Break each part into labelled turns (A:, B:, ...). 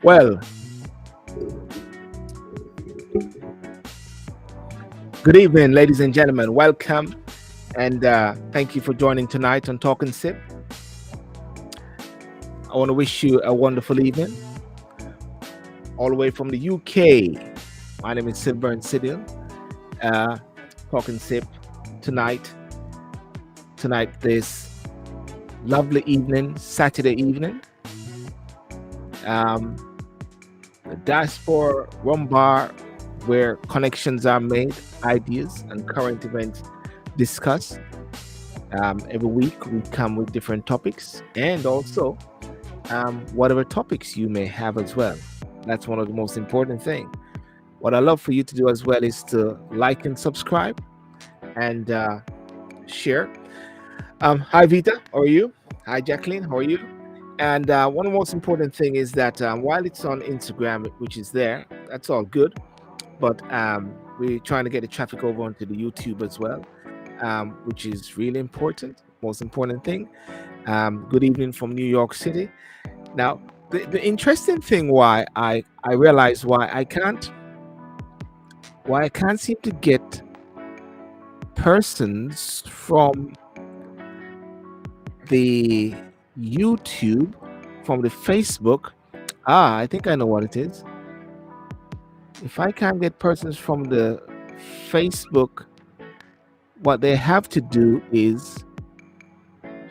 A: Well, good evening, ladies and gentlemen. Welcome and thank you for joining tonight on Talk and Sip. I want to wish you a wonderful evening, all the way from the UK. My name is Sylbourne Sydial. Uh, Talk and Sip tonight. This lovely evening, Saturday evening. The Diaspora Rum Bar, where connections are made, ideas and current events discussed. Every week we come with different topics and also whatever topics you may have as well. That's one of the most important things. What I love for you to do as well is to like and subscribe and share. Hi Vita, how are you? Hi Jacqueline, how are you? And one of the most important thing is that while it's on Instagram, which is there, that's all good. But we're trying to get the traffic over onto the YouTube as well, which is really important. Most important thing. Good evening from New York City. Now, the interesting thing why I realize why I can't seem to get persons from the YouTube, from the Facebook. I think I know what it is. If I can't get persons from the Facebook, what they have to do is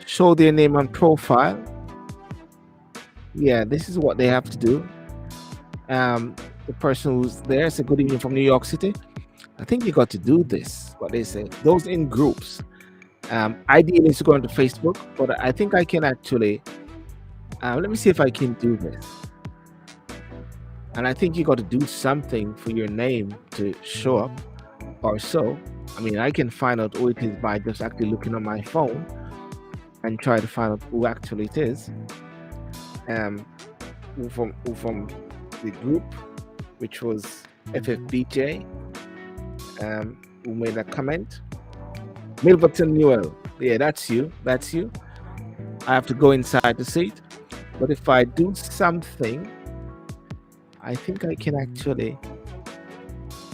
A: show their name and profile. Yeah, this is what they have to do. The person who's there said, good evening from New York City. I think you got to do this, what they say. Those in groups. Ideally, it's going to Facebook, but I think I can actually, let me see if I can do this. And I think you got to do something for your name to show up or so. I mean, I can find out who it is by just actually looking on my phone and try to find out who actually it is. Who from the group, which was FFBJ, who made a comment. Milverton Newell. Yeah, that's you. I have to go inside to see it. But if I do something, I think I can actually.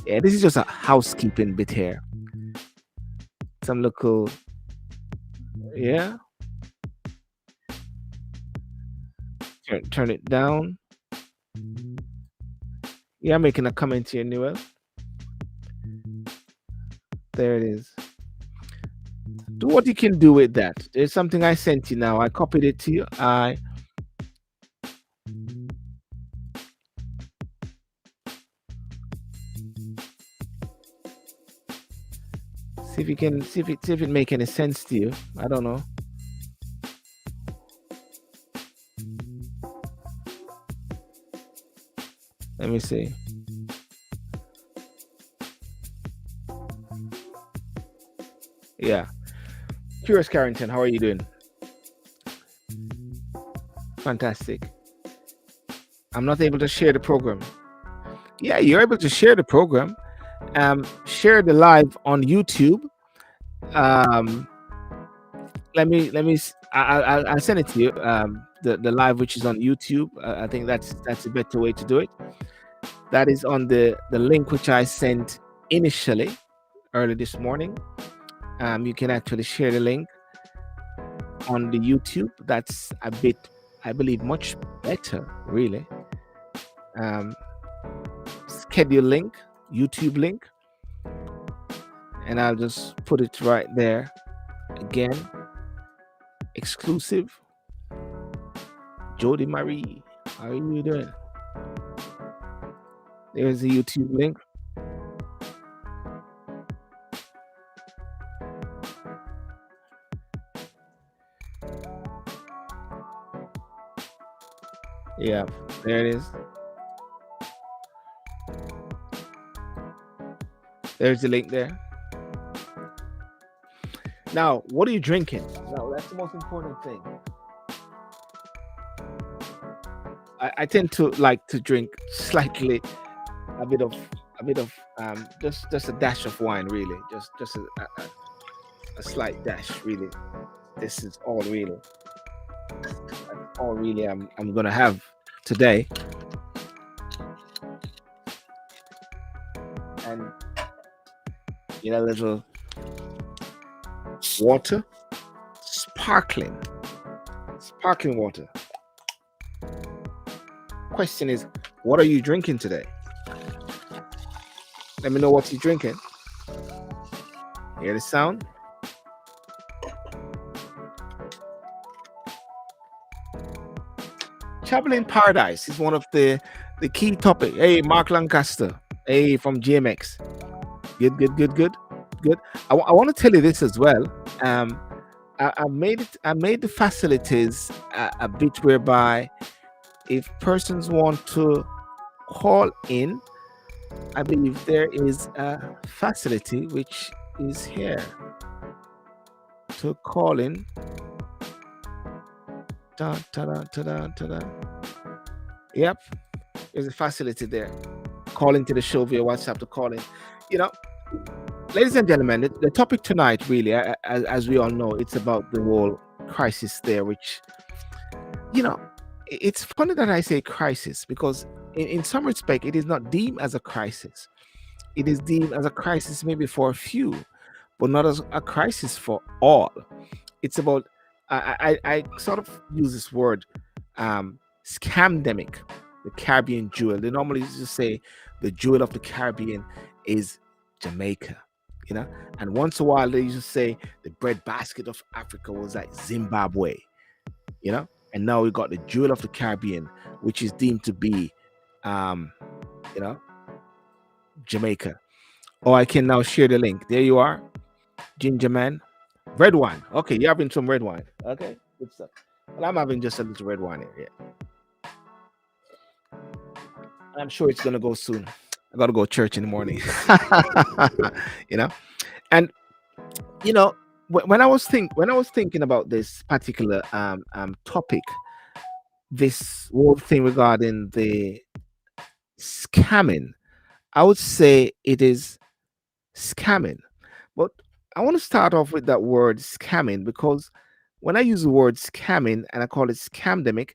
A: Yeah, this is just a housekeeping bit here. Some local. Yeah. Turn it down. Yeah, I'm making a comment here, Newell. There it is. Do what you can do with that. There's something I sent you now. I copied it to you. See if you can see if it make any sense to you. I don't know. Let me see. Yeah. Curious Carrington, how are you doing? Fantastic. I'm not able to share the program. Yeah, you're able to share the program. Share the live on YouTube. I'll send it to you. The live which is on YouTube. I think that's a better way to do it. That is on the link which I sent initially early this morning. You can actually share the link on the YouTube. That's a bit, I believe, much better, really. Schedule link, YouTube link, and I'll just put it right there. Again, exclusive. Jody Marie, how are you doing? There's the YouTube link. Yeah, there it is. There's the link there. Now, what are you drinking? Now, that's the most important thing. I tend to like to drink slightly a bit of just a dash of wine, really. Just a slight dash, really. This is all really. That's all really I'm gonna have today. and get a little water, sparkling water. Question is, what are you drinking today? Let me know what you're drinking. Hear the sound? Traveling paradise is one of the key topic. Hey, Mark Lancaster. Hey, from GMX. Good. I want to tell you this as well. I made it. I made the facilities a bit whereby if persons want to call in, I believe there is a facility which is here to call in. Yep, there's a facility there. Call into the show via WhatsApp to call in. You know, ladies and gentlemen, the topic tonight, really, as we all know, it's about the whole crisis there, which, you know, it's funny that I say crisis because in some respect, it is not deemed as a crisis. It is deemed as a crisis maybe for a few, but not as a crisis for all. It's about, I sort of use this word, SCAMDEMIC, the Caribbean jewel. They normally used to say the jewel of the Caribbean is Jamaica, you know, and once in a while they used to say the breadbasket of Africa was like Zimbabwe, you know, and now we got the jewel of the Caribbean, which is deemed to be, you know, Jamaica. Oh, I can now share the link. There you are, Ginger Man. Red wine. Okay, you're having some red wine. Okay, good stuff. Well, I'm having just a little red wine here. Yeah. I'm sure it's gonna go soon. I gotta go to church in the morning. You know, and you know, when I was thinking about this particular topic, this whole thing regarding the scamming, I would say it is scamming. But I want to start off with that word scamming because when I use the word scamming and I call it scamdemic,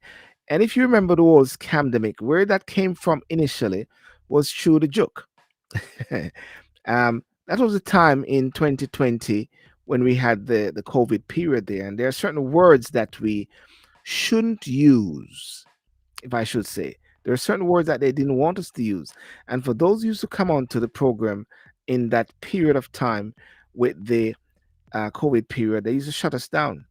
A: and if you remember the word scamdemic, where that came from initially was through the joke. That was a time in 2020 when we had the COVID period there, and there are certain words that we shouldn't use, if I should say. There are certain words that they didn't want us to use. And for those who used to come onto the program in that period of time with the COVID period, they used to shut us down.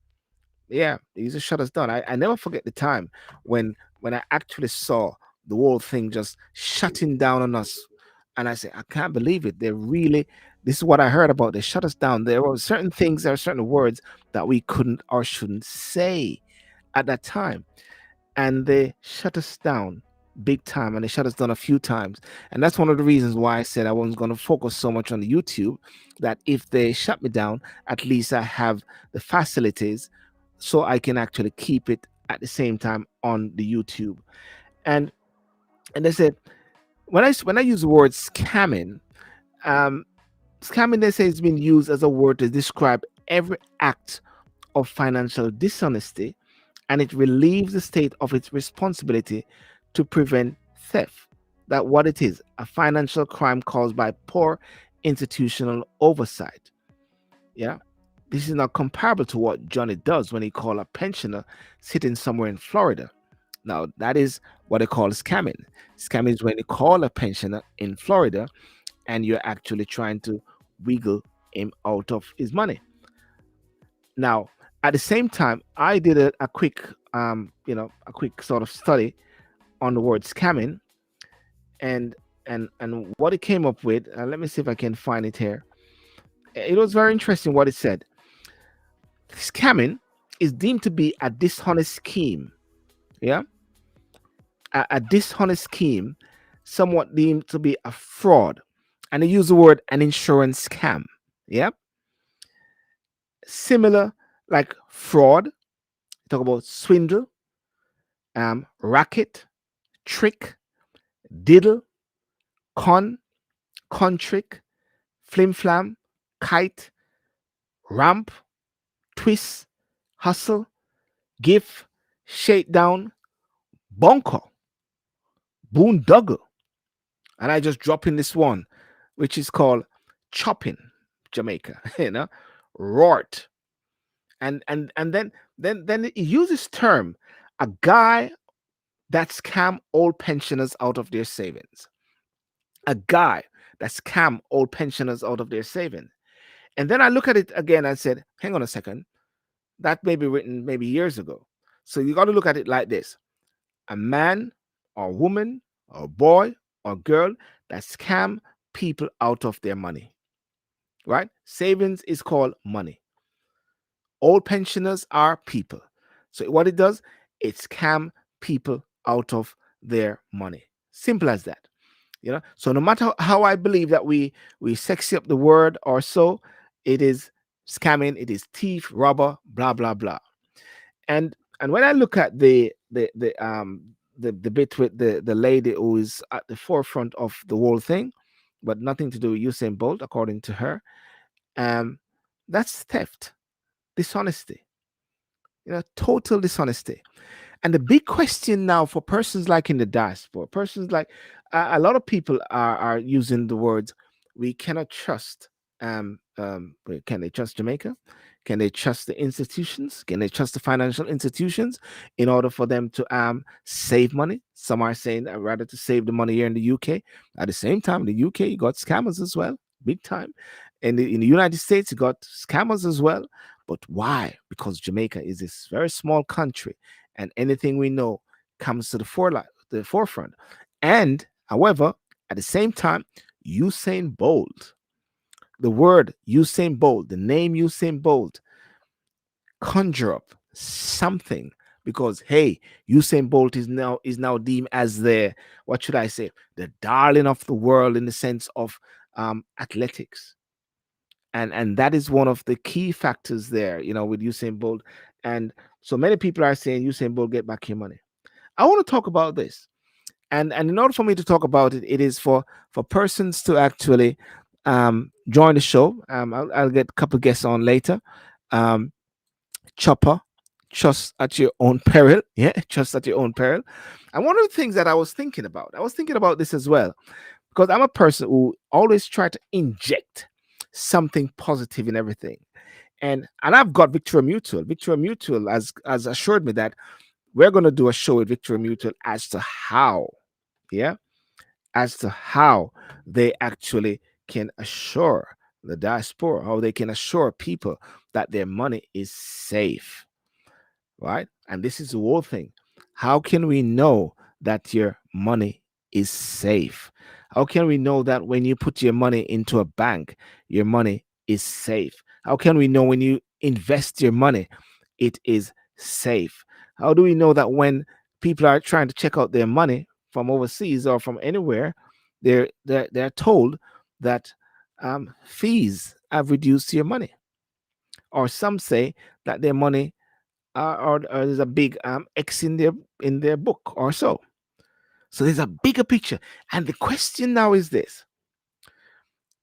A: Yeah, they used to shut us down. I never forget the time when I actually saw the whole thing just shutting down on us. And I said, I can't believe it. They're really, this is what I heard about. They shut us down. There were certain things, there are certain words that we couldn't or shouldn't say at that time, and they shut us down big time, and they shut us down a few times. And that's one of the reasons why I said I wasn't going to focus so much on the YouTube, that if they shut me down, at least I have the facilities so I can actually keep it at the same time on the YouTube. And they said, when I use the word scamming, scamming, they say, has been used as a word to describe every act of financial dishonesty, and it relieves the state of its responsibility to prevent theft. That what it is, a financial crime caused by poor institutional oversight. Yeah. This is not comparable to what Johnny does when he call a pensioner sitting somewhere in Florida. Now, that is what they call scamming. Scamming is when you call a pensioner in Florida and you're actually trying to wiggle him out of his money. Now, at the same time, I did a quick, a quick sort of study on the word scamming, and what it came up with. Let me see if I can find it here. It was very interesting what it said. Scamming is deemed to be a dishonest scheme. Yeah, a dishonest scheme, somewhat deemed to be a fraud, and they use the word an insurance scam. Yeah, similar like fraud. Talk about swindle, racket, trick, diddle, contrick, flim flam, kite, ramp, twist, hustle, give, shakedown, bunker, boondoggle. And I just drop in this one. which is called chopping Jamaica, rort. And then it uses term, a guy that scam old pensioners out of their savings. A guy that scam old pensioners out of their savings. And then I look at it again and said, hang on a second, that may be written maybe years ago. So you got to look at it like this: a man or woman or boy or girl that scam people out of their money, right? Savings is called money. Old pensioners are people. So what it does, it scam people out of their money. Simple as that. So no matter how I believe that we sexy up the word or so, it is scamming, it is thief, robber, blah blah blah. And when I look at the bit with the lady who is at the forefront of the whole thing, but nothing to do with Usain Bolt, according to her, um, that's theft, dishonesty, total dishonesty. And the big question now for persons like in the diaspora, persons like a lot of people are using the words, we cannot trust. Can they trust Jamaica? Can they trust the institutions? Can they trust the financial institutions in order for them to save money? Some are saying rather to save the money here in the UK. At the same time, in the UK, you got scammers as well, big time. And in the United States, you got scammers as well. But why? Because Jamaica is this very small country, and anything we know comes to the forefront. And however, at the same time, Usain Bolt, the word Usain Bolt, the name Usain Bolt, conjure up something, because hey, Usain Bolt is now deemed as the, what should I say, the darling of the world in the sense of athletics. And that is one of the key factors there, with Usain Bolt. And so many people are saying, Usain Bolt, get back your money. I want to talk about this. And in order for me to talk about it, it is for persons to actually join the show. I'll get a couple guests on later. Chopper, trust at your own peril. Yeah, trust at your own peril. And one of the things that I was thinking about this as well, because I'm a person who always try to inject something positive in everything. And I've got Victoria Mutual. Victoria Mutual has assured me that we're going to do a show with Victoria Mutual as to how, yeah, as to how they actually can assure the diaspora, how they can assure people that their money is safe, right? And this is the whole thing. How can we know that your money is safe? How can we know that when you put your money into a bank, your money is safe? How can we know when you invest your money, it is safe? How do we know that when people are trying to check out their money from overseas or from anywhere, they're told that fees have reduced your money, or some say that their money or there's a big X in their book or so. So there's a bigger picture. And the question now is this: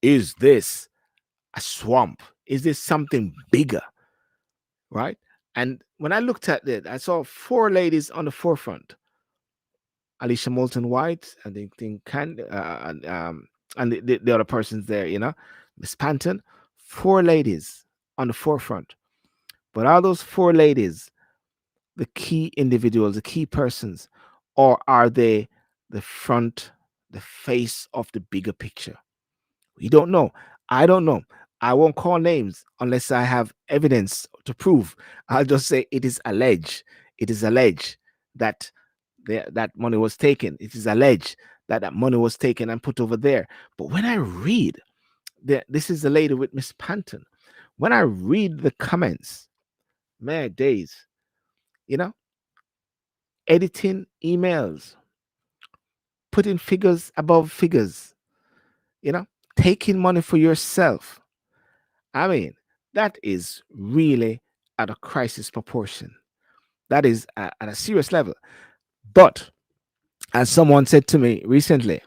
A: is this a swamp? Is this something bigger? Right? And when I looked at it, I saw four ladies on the forefront. Alicia Moulton White, and the thing and the other persons there, Miss Panton, four ladies on the forefront. But are those four ladies the key individuals, the key persons, or are they the front, the face of the bigger picture? We don't know. I don't know. I won't call names unless I have evidence to prove. I'll just say it is alleged. It is alleged that that money was taken. It is alleged that that money was taken and put over there. But when I read, this is the lady with Miss Panton. When I read the comments, man, days, you know, editing emails, putting figures above figures, taking money for yourself. I mean, that is really at a crisis proportion. That is at a serious level. But as someone said to me recently,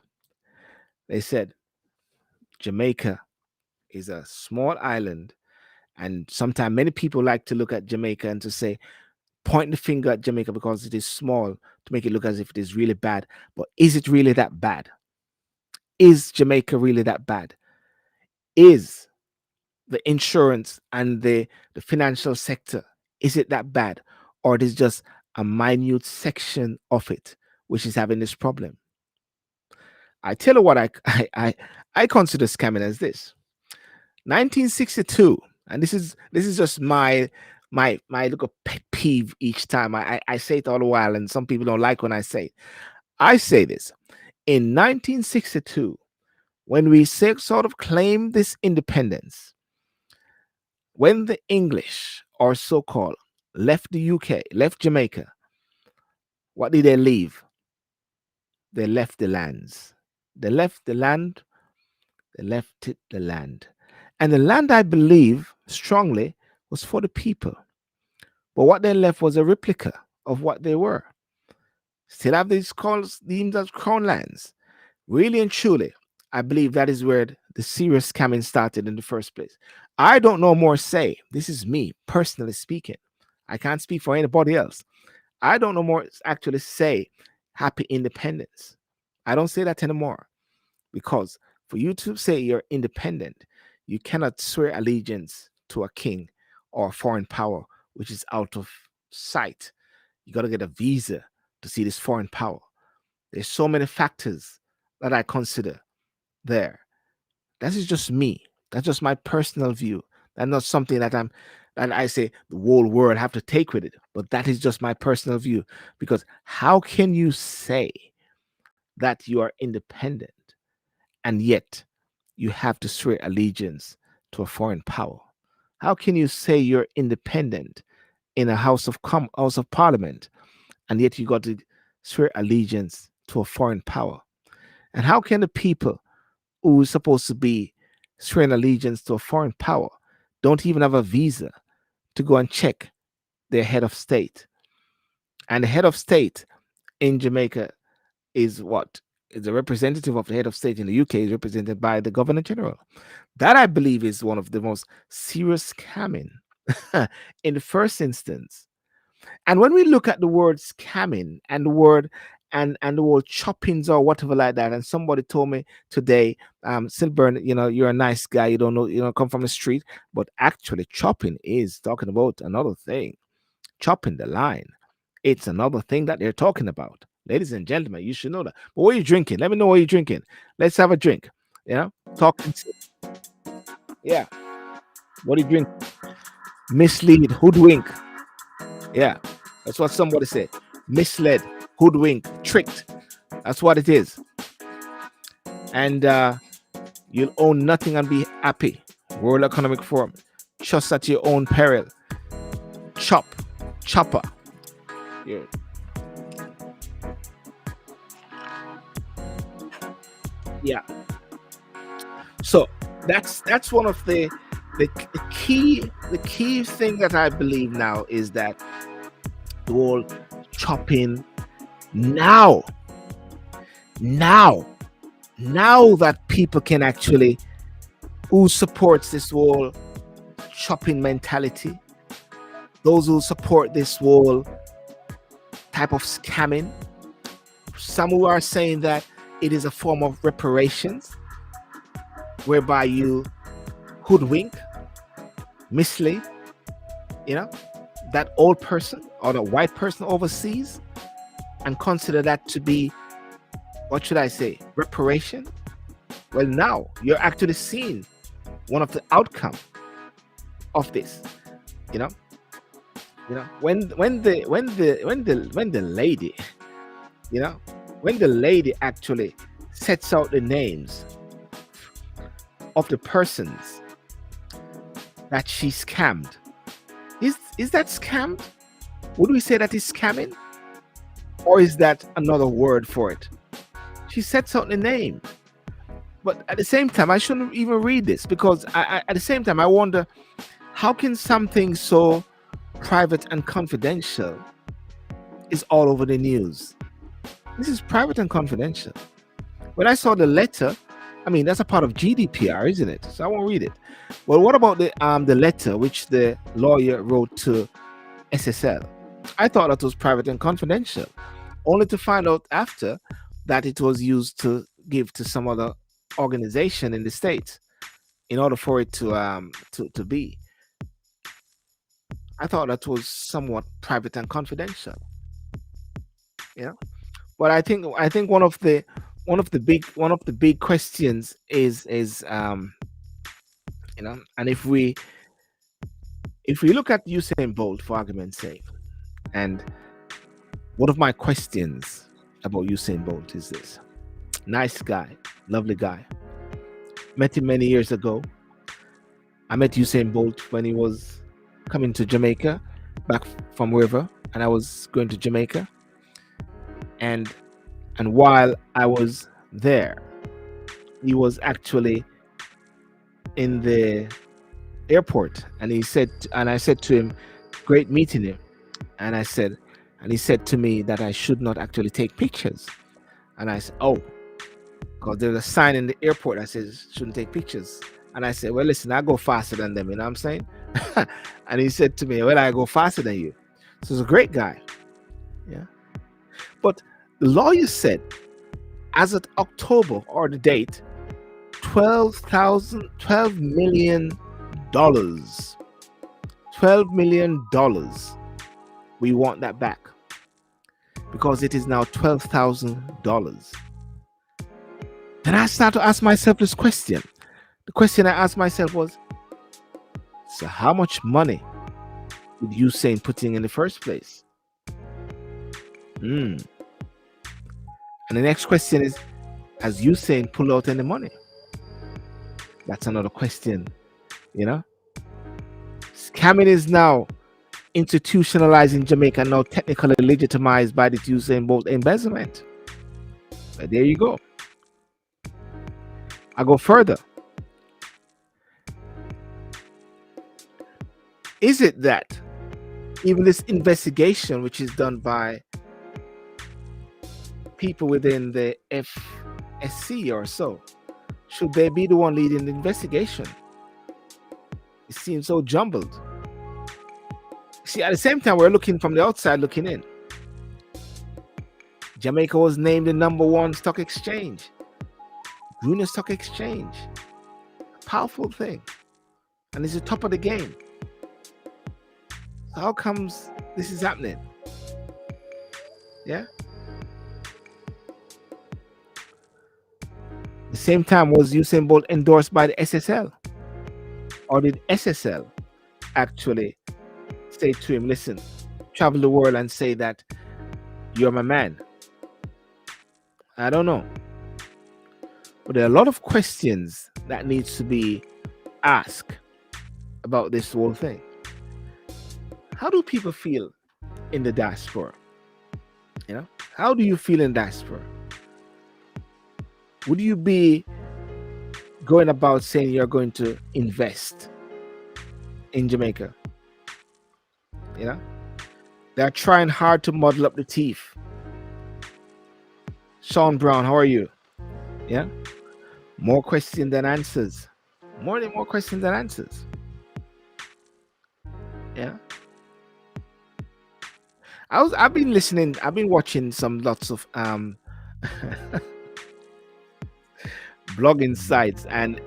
A: they said Jamaica is a small island. And sometimes many people like to look at Jamaica and to say, point the finger at Jamaica because it is small, to make it look as if it is really bad. But is it really that bad? Is Jamaica really that bad? Is the insurance and the financial sector, is it that bad? Or it is just a minute section of it which is having this problem? I tell you what I consider scamming as this. 1962, and this is just my little pet peeve each time. I say it all the while, and some people don't like when I say it. I say this. In 1962, when we sort of claim this independence, when the English, or so-called, left the UK, left Jamaica, what did they leave? They left the lands. They left the land. They left it the land. And the land, I believe strongly, was for the people. But what they left was a replica of what they were. Still have these calls deemed as crown lands. Really and truly, I believe that is where the serious scamming started in the first place. I don't know more say. This is me personally speaking. I can't speak for anybody else. I don't know more actually say happy independence. I don't say that anymore, because for you to say you're independent, you cannot swear allegiance to a king or a foreign power which is out of sight. You got to get a visa to see this foreign power. There's so many factors that I consider there. That is just me. That's just my personal view. That's not something that I say the whole world have to take with it. But that is just my personal view. Because how can you say that you are independent and yet you have to swear allegiance to a foreign power? How can you say you're independent in a House of Parliament and yet you got to swear allegiance to a foreign power? And how can the people who is supposed to be swearing allegiance to a foreign power don't even have a visa to go and check their head of state? And the head of state in Jamaica is what? Is a representative of the head of state in the UK is represented by the Governor General. That, I believe, is one of the most serious scamming in the first instance. And when we look at the word scamming and the word and the word choppings or whatever like that, and somebody told me today, Sylbourne, you're a nice guy, you don't come from the street, but actually chopping is talking about another thing. Chopping the line, it's another thing that they're talking about. Ladies and gentlemen, you should know that. But what are you drinking? Let me know what you're drinking. Let's have a drink. Talking. Yeah. What are you drinking? Mislead, hoodwink. Yeah, that's what somebody said. Misled, hoodwink, tricked. That's what it is. And you'll own nothing and be happy. World Economic Forum. Just at your own peril. Chopper. Yeah. Yeah. So that's one of the key thing that I believe now is that the whole chopping now that people can actually, who supports this whole chopping mentality, those who support this whole type of scamming, some who are saying that it is a form of reparations whereby you hoodwink, mislead, that old person or the white person overseas and consider that to be, what should I say, reparation. Well, now you're actually seeing one of the outcome of this. When the lady actually sets out the names of the persons that she scammed, is that scammed? Would we say that is scamming, or is that another word for it? She sets out the name, but at the same time, I shouldn't even read this, because at the same time, I wonder, how can something so private and confidential is all over the news? This is private and confidential. When I saw the letter, I mean, that's a part of GDPR, isn't it? So I won't read it. Well, what about the letter which the lawyer wrote to SSL? I thought that was private and confidential, only to find out after that it was used to give to some other organization in the States. in order for it to be. I thought that was somewhat private and confidential. You know, but I think one of the big questions is and if we look at Usain Bolt for argument's sake, and one of my questions about Usain Bolt is this: nice guy, lovely guy. Met him many years ago. I met Usain Bolt when he was coming to Jamaica, back from wherever, and I was going to Jamaica. And while I was there, he was actually in the airport, and I said to him, "Great meeting you." And he said to me that I should not actually take pictures. And I said, "Oh, because there's a sign in the airport that says shouldn't take pictures." And I said, "Well, listen, I go faster than them, you know what I'm saying?" And he said to me, "Well, I go faster than you." So he's a great guy. Yeah. But the lawyer said, as of October, or the date, $12 million, $12 million. We want that back because it is now $12,000. Then I start to ask myself this question. The question I asked myself was, so how much money did Usain put in the first place? And the next question is, has Usain pulled out any money? That's another question, Scamming is now institutionalized in Jamaica, now technically legitimized by the Usain Bolt embezzlement. But there you go. I go further. Is it that even this investigation, which is done by people within the FSC or so, should they be the one leading the investigation? It seems so jumbled. See, at the same time, we're looking from the outside looking in. Jamaica was named the #1 stock exchange, Junior Stock Exchange. A powerful thing. And it's the top of the game. So how comes this is happening? Yeah? The same time, was Usain Bolt endorsed by the SSL? Or did SSL actually say to him, listen, travel the world and say that you're my man? I don't know. But there are a lot of questions that needs to be asked about this whole thing. How do people feel in the diaspora? How do you feel in diaspora? Would you be going about saying you're going to invest in Jamaica? They're trying hard to muddle up the teeth. Sean Brown, how are you? Yeah. More questions than answers. More questions than answers. Yeah. I've been listening. I've been watching lots of blogging sites, and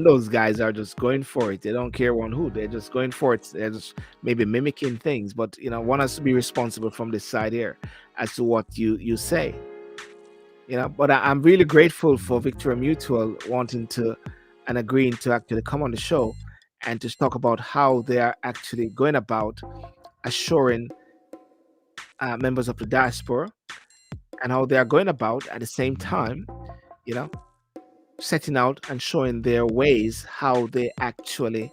A: those guys are just going for it. They don't care who. They're just going for it. They're just maybe mimicking things, but one has to be responsible from this side here as to what you say. But I'm really grateful for Victoria Mutual wanting to and agreeing to actually come on the show and to talk about how they are actually going about assuring members of the diaspora, and how they are going about at the same time, setting out and showing their ways how they actually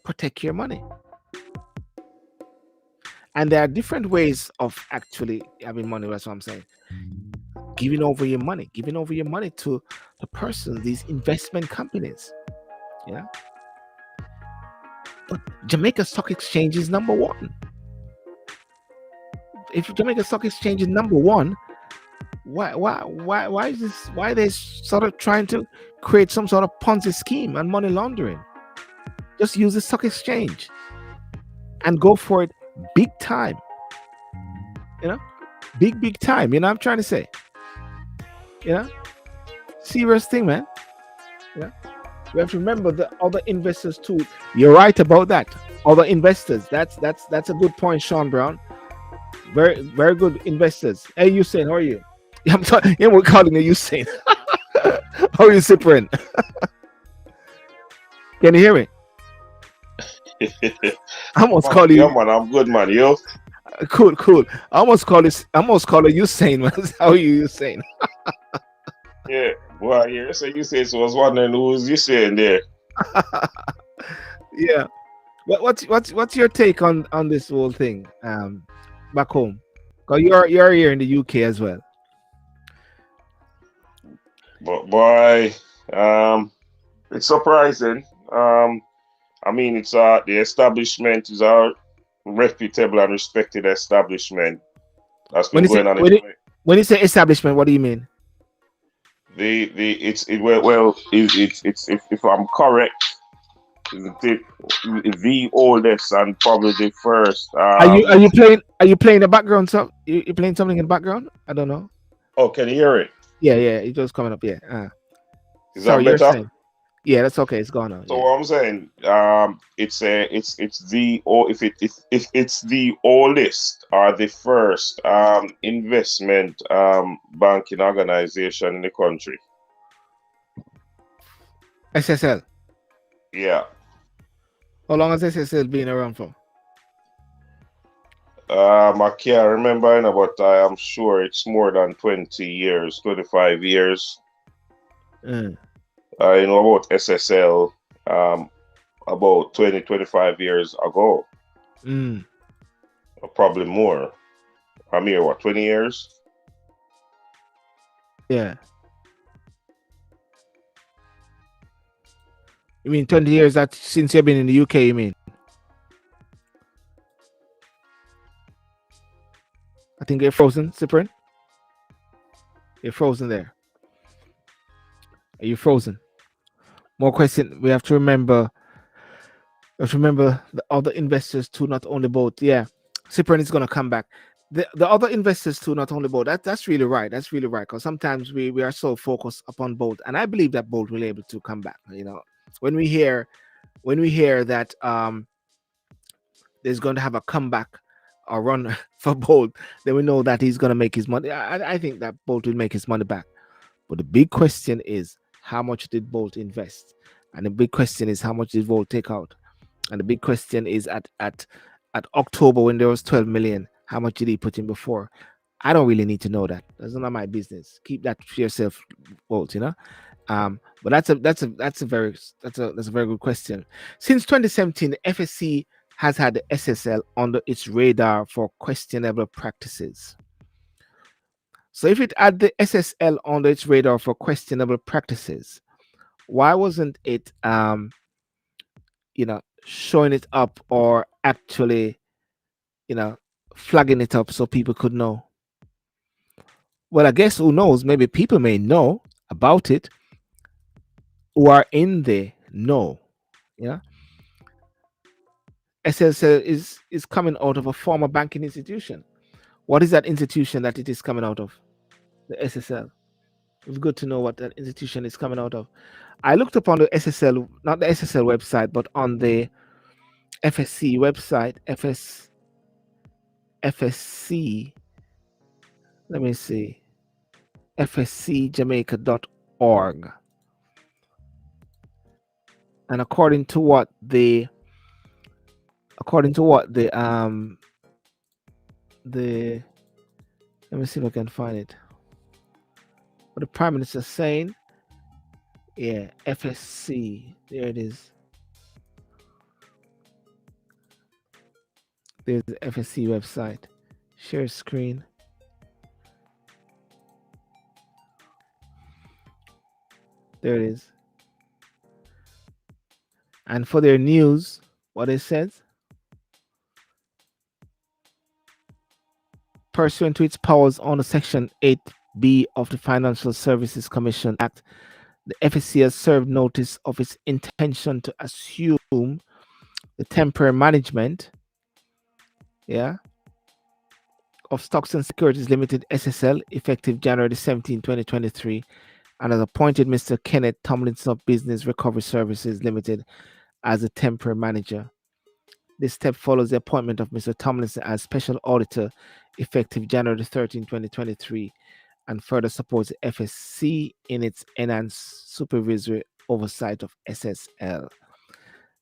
A: protect your money. And there are different ways of actually having money. That's what I'm saying. Giving over your money to the person, these investment companies. But Jamaica Stock Exchange is #1. If Jamaica Stock Exchange is #1, why is this? Why are they sort of trying to create some sort of Ponzi scheme and money laundering? Just use the stock exchange and go for it big time. Big time. I'm trying to say. Serious thing, man. We have to remember the other investors too. You're right about that. Other investors. That's a good point, Sean Brown. Very good investors. Hey, Usain, how are you? I'm sorry, yeah, we're calling you Usain. How are you, Cyprian? Can you hear me? I almost call
B: Yeah,
A: you.
B: man, I'm good, man. You?
A: Cool. I almost call it. I almost call it Usain. How are you, Usain?
B: Yeah. Well, yeah. So you say, so I was wondering who was you saying there?
A: Yeah. What's your take on this whole thing? Back home, cause you're here in the UK as well.
B: But boy, um, it's surprising. I mean, it's the establishment is a reputable and respected establishment that's
A: When
B: been
A: you say
B: going on in
A: when it,
B: Jamaica.
A: when you say establishment, what do you mean?
B: The it's it well it's if I'm correct, the the oldest and probably the first.
A: Are you playing the background? You playing something in the background? I don't know.
B: Oh, can you hear it?
A: Yeah. It was coming up. Yeah.
B: Is that
A: Sorry, you're
B: better?
A: saying. Yeah, that's okay. It's gone on.
B: So
A: Yeah.
B: what I'm saying, it's the or if it's the oldest or the first investment banking organization in the country.
A: SSL.
B: Yeah.
A: How long has SSL been around for?
B: I can't remember, you know, but I am sure it's more than 20 years, 25 years.
A: Mm.
B: You know about SSL about 20, 25 years ago,
A: Mm.
B: or probably more. I'm here, what, 20 years?
A: Yeah. You mean 20 years that since you've been in the UK? You mean? I think you're frozen, Cyprian. You're frozen there. Are you frozen? More question. We have to remember the other investors too, not only both. Yeah, Cyprian is gonna come back. The other investors too, not only both. That's really right. That's really right. Because sometimes we are so focused upon both, and I believe that both will able to come back. When we hear that there's going to have a comeback or run for Bolt, then we know that he's going to make his money. I think that Bolt will make his money back. But the big question is, how much did Bolt invest? And the big question is, how much did Bolt take out? And the big question is, at October when there was 12 million, how much did he put in before? I don't really need to know that. That's not my business. Keep that to yourself, Bolt. But that's a very good question. Since 2017, the FSC has had the SSL under its radar for questionable practices. So if it had the SSL under its radar for questionable practices, why wasn't it showing it up or actually, you know, flagging it up so people could know? Well, I guess who knows? Maybe people may know about it who are in the know. Yeah. SSL is coming out of a former banking institution. What is that institution that it is coming out of? The SSL. It's good to know what that institution is coming out of. I looked up on the SSL, not the SSL website, but on the FSC website, FSC. Let me see, fscjamaica.org. And according to what the let me see if I can find it. What the Prime Minister is saying, yeah, FSC. There it is. There's the FSC website. Share screen. There it is. And for their news, what it says, pursuant to its powers under Section 8B of the Financial Services Commission Act, the FSC has served notice of its intention to assume the temporary management, yeah, of Stocks and Securities Limited SSL effective January 17, 2023, and has appointed Mr. Kenneth Tomlinson of Business Recovery Services Limited as a temporary manager. This step follows the appointment of Mr. Tomlinson as special auditor effective January 13, 2023, and further supports the FSC in its enhanced supervisory oversight of SSL.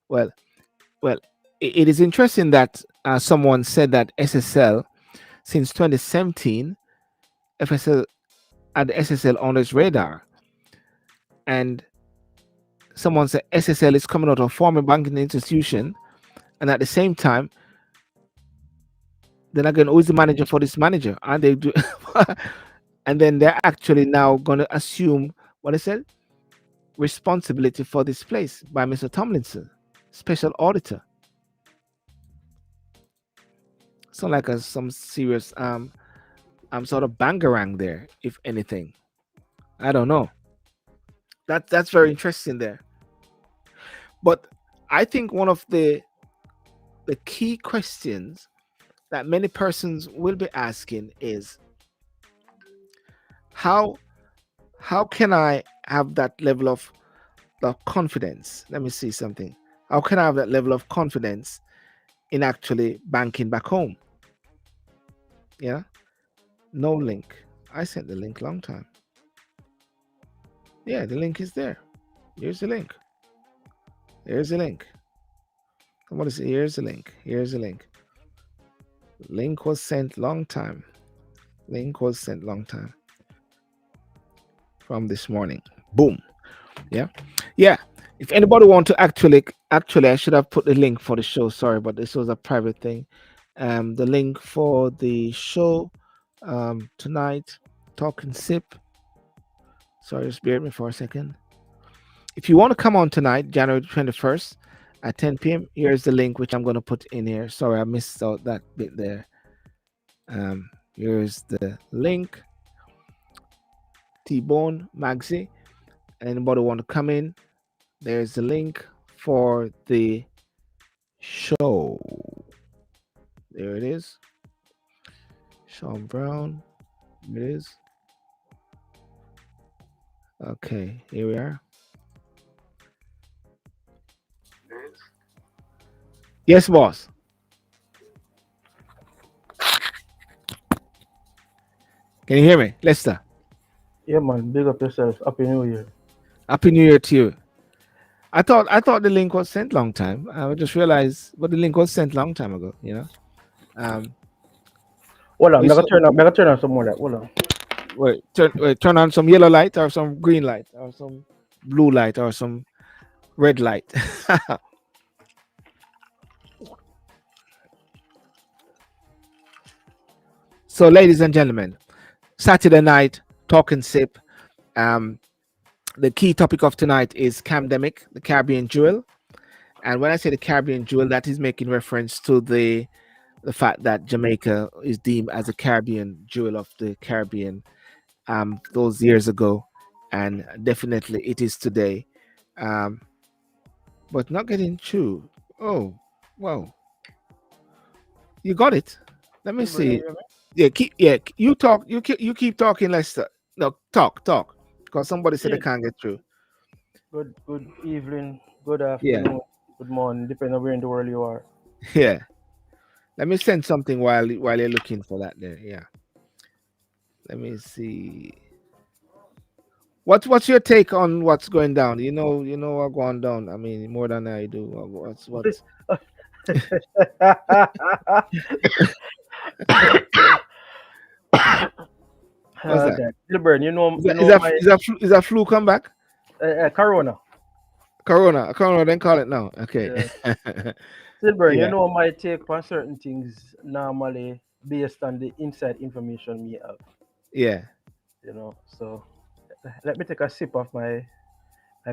A: Well, well, it is interesting that someone said that SSL, since 2017, FSL had the SSL on its radar, and someone said SSL is coming out of a former banking institution, and at the same time, they're not going, who's the manager for this manager? And they do, and then they're actually now going to assume what I said, responsibility for this place by Mr. Tomlinson, special auditor. Sound like some serious sort of bangarang there, if anything. I don't know. That's very interesting there. But I think one of the key questions that many persons will be asking is, how can I have that level of confidence? Let me see something. How can I have that level of confidence in actually banking back home? Yeah, no link. I sent the link long time. Yeah, the link is there. Here's the link. Here's the link. Somebody say, here's the link. Here's the link. Link was sent long time. Link was sent long time. From this morning. Boom. Yeah. Yeah. If anybody want to actually, I should have put the link for the show. Sorry, but this was a private thing. The link for the show tonight, Talk and Sip. Sorry, just bear with me for a second. If you want to come on tonight, January 21st at 10 p.m., here's the link, which I'm going to put in here. Sorry, I missed out that bit there. Here's the link. T-Bone, Maxi. Anybody want to come in? There's the link for the show. There it is. Sean Brown. There it is. Okay, here we are. Yes, boss. Can you hear me, Lester?
C: Yeah, man. Big up yourself. Happy New Year.
A: Happy New Year to you. I thought the link was sent long time. I just realized, but the link was sent long time ago. You know.
C: Hold on. I'm gonna turn on some more light. Hold on.
A: Wait, turn on some yellow light or some green light or some blue light or some red light. So, ladies and gentlemen, Saturday night, Talk and Sip. The key topic of tonight is SCAMDEMIC, the Caribbean jewel. And when I say the Caribbean jewel, that is making reference to the fact that Jamaica is deemed as a Caribbean jewel of the Caribbean those years ago, and definitely it is today. But not getting through. Oh, wow. You got it. Let me see. Yeah, you talk. You keep talking, Lester. No, talk. Because somebody said they can't get through.
C: Good evening, good afternoon, good morning, depending on where in the world you are.
A: Yeah. Let me send something while you're looking for that there. Yeah. Let me see. What's your take on what's going down? You know what's going down. I mean, more than I do. What's What's that?
C: Sylbourne,
A: is that flu come back?
C: Corona.
A: Corona, then call it now. Okay.
C: Yeah. Sylbourne, my take on certain things normally based on the inside information we have.
A: Yeah.
C: So let me take a sip of my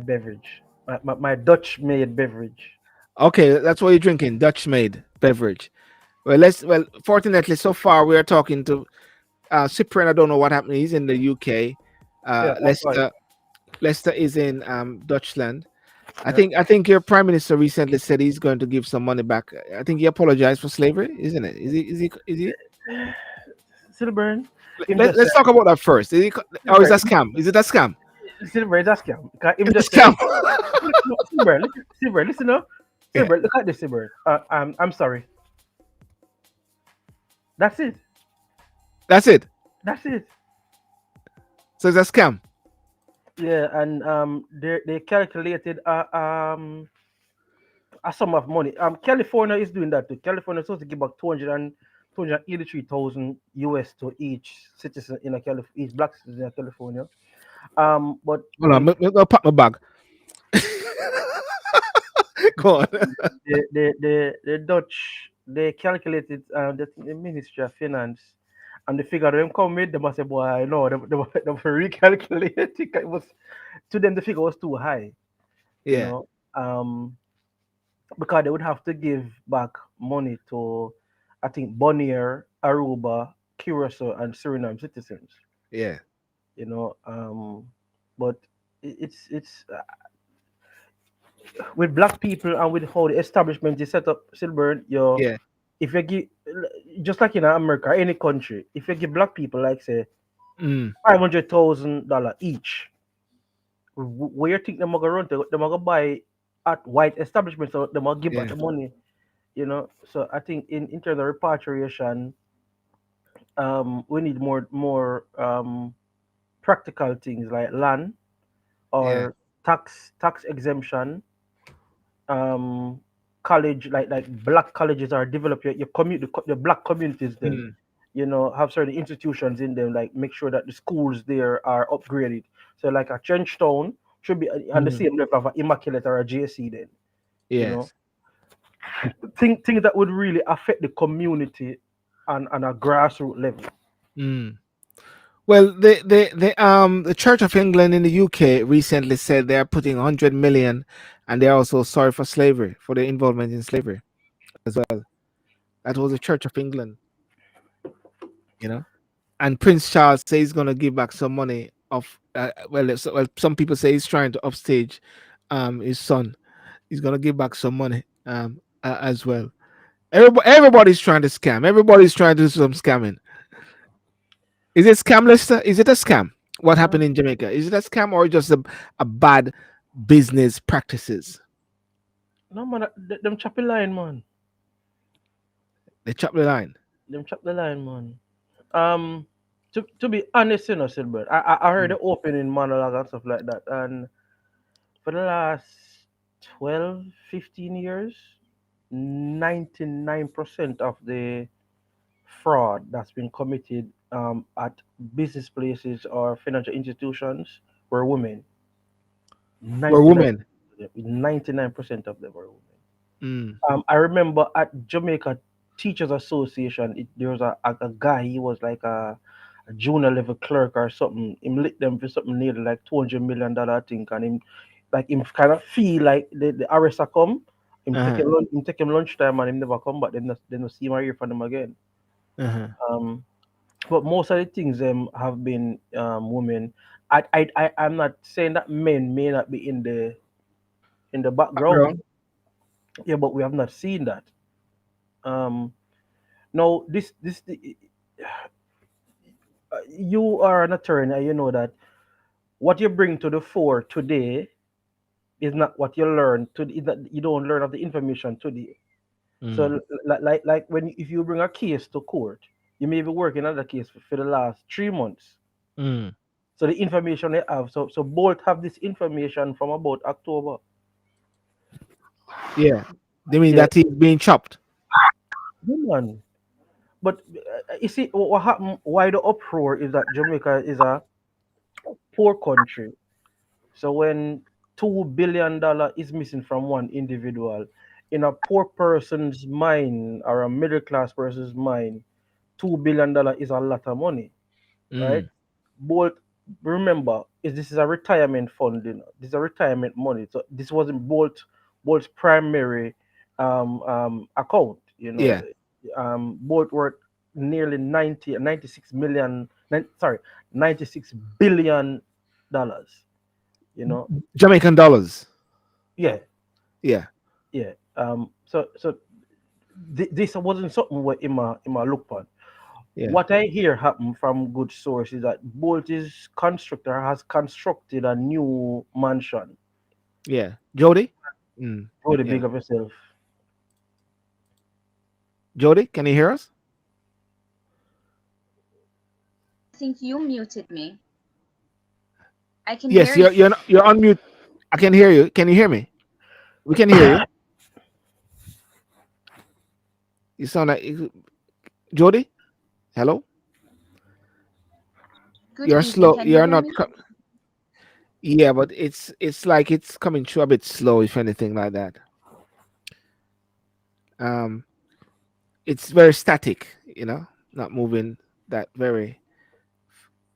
C: beverage, my Dutch made beverage.
A: Okay, that's what you're drinking, Dutch made beverage. Well, fortunately, so far we are talking to Cyprian. I don't know what happened. He's in the UK. Lester is in Dutchland. I think your prime minister recently said he's going to give some money back. I think he apologized for slavery, isn't it? Is he?
C: Sylbourne.
A: Let's talk about that first. Is that scam? Is it a scam?
C: Sylbourne is a scam. Because him
A: It's
C: just
A: a
C: say,
A: scam.
C: no, Sylbourne, listen up.
A: Yeah,
C: Sylbourne, look at this, Sylbourne. I'm sorry. That's it.
A: that's it.
C: That's it.
A: So it's a scam.
C: Yeah, and they calculated a sum of money. California is doing that too. California is supposed to give back 283,000 US to each citizen in a each black citizen in California. But
A: Hold on, I'll pack my bag. Go on.
C: the Dutch they calculated the Ministry of Finance and the figure them come with them must say boy no they recalculate it was to them the figure was too high, you
A: Yeah,
C: know. Because they would have to give back money to, I think, Bonaire, Aruba, Curacao, and Suriname citizens.
A: yeah,
C: You know, but it's with black people and with how the establishment is set up, Sylbourne, you
A: yeah.
C: if you give just like in America, any country, if you give black people like say
A: Mm,
C: $500,000 each, where you think they're gonna run to, they're gonna buy at white establishments, so they're gonna give back
A: yeah,
C: the money, you know. So I think in terms of repatriation, we need more practical things like land
A: yeah.
C: or tax exemption, um, college like black colleges are develop your the black communities then,
A: Mm,
C: you know, have certain institutions in them, like make sure that the schools there are upgraded. So like a Trenchtown should be on the
A: mm,
C: same level of a Immaculate or a JC then, you know.
A: yes.
C: Things that would really affect the community on a grassroots level.
A: Mm. Well, the Church of England in the UK recently said they are putting 100 million, and they're also sorry for slavery, for their involvement in slavery as well. That was the Church of England, you know. And Prince Charles says he's going to give back some money of well, some people say he's trying to upstage his son. He's going to give back some money as well. Everybody's trying to scam. Everybody's trying to do some scamming. Is it scam, Lester? Is it a scam? What
C: Uh,
A: happened in Jamaica? Is it a scam or just a bad business practices?
C: no man, them chop the line, man.
A: They chop the line.
C: Them chop the line, man. Um, to be honest, you know, Silbert, I heard
A: Mm,
C: the opening monologue and stuff like that, and for the last 12, 15 years, 99% of the fraud that's been committed at business places or financial institutions were women.
A: we're
C: 99,
A: women.
C: 99% of them were women.
A: Mm,
C: I remember at Jamaica Teachers Association, there was a guy. He was like a junior level clerk or something. Him lit them for something nearly like $200 million, I think, and him kind of feel like the arrest a come.
A: uh-huh,
C: Him take him lunchtime and him never come back. Then no see him or hear from him again.
A: uh-huh.
C: Um, but most of the things have been women. I'm not saying that men may not be in the background.
A: Background.
C: Yeah, but we have not seen that. Um, Now, you are an attorney, and you know that what you bring to the fore today is not what you learn to. Is that you don't learn of the information today. So,
A: Mm,
C: like when if you bring a case to court, you may be working on the case for the last 3 months.
A: mm.
C: So the information they have, so Bolt have this information from about October.
A: Yeah. They mean
C: Yeah,
A: that he's being chopped.
C: good man. But you see, what happened? Why the uproar is that Jamaica is a poor country. So when $2 billion is missing from one individual, in a poor person's mind or a middle class person's mind, $2 billion is a lot of money, right?
A: Mm,
C: Bolt, remember, is this is a retirement fund, you know? This is a retirement money. So this wasn't Bolt's primary account, you know.
A: yeah.
C: Bolt worth nearly 96 million, sorry, $96 billion, you know.
A: Jamaican dollars.
C: Yeah,
A: Yeah.
C: yeah. This wasn't something where Ima look on.
A: Yeah.
C: What I hear happen from good source is that Bolt's constructor has constructed a new mansion.
A: Yeah. Jody? Mm.
C: Really
A: Yeah.
C: big of yourself.
A: Jody, can you hear us?
D: I think you muted me. I can
A: Yes,
D: hear you.
A: you're on mute. I can hear you. Can you hear me? We can hear you. You sound like Jody. Hello.
D: Good
A: You're
D: evening.
A: slow.
D: Can you
A: You're
D: hear
A: not.
D: me?
A: Yeah, but it's like it's coming through a bit slow, if anything like that. Um, it's very static. Not moving that very.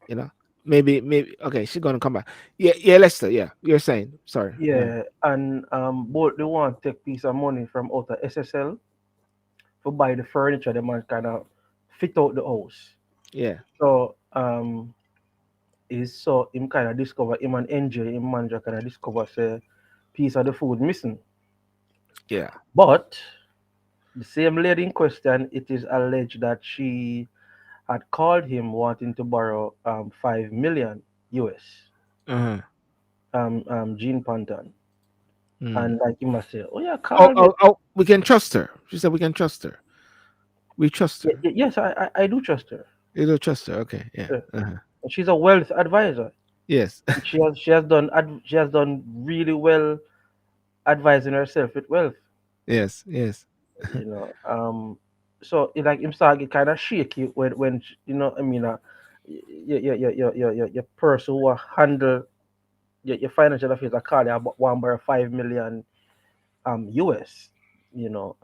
A: You know, maybe. Okay, she's gonna come back. Yeah, yeah, Lester. Yeah, you're saying. Sorry.
C: Yeah, and Bolt they want to take piece of money from out of SSL to buy the furniture. They might kind of fit out the house.
A: Yeah.
C: So is so him kind of discover him and NJ him manager kind of discover say piece of the food missing.
A: Yeah.
C: But the same lady in question, it is alleged that she had called him wanting to borrow 5 million US
A: Uh-huh.
C: Gene Panton.
A: Mm.
C: And like he must say, oh yeah,
A: Oh,
C: call me.
A: oh, oh, we can trust her. She said we can trust her. We trust her.
C: Yes, I do trust her.
A: You don't trust her. Okay. Yeah.
C: Yeah.
A: Uh-huh.
C: And she's a wealth advisor.
A: Yes.
C: She has done really well advising herself with wealth.
A: Yes. Yes.
C: You know. So it like him start get kind of shaky when I mean your person who handle your financial affairs are calling about 1.5 million US. You know.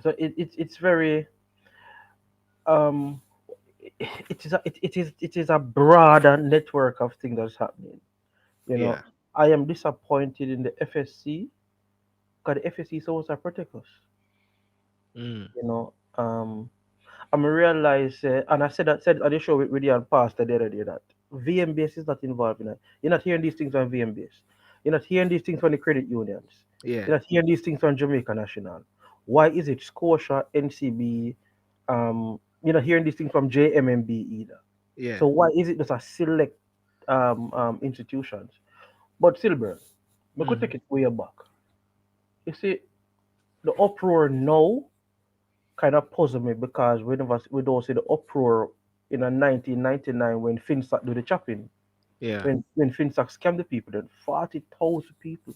C: So it's very um it is a broader network of things that's happening. You know,
A: Yeah.
C: I am disappointed in the FSC because the FSC is supposed to protect us.
A: Mm.
C: You know, I'm realize, and I said on the show with you and Pastor the other day that VMBS is not involved in it. You're not hearing these things on VMBS. You're not hearing these things from the credit unions.
A: Yeah.
C: You're not hearing these things from Jamaica National. Why is it Scotia, NCB? You're not hearing these things from JMMB either.
A: Yeah.
C: So why is it just a select institutions? But Sylbourne, we could
A: Mm.
C: take it way back. You see, the uproar now kind of puzzle me because we don't see the uproar in a 1999 when Finstock do the chopping.
A: Yeah.
C: When Finstock scammed the people, then 40,000 people,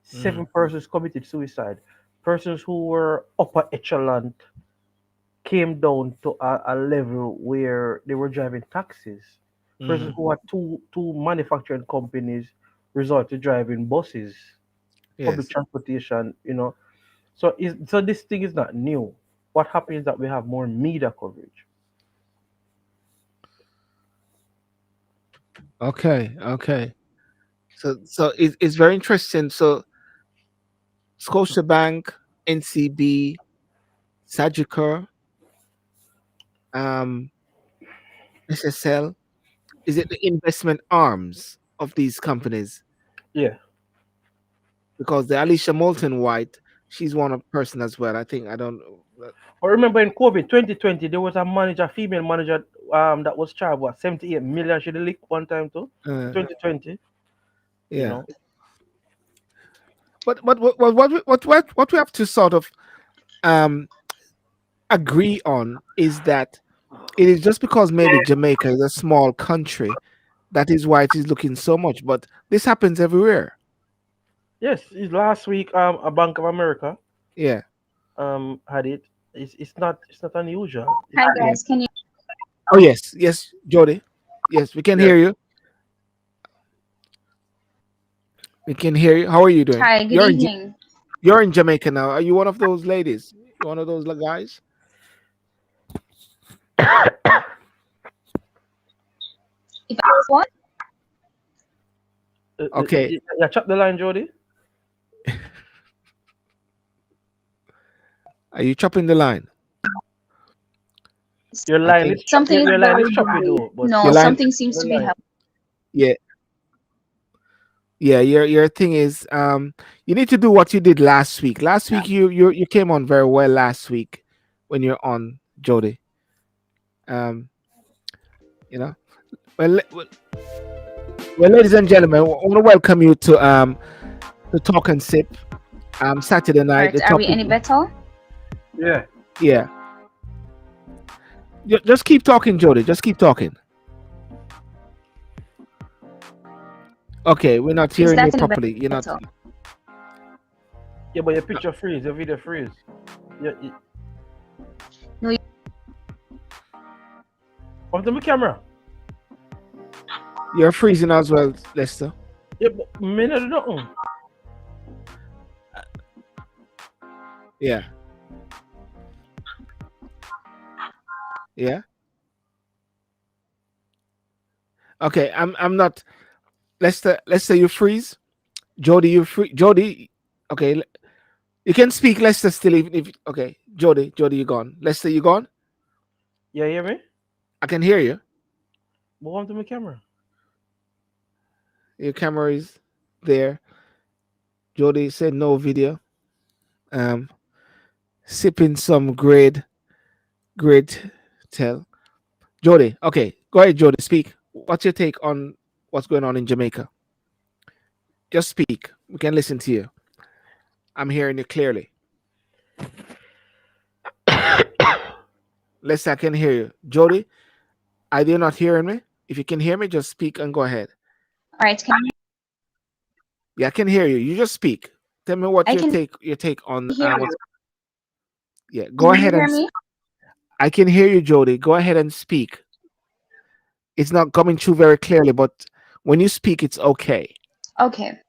C: seven
A: Mm.
C: persons committed suicide. Persons who were upper echelon came down to a level where they were driving taxis. Persons
A: Mm.
C: who had two manufacturing companies resort to driving buses, public
A: Yes.
C: transportation, So this thing is not new. What happens is that we have more media coverage.
A: Okay. Okay. So it's very interesting. So Scotiabank, NCB, Sagicor, um, SSL. Is it the investment arms of these companies?
C: Yeah.
A: Because the Alicia Moulton White, she's one of person as well. I think I don't.
C: But remember in COVID 2020, there was a manager, female manager, that was charged what 78 million. She did leak one time too. In
A: Uh,
C: 2020, you
A: yeah.
C: know.
A: But what we have to sort of um agree on is that it is just because maybe Jamaica is a small country that is why it is looking so much. But this happens everywhere.
C: Yes, last week a Bank of America
A: Yeah.
C: had it. It's not unusual.
D: Hi
A: Yeah.
D: guys, can you?
A: Oh yes, yes, Jody. Yes, we can
C: Yeah.
A: hear you. We can hear you. How are you doing?
D: Hi, good evening.
A: You're in Jamaica now. Are you one of those ladies? You one of those guys?
D: If I was what?
A: Okay.
C: Yeah, chop the line, Jody.
A: Are you chopping the line?
C: Your
A: I
C: line
A: think
C: is
D: Something is
C: your line
D: very
C: is choppy
D: delayed.
C: though, but
D: No,
A: your line.
D: something seems
C: the
D: to be
C: line.
D: happening.
A: Yeah, yeah. Your thing is you need to do what you did last week. Last week you came on very well last week when you're on. Jody. Um, you know, well, well, ladies and gentlemen, I want to welcome you to Talk and Sip. Saturday
D: All
A: night.
D: right,
A: The
D: are we
A: topic,
D: any better?
C: Yeah.
A: yeah. Just keep talking, Jody. Just keep talking. Okay, we're not
D: Is
A: hearing
D: that
A: you
D: any
A: properly. You're not.
D: better?
C: Yeah, but your picture freeze, your video freeze. Yeah.
D: No,
C: Come to my camera.
A: You're freezing as well, Lester.
C: Yeah, but me not do nothing.
A: Yeah. Yeah. Okay, I'm not. Lester, you freeze. Jody, you free. Jody, okay, you can speak. Lester still, even if okay. Jody, you gone. Lester, you gone.
C: Yeah, hear me?
A: I can hear you.
C: But come to my camera.
A: Your camera is there. Jody said no video. Um, sipping some great tell. Jody, okay, go ahead, Jody. Speak. What's your take on what's going on in Jamaica? Just speak. We can listen to you. I'm hearing you clearly. Lester, I can hear you. Jody, are you not hearing me? If you can hear me, just speak and go ahead.
D: all right, can
A: Yeah, I can hear you. You just speak. Tell me what
D: I can
A: your take on
D: hear you?
A: what's yeah. Go
D: Can you
A: ahead
D: hear
A: and
D: me?
A: I can hear you, Jody. Go ahead and speak. It's not coming through very clearly, but when you speak, it's okay.
D: Okay.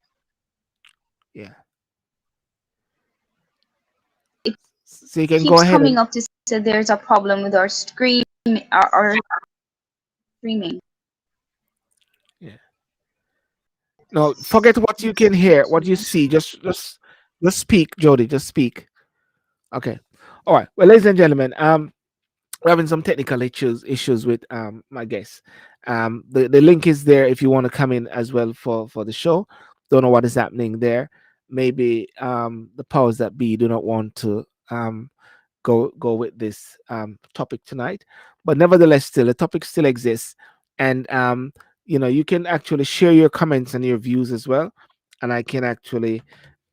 A: Yeah.
D: It
A: So you can go
D: keeps
A: ahead
D: coming
A: and
D: up to say there's a problem with our screen, our streaming.
A: yeah. No, forget what you can hear, what you see. Just speak, Jody. Just speak. Okay. All right. Well, ladies and gentlemen, we're having some technical issues with my guests. The link is there if you want to come in as well for the show. Don't know what is happening there. Maybe the powers that be do not want to go with this topic tonight, but nevertheless, still the topic still exists, and you can actually share your comments and your views as well, and I can actually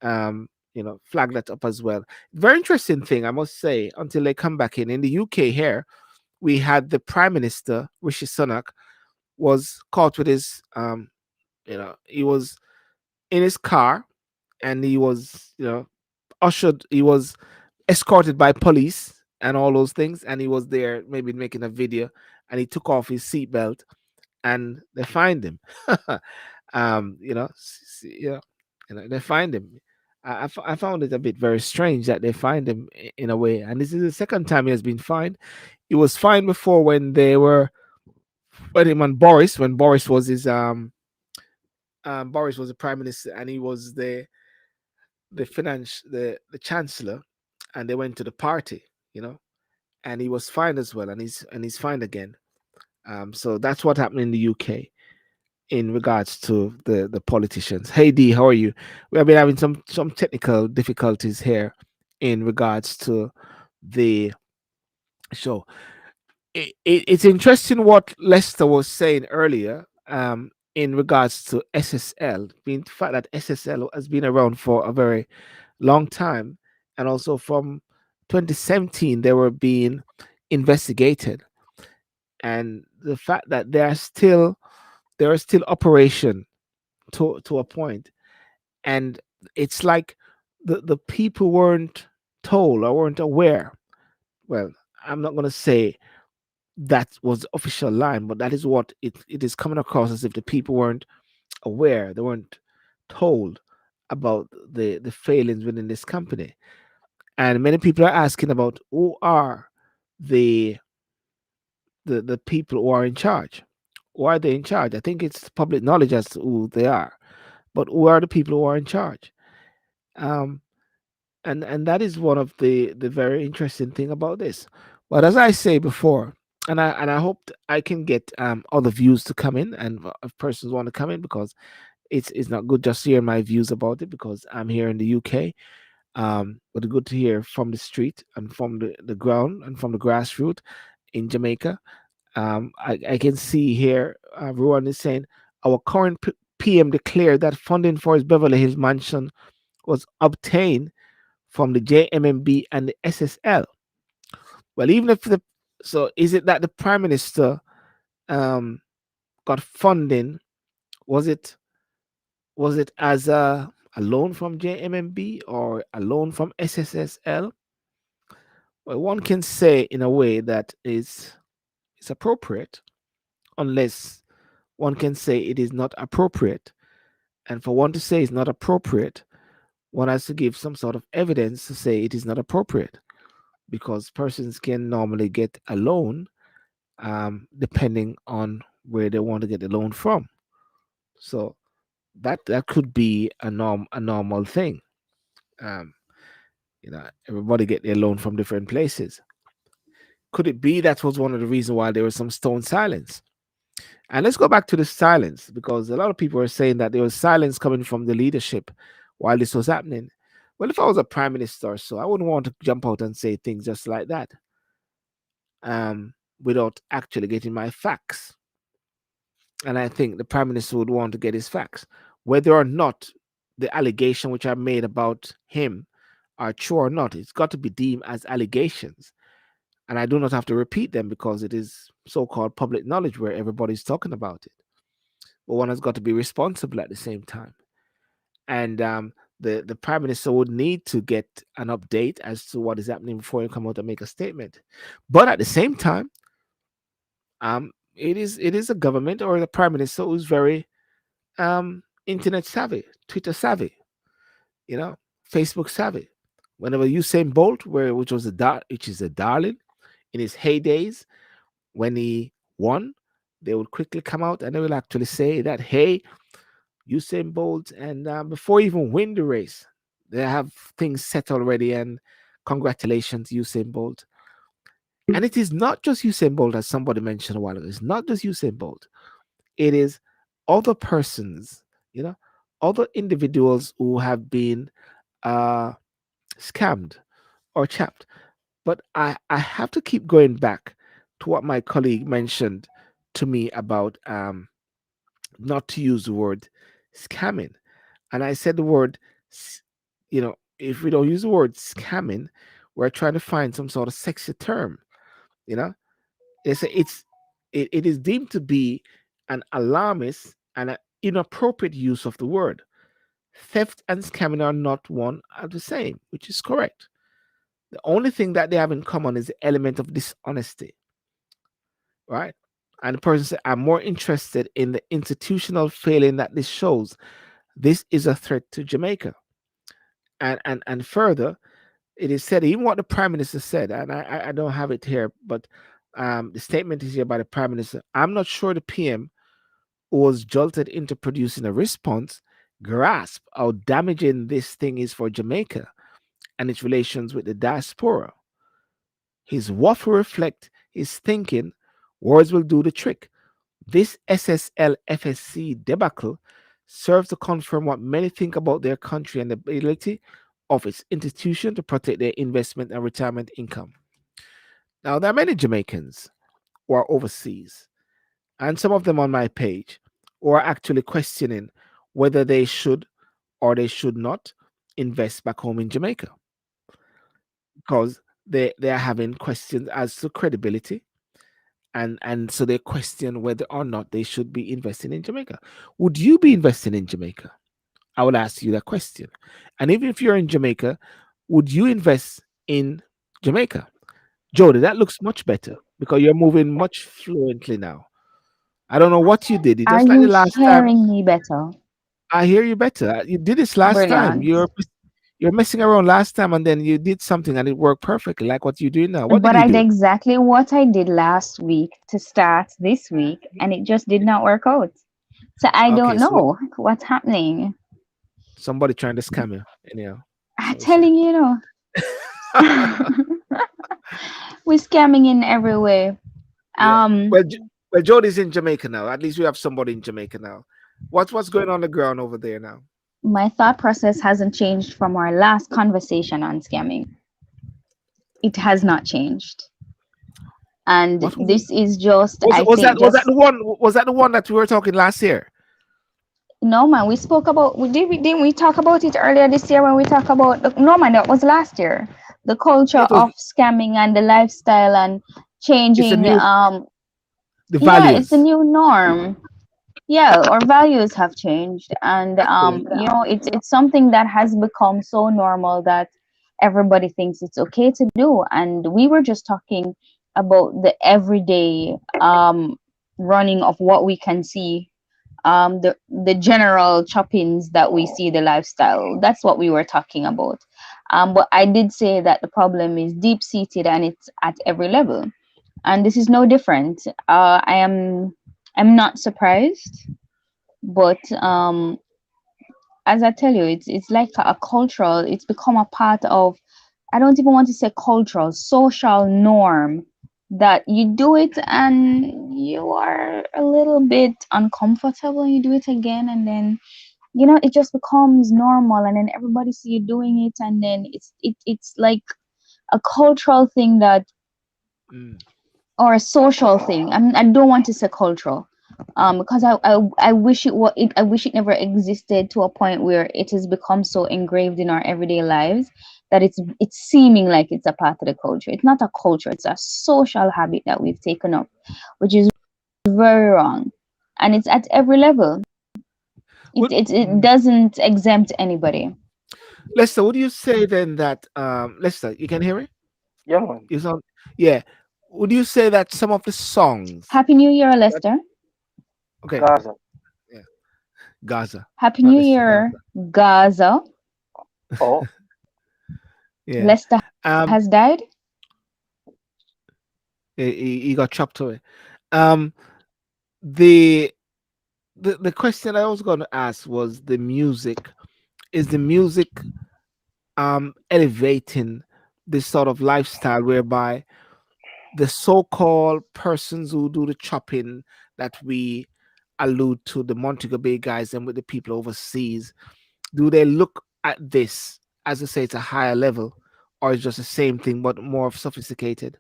A: flag that up as well. Very interesting thing, I must say, until they come back in the UK here. We had the Prime Minister Rishi Sunak was caught with his he was in his car, and he was ushered, he was escorted by police and all those things, and he was there maybe making a video, and he took off his seatbelt, and they find him. They find him. I found it a bit very strange that they find him in a way, and this is the second time he has been fined. He was fined before when they were when him and Boris, when Boris was his Boris was the prime minister, and he was the chancellor, and they went to the party, and he was fined as well, and he's fined again. So that's what happened in the UK in regards to the politicians. Hey D, how are you? We have been having some technical difficulties here in regards to the show. It's interesting what Lester was saying earlier in regards to SSL, being the fact that SSL has been around for a very long time, and also from 2017 they were being investigated, and the fact that there are still operation to a point, and it's like the people weren't told or weren't aware. Well, I'm not going to say that was the official line, but that is what it is coming across, as if the people weren't aware, they weren't told about the failings within this company. And many people are asking about who are the the people who are in charge. Why are they in charge? I think it's public knowledge as to who they are, but who are the people who are in charge? Um, and that is one of the very interesting thing about this. But as I say before, and I hope I can get other views to come in, and if persons want to come in, because it's not good just hearing my views about it, because I'm here in the UK. But good to hear from the street and from the ground and from the grassroots in Jamaica. I can see here everyone is saying our current PM declared that funding for his Beverly Hills mansion was obtained from the JMMB and the SSL. Well, even if the so is it that the Prime Minister um, got funding? Was it as a loan from JMMB or a loan from SSSL? Well, one can say in a way that is appropriate, unless one can say it is not appropriate. And for one to say it's not appropriate, one has to give some sort of evidence to say it is not appropriate, because persons can normally get a loan depending on where they want to get the loan from. So that could be a normal thing. Um, everybody get their loan from different places. Could it be that was one of the reasons why there was some stone silence? And let's go back to the silence, because a lot of people are saying that there was silence coming from the leadership while this was happening. Well, if I was a prime minister or so, I wouldn't want to jump out and say things just like that without actually getting my facts. And I think the prime minister would want to get his facts, whether or not the allegation which are made about him are true or not. It's got to be deemed as allegations, and I do not have to repeat them because it is so-called public knowledge where everybody's talking about it. But one has got to be responsible at the same time, and the prime minister would need to get an update as to what is happening before he come out and make a statement. But at the same time, it is a government or the prime minister who's very internet savvy, Twitter savvy, you know, Facebook savvy. Whenever Usain Bolt, which is a darling in his heydays, when he won, they would quickly come out and they will actually say that, hey, Usain Bolt, and before you even win the race, they have things set already, and congratulations, Usain Bolt. And it is not just Usain Bolt, as somebody mentioned a while ago. It's not just Usain Bolt. It is other persons, other individuals who have been scammed or chapped. But I have to keep going back to what my colleague mentioned to me about not to use the word scamming. And I said the word, if we don't use the word scamming, we're trying to find some sort of sexy term, you know. It is deemed to be an alarmist and an inappropriate use of the word. Theft and scamming are not one and the same, which is correct. The only thing that they have in common is the element of dishonesty, right? And the person said, I'm more interested in the institutional failing that this shows. This is a threat to Jamaica. And further, it is said, even what the Prime Minister said, and I don't have it here, but the statement is here by the Prime Minister. I'm not sure the PM was jolted into producing a response grasp how damaging this thing is for Jamaica and its relations with the diaspora. His waffle reflect his thinking, words will do the trick. This SSL FSC debacle serves to confirm what many think about their country and the ability of its institution to protect their investment and retirement income. Now, there are many Jamaicans who are overseas, and some of them on my page, who are actually questioning whether they should or they should not invest back home in Jamaica, because they are having questions as to credibility, and so they question whether or not they should be investing in Jamaica. Would you be investing in Jamaica? I would ask you that question. And even if you're in Jamaica, would you invest in Jamaica? Jody, that looks much better because you're moving much fluently now. I don't know what you did. It's
E: Are
A: just like
E: you
A: the last time.
E: hearing me better?
A: I hear you better. You did this last time.
E: Brilliant.
A: You're messing around last time, and then you did something, and it worked perfectly, like what you're doing now. What did
E: But
A: you
E: I did
A: do?
E: exactly what I did last week to start this week, and it just did not work out. So I don't
A: Okay, so
E: know what's happening.
A: somebody trying to scam you, anyhow.
E: I'm
A: So sad.
E: telling you, we're scamming in every way.
A: Yeah.
E: Um,
A: Well, Jody's in Jamaica now. At least we have somebody in Jamaica now. What's going on the ground over there now?
E: My thought process hasn't changed from our last conversation on scamming. It has not changed. And
A: What was it?
E: this is just, I think,
A: Was that
E: just
A: the one? Was that the one that we were talking last year?
E: no man. We spoke about didn't we talk about it earlier this year when we talk about no man, that was last year. The culture
A: It was.
E: of scamming and the lifestyle and
A: It's a
E: changing
A: new the
E: yeah, it's the
A: values.
E: new norm. Yeah, our values have changed, and
A: Actually,
E: it's something that has become so normal that everybody thinks it's okay to do. And we were just talking about the everyday running of what we can see, the general choppings that we see, the lifestyle. That's what we were talking about. But I did say that the problem is deep seated and it's at every level, and this is no different. I'm not surprised, but as I tell you, it's like a cultural. It's become a part of. I don't even want to say cultural, social norm that you do it and you are a little bit uncomfortable. You do it again, and then it just becomes normal, and then everybody see you doing it, and then it's like a cultural thing that
A: mm,
E: or a social thing. I don't want to say cultural, because I wish I wish it never existed to a point where it has become so engraved in our everyday lives that it's seeming like it's a part of the culture. It's not a culture; it's a social habit that we've taken up, which is very wrong, and it's at every level. It
A: would,
E: it, it doesn't exempt anybody.
A: Lester, would you say then that Lester, you can hear me?
C: Yeah, man.
A: You sound yeah. Would you say that some of the songs
E: Happy New Year,
A: that
E: Lester.
A: okay,
C: Gaza.
A: yeah, Gaza,
E: Happy
A: not
E: New
A: Lester,
E: Year,
A: Gaza.
E: Gaza.
C: Oh,
A: Yeah.
E: Lester
A: Um
E: has died.
A: he got chopped away. Um the the question I was gonna ask was the music. Is the music elevating this sort of lifestyle whereby the so-called persons who do the chopping that we allude to, the Montego Bay guys and with the people overseas, do they look at this as I say it's a higher level, or it's just the same thing but more sophisticated?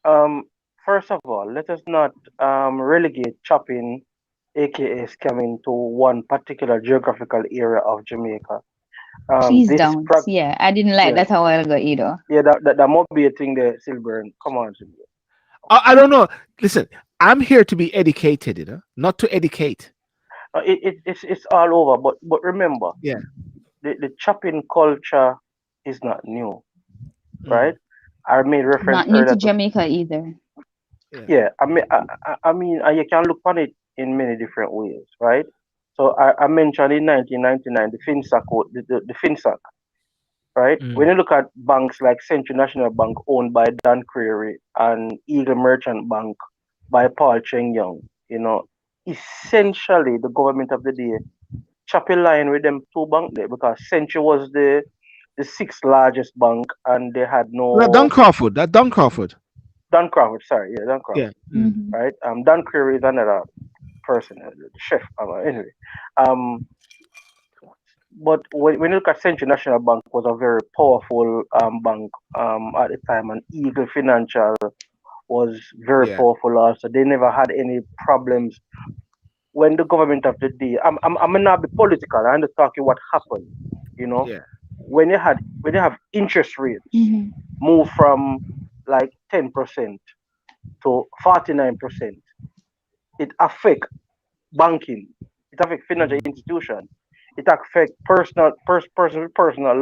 C: um, first of all, let us not relegate chopping, aka scamming, to one particular geographical area of Jamaica.
E: Please
C: This
E: don't. Yeah, I didn't like
C: yeah,
E: that a while ago either.
C: yeah, that might be a thing there, Sylbourne. Come on, Sylbourne.
A: I don't know. Listen, I'm here to be educated, not to educate.
C: It's all over, but remember,
A: Yeah.
C: the chopping culture is not new, right?
A: Mm,
C: I made reference
E: Not new to
C: earlier to
E: Jamaica either.
A: yeah.
C: yeah. I mean, you can look on it in many different ways, right? So I mentioned in 1999 the FinSac, the FinSac, right? When
A: Mm,
C: you look at banks like Central National Bank owned by Dan Creary and Eagle Merchant Bank by Paul Cheng Young, essentially the government of the day chop a line with them two banks there because Century was the sixth largest bank and they had
A: that Don
C: no
A: Crawford. That Don Crawford.
C: Dan Crawford, sorry, yeah, Dan
A: Yeah.
C: Crawford,
A: Mm,
E: Hmm.
C: right? Dan Creary is another person, the chef. Anyway, um, but when you look at Central National Bank was a very powerful bank at the time, and Eagle Financial was very
A: yeah.
C: powerful also. They never had any problems when the government of the day. I'm not be political. I'm just talking what happened. You know,
A: Yeah.
C: when you have interest rates
E: Hmm.
C: move from like 10% to 49%, it affect banking. It affect financial
A: Mm,
C: institution. It affect personal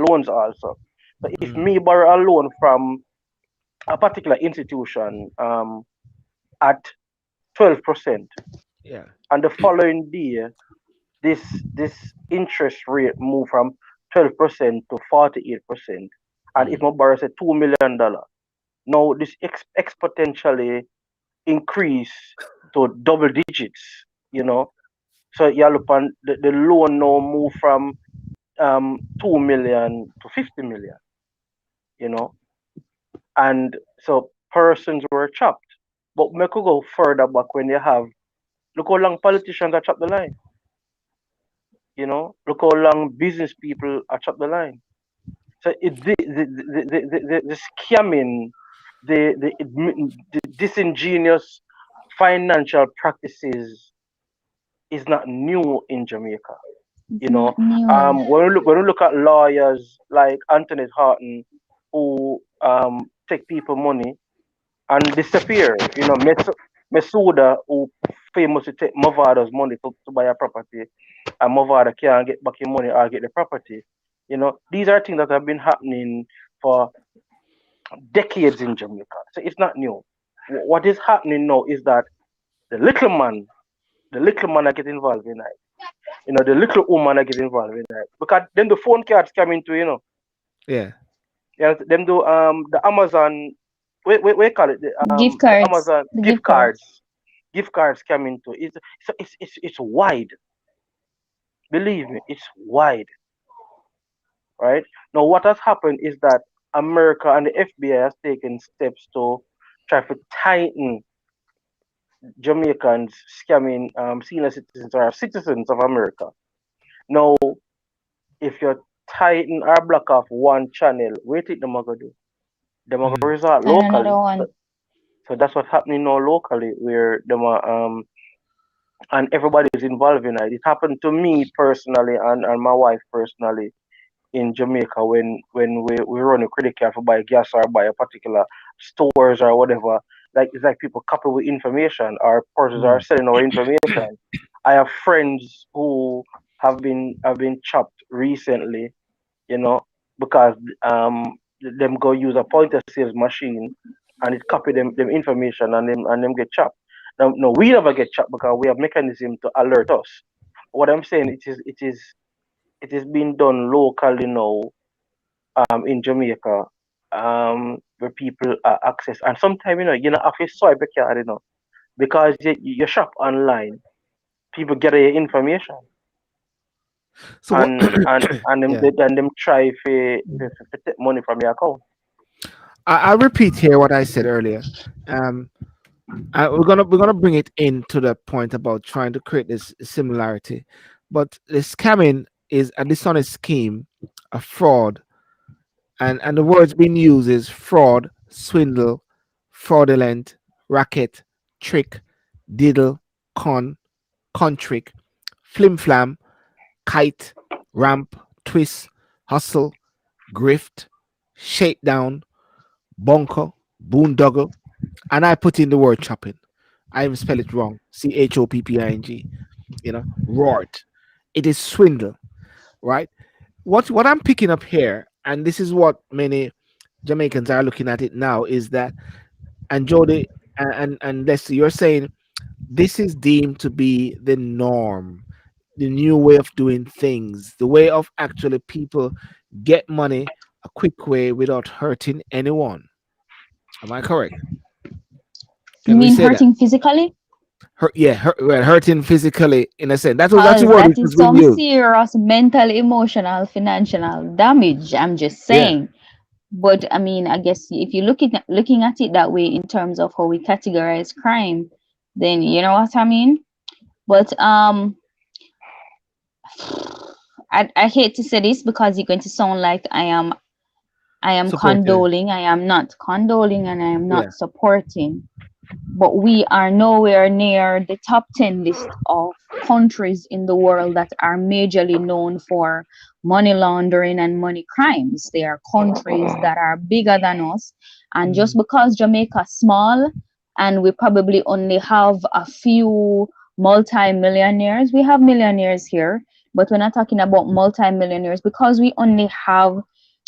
C: loans also. So if
A: mm,
C: me borrow a loan from a particular institution at 12%,
A: yeah.
C: and the following day this interest rate move from 12% to 48%, and if
A: Mm,
C: my borrow say $2 million, now this exponentially increase to double digits. You know, so you look on the loan now move from 2 million to 50 million. You know, and so persons were chopped. But we could go further back when you have look how long politicians have chopped the line. Look how long business people are chopped the line. So the scamming, the disingenuous financial practices is not new in Jamaica.
E: It's not new.
C: When we look at lawyers like Antoinette Horton, who take people money and disappear. Mesuda, who famously take Movada's money to buy a property, and Movada can't get back his money or get the property. These are things that have been happening for decades in Jamaica. So it's not new. What is happening now is that the little man, are get involved in it. The little woman are get involved in it. Because then the phone cards come into,
A: Yeah.
C: them do the Amazon, we call it
E: Gift
C: the
E: cards.
C: Amazon
E: The
C: gift
E: gift cards.
C: cards. Gift cards come into it's wide. Believe me, it's wide. Right now, what has happened is that America and the FBI has taken steps to try to tighten Jamaicans scamming senior citizens or citizens of America. Now, if you tighten or block off one channel, what do you think them are gonna do? Them are gonna resort
E: And another
C: locally.
E: one.
C: So that's what's happening now locally, where them are and everybody is involved in it. It happened to me personally and my wife personally in Jamaica when we run a credit card for buy gas or buy a particular stores or whatever. Like it's like people copy with information or persons are selling our information. I have friends who have been chopped recently, you know, because them go use a point of sales machine and it copy them information and them get chopped. Now, no, we never get chopped because we have mechanism to alert us. What I'm saying it is being done locally now in Jamaica where people access and sometimes you know have to swipe a card because you shop online people get your information
A: So what?
C: and them
A: Yeah.
C: and them try to take money from your account.
A: I repeat here what I said earlier. Um, we're gonna bring it into the point about trying to create this similarity, but the scamming is a dishonest scheme, a fraud, and the words being used is fraud, swindle, fraudulent, racket, trick, diddle, contrick, flim flam, kite, ramp, twist, hustle, grift, shakedown, bunker, boondoggle, and I put in the word chopping. I even spell it wrong. Chopping. Rort. It is swindle, right? What I'm picking up here, and this is what many Jamaicans are looking at it now, is that, and Jody and Leslie, you're saying this is deemed to be the norm, the new way of doing things, the way of actually people get money a quick way without hurting anyone. Am I correct?
E: You
A: Can we
E: mean
A: say that?
E: hurting physically?
A: Well, hurting physically in a sense. That's the
E: Because
A: word
E: that
A: which
E: is
A: was being
E: some
A: used.
E: serious mental, emotional, financial damage. I'm just
A: Yeah.
E: saying. But I mean, I guess if you're looking at it that way in terms of how we categorize crime, then you know what I mean. But I hate to say this because you're going to sound like I am
A: Supportive.
E: condoling. I am not condoling, and I am
A: Yeah.
E: not supporting. But we are nowhere near the top 10 list of countries in the world that are majorly known for money laundering and money crimes. They are countries that are bigger than us. And just because Jamaica small and we probably only have a few multi-millionaires, we have millionaires here, but we're not talking about multi-millionaires because we only have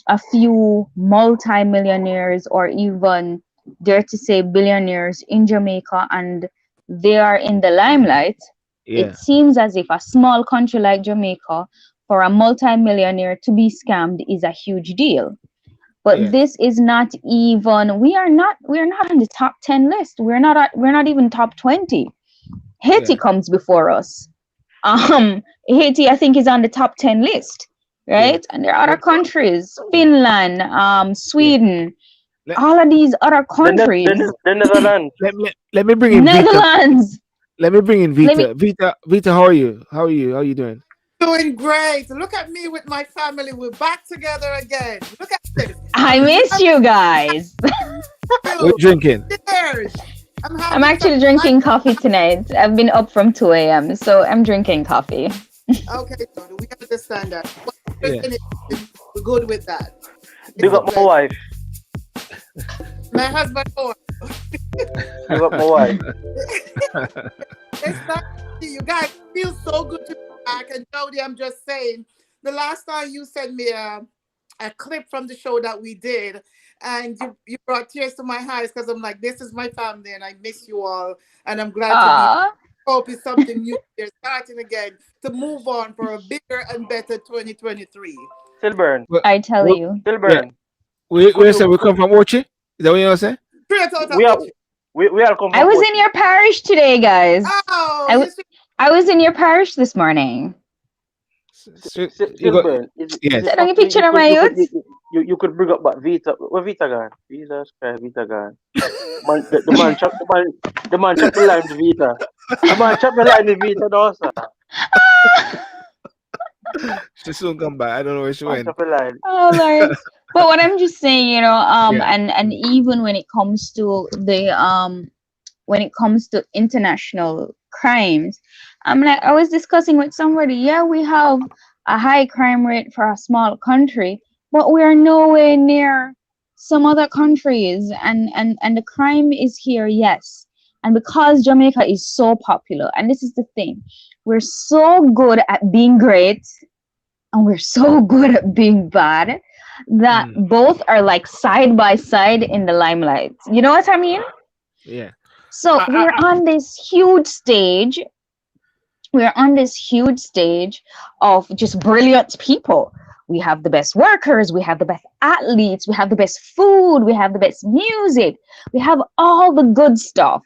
E: a few multi-millionaires or even dare to say billionaires in Jamaica and they are in the limelight. It
A: Yeah.
E: seems as if a small country like Jamaica, for a multi-millionaire to be scammed is a huge deal. But
A: Yes.
E: this is not even we are not on the top 10 list. We're not even top 20. Haiti
A: Yeah.
E: comes before us. Haiti I think is on the top 10 list,
A: Yeah.
E: right? And there are other
A: Let,
E: countries,
A: yeah.
E: Finland,
A: Yeah.
E: Sweden,
A: Let,
E: all of these other countries,
C: The Netherlands.
A: let me bring in Vita.
E: Netherlands.
A: Let me bring in
E: Let me
A: Vita. Vita, how are you? How are you? How are you doing?
F: Doing great. Look at me with my family. We're back together again. Look at this.
E: I miss you guys.
A: What are you drinking?
F: Cheers. I'm
E: I'm
F: having
E: actually
F: some.
E: drinking coffee tonight. I've been up from 2 a.m., so I'm drinking coffee.
F: Okay, so we understand that.
A: Yeah.
F: We're good with that.
C: Big up my wife.
F: My husband.
C: Big up my wife.
F: It's not you guys feel so good to be back. And Jody, I'm just saying, the last time you sent me a clip from the show that we did, and you brought tears to my eyes because I'm like, this is my family, and I miss you all, and I'm glad to be. Hope it's something new. They're starting again to move on for a bigger and better 2023.
C: Sylbourne.
E: I tell you.
C: Sylbourne.
A: We say we come from Ochi? Is that what you say?
C: We are come from
E: I was
C: Ochi.
E: in your parish today, guys.
F: Oh,
E: I was in your parish this morning.
C: Sylbourne.
A: Yes.
E: Is that a picture of my youth?
C: You could bring up that Vita. Where Vita gone? Jesus Christ, Vita gone. The man chop the line with Vita. The man chop the line with Vita also.
A: She soon come back. I don't know where she went.
E: Oh Lord. But what I'm just saying,
A: Yeah.
E: and even when it comes to international crimes, I was discussing with somebody, yeah, we have a high crime rate for a small country, but we are nowhere near some other countries, and the crime is here, yes. And because Jamaica is so popular, and this is the thing, we're so good at being great and we're so good at being bad that both are like side by side in the limelight. You know what I mean?
A: Yeah.
E: So we're on this huge stage. We're on this huge stage of just brilliant people. We have the best workers, we have the best athletes, we have the best food, we have the best music, we have all the good stuff.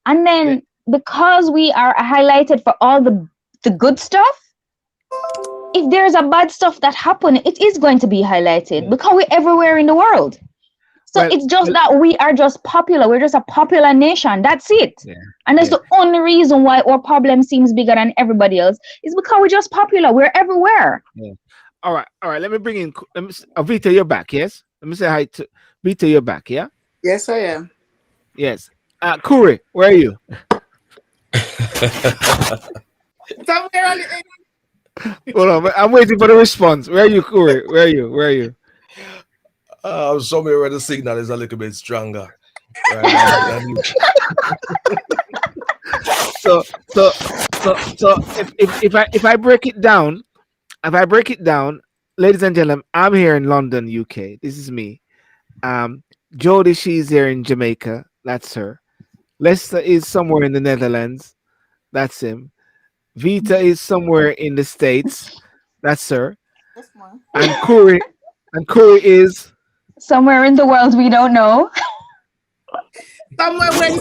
E: And then because we are highlighted for all the good stuff, if there's a bad stuff that happen, it is going to be highlighted because we're everywhere in the world. So it's just that we are just popular. We're just a popular nation. That's it. Yeah. And that's the only reason why our problem seems bigger than everybody else is because we're just popular. We're everywhere.
A: Yeah. All right. Let me bring in Vita, you're back, yes? Let me say hi to Vita, you're back, yeah?
F: Yes, I am.
A: Yes. Kuri, where are you?
F: Somewhere on the
A: Hold on, I'm waiting for the response. Where are you, Kuri? Where are you?
G: Somewhere where the signal is a little bit stronger. Right?
A: So if I break it down, ladies and gentlemen, I'm here in London, UK. This is me. Jody, she's here in Jamaica. That's her. Lester is somewhere in the Netherlands. That's him. Vita is somewhere in the States. That's her. And Kuri is
E: somewhere in the world we don't know.
F: Somewhere where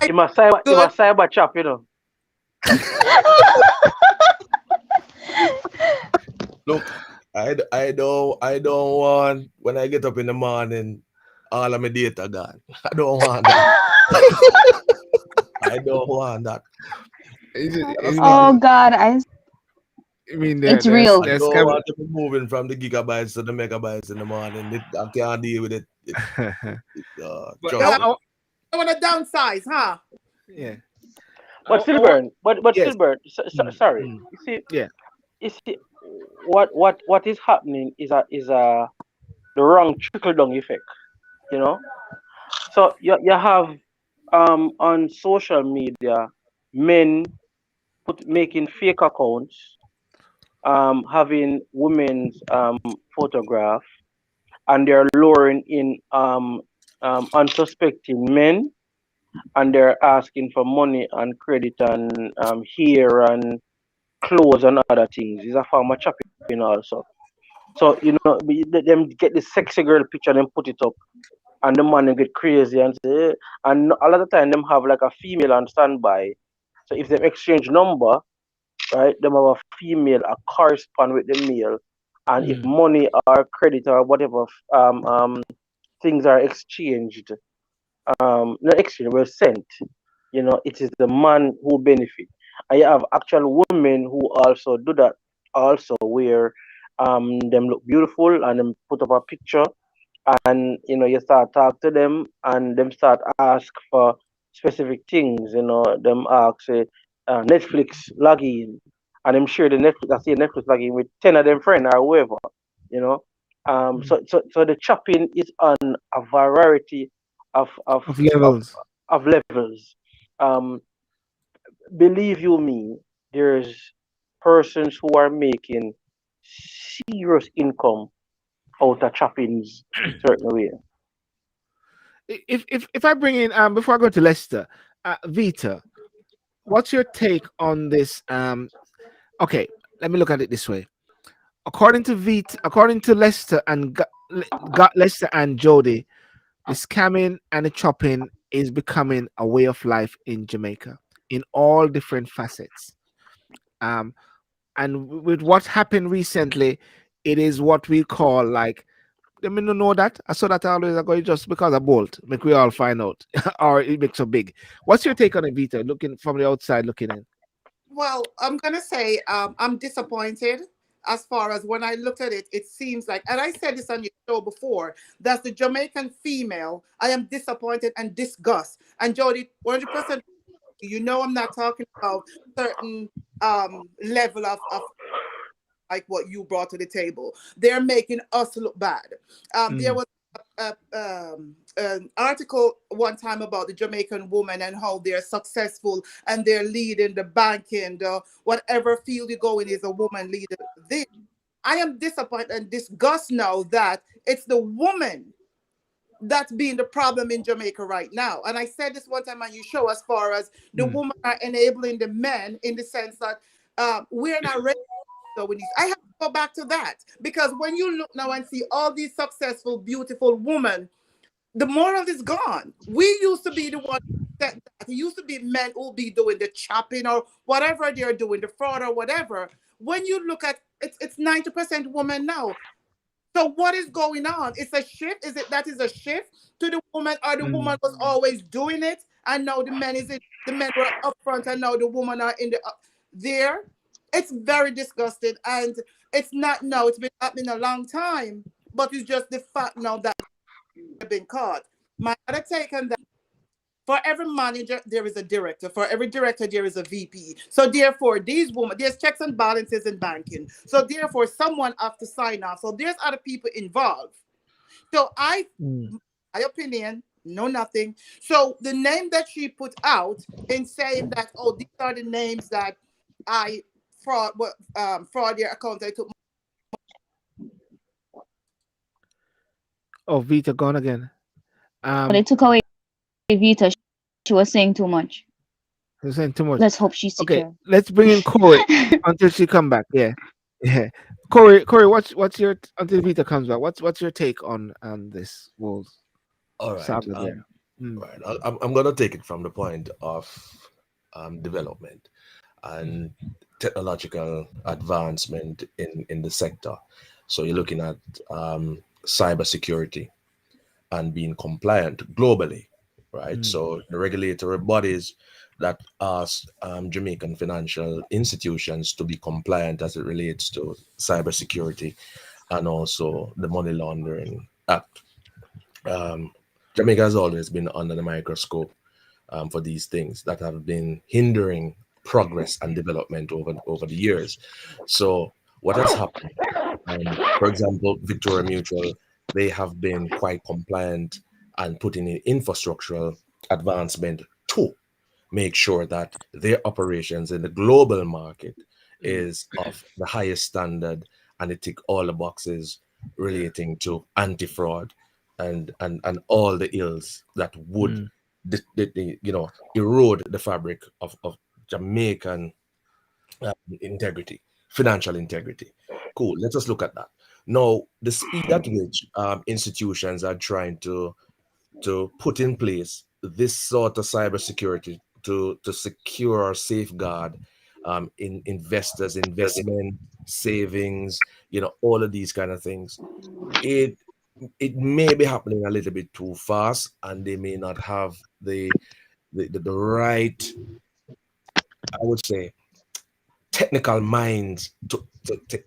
C: you must cyber chop, you know.
G: Look, I don't want when I get up in the morning, all of my data gone. I don't want that. I don't want that.
E: Oh God, I
A: mean
E: it's real.
G: I don't want to be moving from the gigabytes to the megabytes in the morning. I can't deal with it.
F: I want to downsize, huh?
A: Yeah.
C: But Sylbourne, Sylbourne, sorry. You see, you see, what is happening is the wrong trickle down effect. You know, so you have on social media men making fake accounts, having women's photograph, and they're luring in unsuspecting men, and they're asking for money and credit and hair and clothes and other things. It's a form of shopping also. So them get the sexy girl picture and then put it up, and the man will get crazy and say, and a lot of time them have like a female on standby. So if they exchange number, right, them have a female a correspond with the male, and if money or credit or whatever things are exchanged, not exchange, were sent. It is the man who benefit. And you have actual women who also do that also, where them look beautiful and them put up a picture, and you start talk to them and them start ask for specific things. Them ask Netflix login, and I'm sure the Netflix I see a Netflix login with 10 of them friends or whoever. you know so the chopping is on a variety of of
A: Of
C: of,
A: levels.
C: of levels. um Believe you me, there's persons who are making serious income out of choppings certain way.
A: If I bring in before I go to Leicester, Vita, what's your take on this? Okay, let me look at it this way. According to Leicester and Leicester and Jody, the scamming and the chopping is becoming a way of life in Jamaica in all different facets. Um, and with what happened recently, it is what we call like. Let me not know that. I saw that always. I go just because of Bolt, make we all find out, or it makes so big. What's your take on it, Vita? Looking from the outside, looking in.
F: Well, I'm gonna say I'm disappointed as far as when I looked at it. It seems like, and I said this on your show before, that's the Jamaican female. I am disappointed and disgust. And Jody, 100%. I'm not talking about certain level of like what you brought to the table. They're making us look bad. There was an article one time about the Jamaican woman and how they're successful and they're leading the banking, whatever field you go in is a woman leader. This, I am disappointed and disgust now that it's the woman that's being the problem in Jamaica right now. And I said this one time on your show, as far as the women are enabling the men in the sense that we're not ready. So I have to go back to that, because when you look now and see all these successful, beautiful women, the moral is gone. We used to be the one that it used to be men who be doing the chopping or whatever they're doing, the fraud or whatever. When you look at it's 90% women now. So what is going on? It's a shift. Is it that is a shift to the woman, or the woman was always doing it and now the men were up front and now the woman are in the there? It's very disgusting, and it's not now. It's been happening a long time, but it's just the fact now that they've been caught. My other take on that: for every manager, there is a director. For every director, there is a VP. So therefore, these women, there's checks and balances in banking. So therefore, someone has to sign off. So there's other people involved. So my opinion, no nothing. So the name that she put out in saying that, oh, these are the names that I fraud their account. I took.
A: Oh, Vita gone again.
E: They took away Vita. She was saying too much.
A: You're saying too much.
E: Let's hope she's
A: Okay,
E: secure.
A: let's bring in Corey until she come back. Yeah, yeah. Corey, what's your until Vita comes back? What's your take on this whole
G: All right.
A: saga there?
G: Right. I'm going to take it from the point of development and technological advancement in the sector. So you're looking at cybersecurity and being compliant globally, right? So the regulatory bodies that ask Jamaican financial institutions to be compliant as it relates to cybersecurity and also the Money Laundering Act. Jamaica has always been under the microscope for these things that have been hindering progress and development over the years. So what has happened? For example, Victoria Mutual, they have been quite compliant and putting in infrastructural advancement to make sure that their operations in the global market is of the highest standard, and it tick all the boxes relating to anti-fraud and all the ills that would erode the fabric of Jamaican integrity, financial integrity. Cool. Let us look at that. Now, the speed at which institutions are trying to put in place this sort of cybersecurity to secure or safeguard in investors, investment, savings, all of these kind of things. It may be happening a little bit too fast, and they may not have the right I would say, technical minds to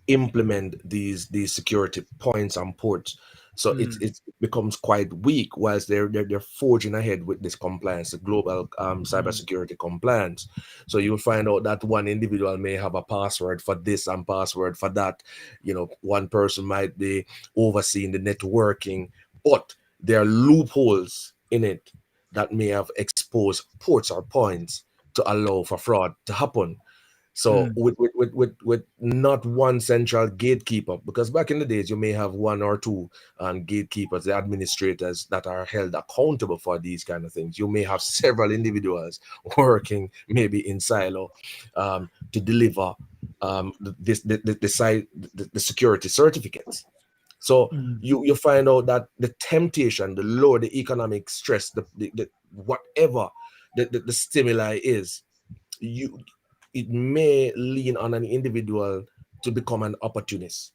G: implement these security points and ports. So it becomes quite weak whilst they're forging ahead with this compliance, the global cybersecurity compliance. So you'll find out that one individual may have a password for this and password for that. You know, one person might be overseeing the networking, but there are loopholes in it that may have exposed ports or points to allow for fraud to happen. So with not one central gatekeeper, because back in the days you may have one or two gatekeepers, the administrators that are held accountable for these kind of things. You may have several individuals working maybe in silo to deliver the security certificates. So you find out that the temptation, the lower the economic stress, the whatever the stimuli is, it may lean on an individual to become an opportunist,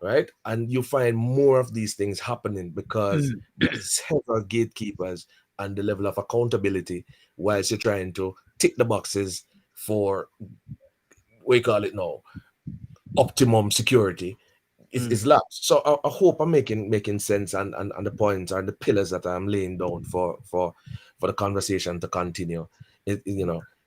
G: right? And you find more of these things happening because there are several gatekeepers and the level of accountability whilst you're trying to tick the boxes for, we call it now, optimum security is lapsed. So I hope I'm making sense and the points and the pillars that I'm laying down for the conversation to continue.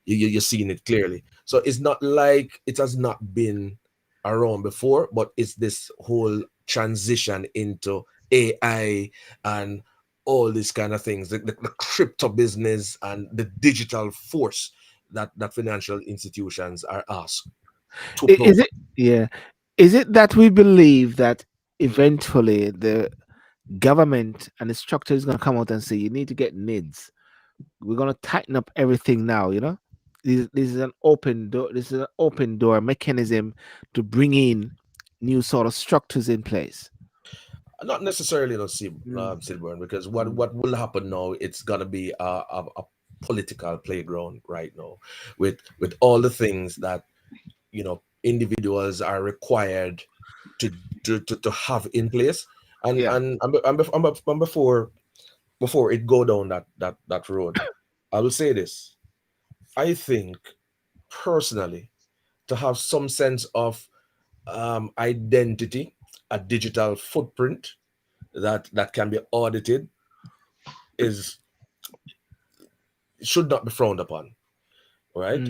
G: You're seeing it clearly. So it's not like it has not been around before, but it's this whole transition into AI and all these kind of things, the crypto business and the digital force that financial institutions are asked to
A: Is
G: provide.
A: it? Yeah. Is it that we believe that eventually the government and the structure is going to come out and say you need to get NIDs? We're going to tighten up everything now. You know, this is an open door. This is an open door mechanism to bring in new sort of structures in place.
G: Not necessarily, Sylbourne, because what will happen now? It's gonna be a political playground right now, with all the things that individuals are required to have in place, and
A: Yeah.
G: and before it go down that road, I will say this: I think personally, to have some sense of identity, a digital footprint that can be audited is should not be frowned upon, right?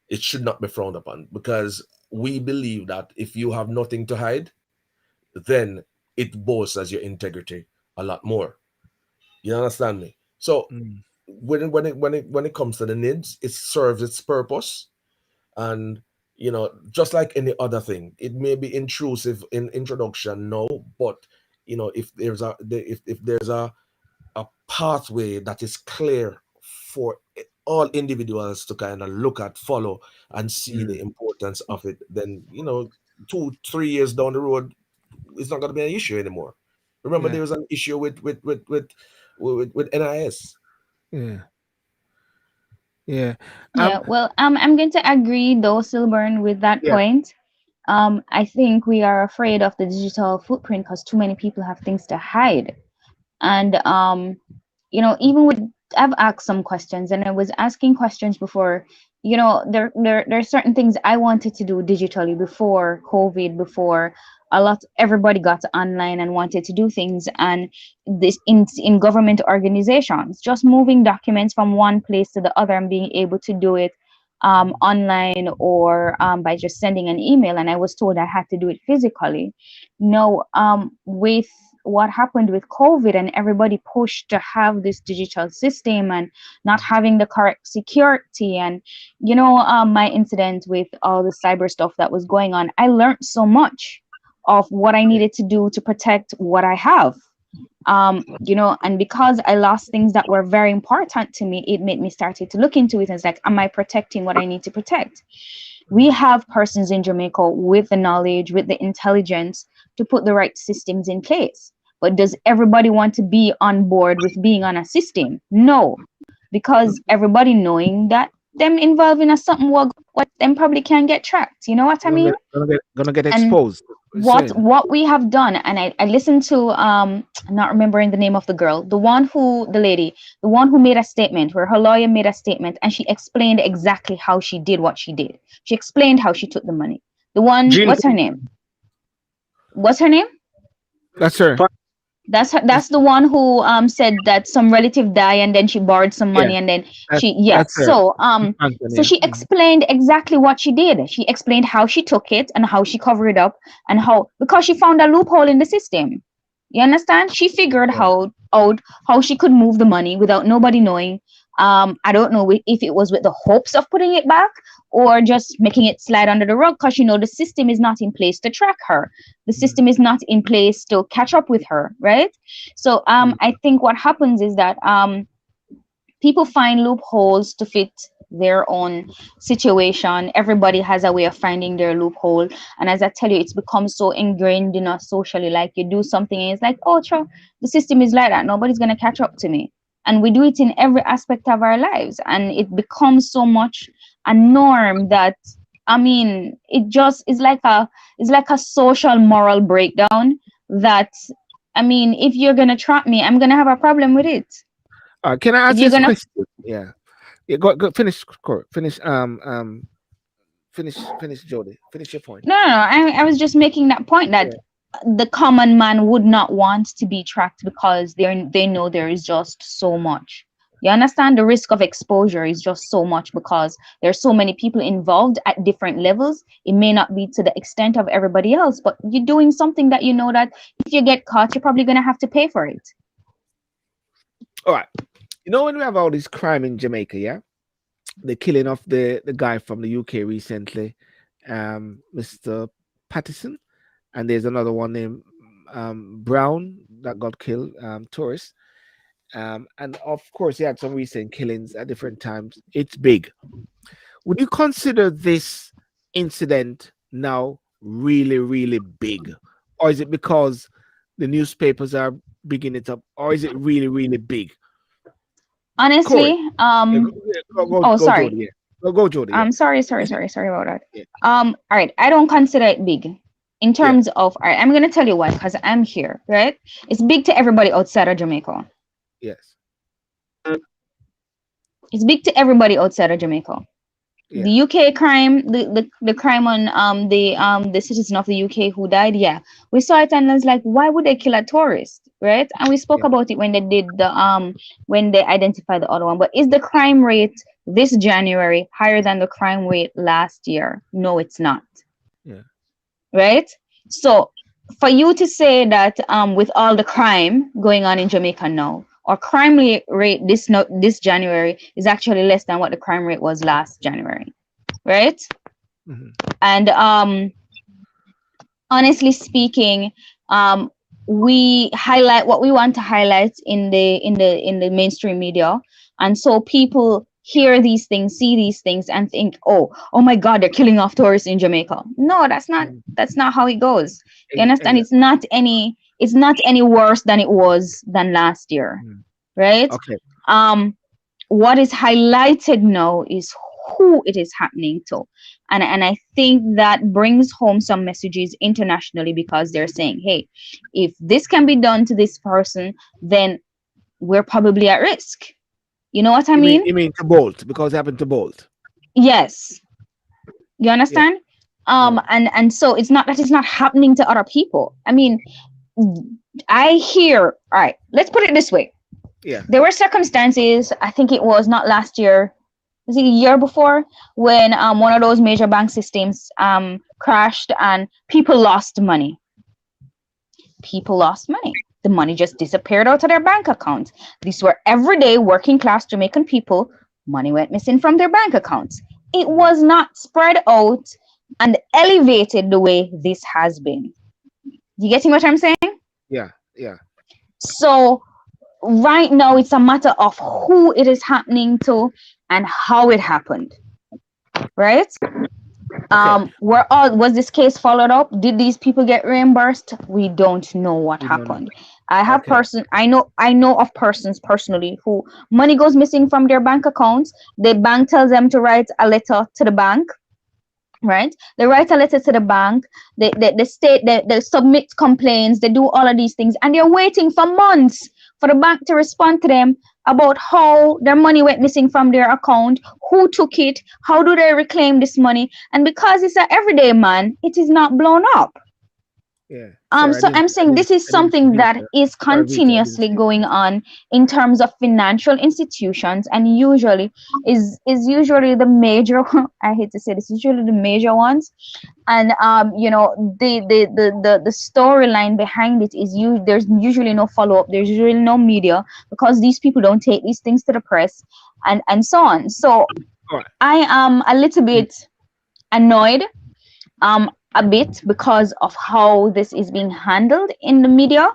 G: It should not be frowned upon because we believe that if you have nothing to hide, then it bolsters your integrity a lot more. You understand me? So when it comes to the NIDS, it serves its purpose, and just like any other thing, it may be intrusive in introduction, no, but if there's a pathway that is clear for all individuals to kind of look at, follow, and see the importance of it, then 2-3 years down the road, it's not going to be an issue anymore. Remember,
A: Yeah.
G: there was an issue with NIS.
A: Yeah. Yeah.
E: Yeah, well, I'm going to agree though, Sylbourne, with that
A: Yeah.
E: point. I think we are afraid of the digital footprint because too many people have things to hide. And even with, I've asked some questions, and I was asking questions before. There are certain things I wanted to do digitally before COVID, before everybody got online and wanted to do things, and this in government organizations, just moving documents from one place to the other and being able to do it online or by just sending an email, and I was told I had to do it physically. No, with what happened with COVID and everybody pushed to have this digital system and not having the correct security, and my incident with all the cyber stuff that was going on, I learned so much of what I needed to do to protect what I have. And because I lost things that were very important to me, it made me started to look into it, and it's like, am I protecting what I need to protect? We have persons in Jamaica with the knowledge, with the intelligence to put the right systems in place. But does everybody want to be on board with being on a system? No, because everybody knowing that them involved in a something what them probably can get tracked. You know what I mean?
A: Gonna get
E: And
A: exposed.
E: what we have done, and I listened to I'm not remembering the name of the girl, the lady, the one who made a statement where her lawyer made a statement and she explained exactly how she did what she did. She explained how she took the money. The one, what's her name? What's her name?
A: That's her.
E: That's the one who said that some relative died and then she borrowed some money and then
A: that's her.
E: So she explained exactly what she did. She explained how she took it and how she covered it up and because she found a loophole in the system. You understand? She figured out how she could move the money without nobody knowing. I don't know if it was with the hopes of putting it back or just making it slide under the rug because the system is not in place to track her. The system is not in place to catch up with her, right? So I think what happens is that people find loopholes to fit their own situation. Everybody has a way of finding their loophole. And as I tell you, it's become so ingrained in us socially. Like you do something and it's like, oh, sure, the system is like that. Nobody's going to catch up to me. And we do it in every aspect of our lives. And it becomes so much a norm that, it just is like a social moral breakdown that, if you're going to trap me, I'm going to have a problem with it.
A: Can I ask you a question? Yeah. Go finish. Finish. Finish, Jody. Finish your point.
E: No. I was just making that point that the common man would not want to be tracked because they know there is just so much. You understand? The risk of exposure is just so much because there's so many people involved at different levels. It may not be to the extent of everybody else, but you're doing something that you know that if you get caught, you're probably going to have to pay for it.
A: All right. When we have all this crime in Jamaica, the killing of the guy from the UK recently, Mr. Patterson, and there's another one named Brown that got killed, tourist. And of course, he had some recent killings at different times. It's big. Would you consider this incident now really, really big? Or is it because the newspapers are bigging it up? Or is it really, really big?
E: Honestly, sorry.
A: Jody, Go, Jody.
E: I'm sorry about that. Yeah. All right, I don't consider it big in terms of. All right, I'm gonna tell you why, because I'm here, right? It's big to everybody outside of Jamaica.
A: Yes.
E: It's big to everybody outside of Jamaica. Yeah. The UK crime, the crime on the citizen of the UK who died. Yeah, we saw it and I was like, why would they kill a tourist, right? And we spoke about it when they did the when they identified the other one. But is the crime rate this January higher than the crime rate last year? No, it's not.
A: Yeah.
E: Right. So for you to say that with all the crime going on in Jamaica now, our crime rate this January is actually less than what the crime rate was last January, right? Mm-hmm. And honestly speaking, we highlight what we want to highlight in the mainstream media, and so people hear these things, see these things, and think, oh my God, they're killing off tourists in Jamaica. No, that's not how it goes. You understand? It's not any worse than it was than last year, right?
A: Okay.
E: What is highlighted now is who it is happening to, and I think that brings home some messages internationally because they're saying, hey, if this can be done to this person, then we're probably at risk. You know what I mean?
A: You mean to Bolt, because it happened to Bolt.
E: Yes. You understand? Yeah. And so it's not that it's not happening to other people. I mean, I hear, all right, let's put it this way.
A: Yeah.
E: There were circumstances, I think it was not last year, was it a year before, when one of those major bank systems crashed and people lost money. People lost money. The money just disappeared out of their bank account. These were everyday working class Jamaican people. Money went missing from their bank accounts. It was not spread out and elevated the way this has been. You getting what I'm saying?
A: Yeah.
E: So right now it's a matter of who it is happening to and how it happened. Right? Okay. Was this case followed up? Did these people get reimbursed? We don't know what happened. I have I know of persons personally who money goes missing from their bank accounts. The bank tells them to write a letter to the bank right? They write a letter to the bank, they state, they submit complaints, they do all of these things, and they're waiting for months for the bank to respond to them about how their money went missing from their account, who took it, how do they reclaim this money. And because it's an everyday man, it is not blown up.
A: Yeah.
E: So I'm saying this is something that is continuously going on in terms of financial institutions, and usually is usually the major. I hate to say this, usually the major ones, and you know, the storyline behind it is there's usually no follow up. There's usually no media because these people don't take these things to the press, and so on. So I am a little bit annoyed. A bit because of how this is being handled in the media,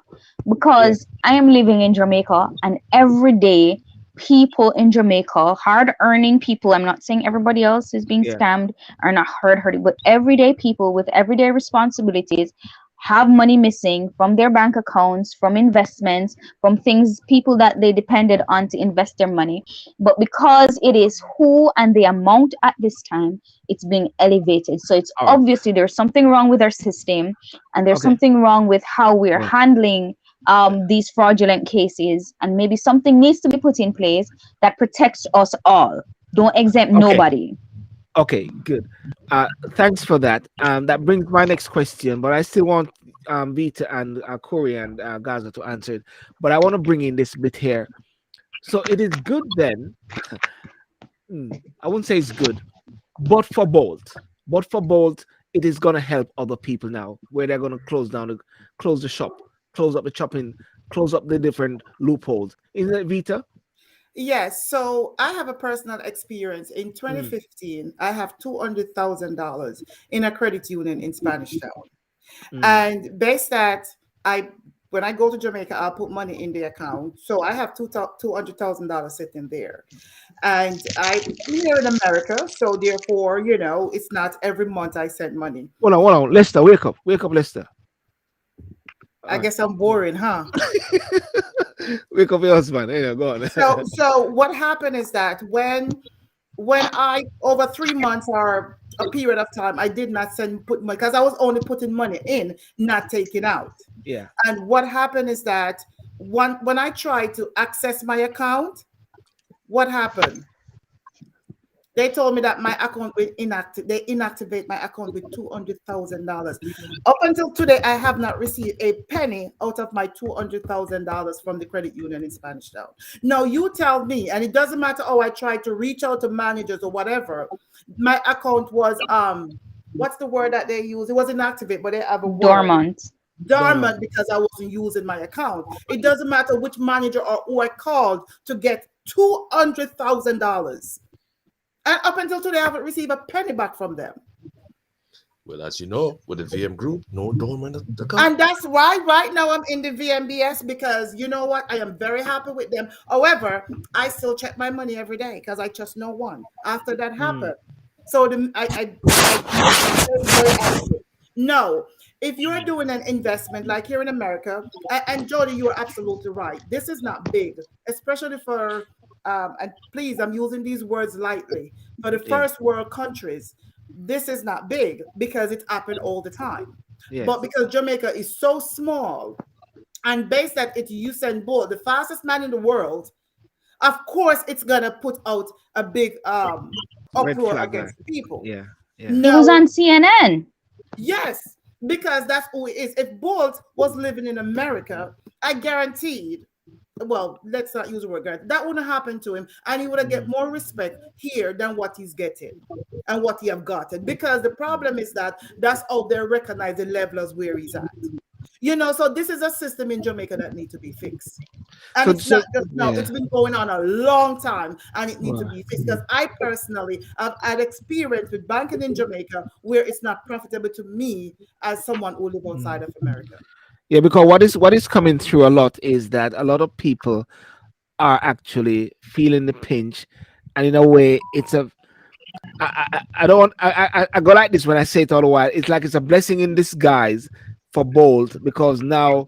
E: because I am living in Jamaica, and every day people in Jamaica, hard earning people, I'm not saying everybody else is being scammed or not hurting, but everyday people with everyday responsibilities have money missing from their bank accounts, from investments, from things, people that they depended on to invest their money. But because it is who and the amount at this time, it's being elevated. So it's obviously there's something wrong with our system, and there's something wrong with how we're handling these fraudulent cases, and maybe something needs to be put in place that protects us all. Don't exempt nobody.
A: Okay, good. Thanks for that. That brings my next question, but I still want Vita and Corey and Gaza to answer it. But I want to bring in this bit here. So it is good then. I wouldn't say it's good, but for Bolt, it is going to help other people now, where they're going to close the shop, close up the shopping, close up the different loopholes. Isn't it, Vita?
F: Yes, so I have a personal experience. In 2015, I have $200,000 in a credit union in Spanish Town. And based that, when I go to Jamaica, I'll put money in the account. So I have $200,000 sitting there. And I'm here in America, so therefore, you know, it's not every month I send money.
A: Hold on. Lester, wake up, Lester.
F: I guess I'm boring, huh?
A: Wake up your husband. Anyway, go on.
F: So what happened is that when I, over 3 months or a period of time, I did not put money, because I was only putting money in, not taking out.
A: Yeah.
F: And what happened is that when I tried to access my account, what happened? They told me that my account will they inactivate my account with $200,000. Up until today, I have not received a penny out of my $200,000 from the credit union in Spanish Town. Now you tell me, and it doesn't matter how I tried to reach out to managers or whatever, my account was what's the word that they use? It was inactivate, but they have a word. Dormant, because I wasn't using my account. It doesn't matter which manager or who I called to get $200,000. And up until today, I haven't received a penny back from them.
G: Well, as you know, with the VM group, no dormant account.
F: And that's why right now I'm in the VMBS, because you know what? I am very happy with them. However, I still check my money every day because I just know one. After that happened. So no, if you're doing an investment like here in America, and Jody, you're absolutely right. This is not big, especially for and please, I'm using these words lightly. For the first world countries, this is not big because it happened all the time. Yes. But because Jamaica is so small, and based that it's Usain Bolt, the fastest man in the world, of course it's gonna put out a big uproar against people.
E: Yeah. He was on CNN.
F: Yes, because that's who he is. If Bolt was living in America, I guaranteed, well, let's not use the word guarantee, that wouldn't happen to him, and he would have get more respect here than what he's getting and what he have gotten. Because the problem is that that's how they recognize the levelers where he's at. You know, so this is a system in Jamaica that needs to be fixed. And it's not just now, it's been going on a long time, and it needs to be fixed. Because I personally have had experience with banking in Jamaica where it's not profitable to me as someone who lives outside of America.
A: Yeah, because what is coming through a lot is that a lot of people are actually feeling the pinch, and in a way, it's a I go like this when I say it all the while. It's like it's a blessing in disguise for Bolt, because now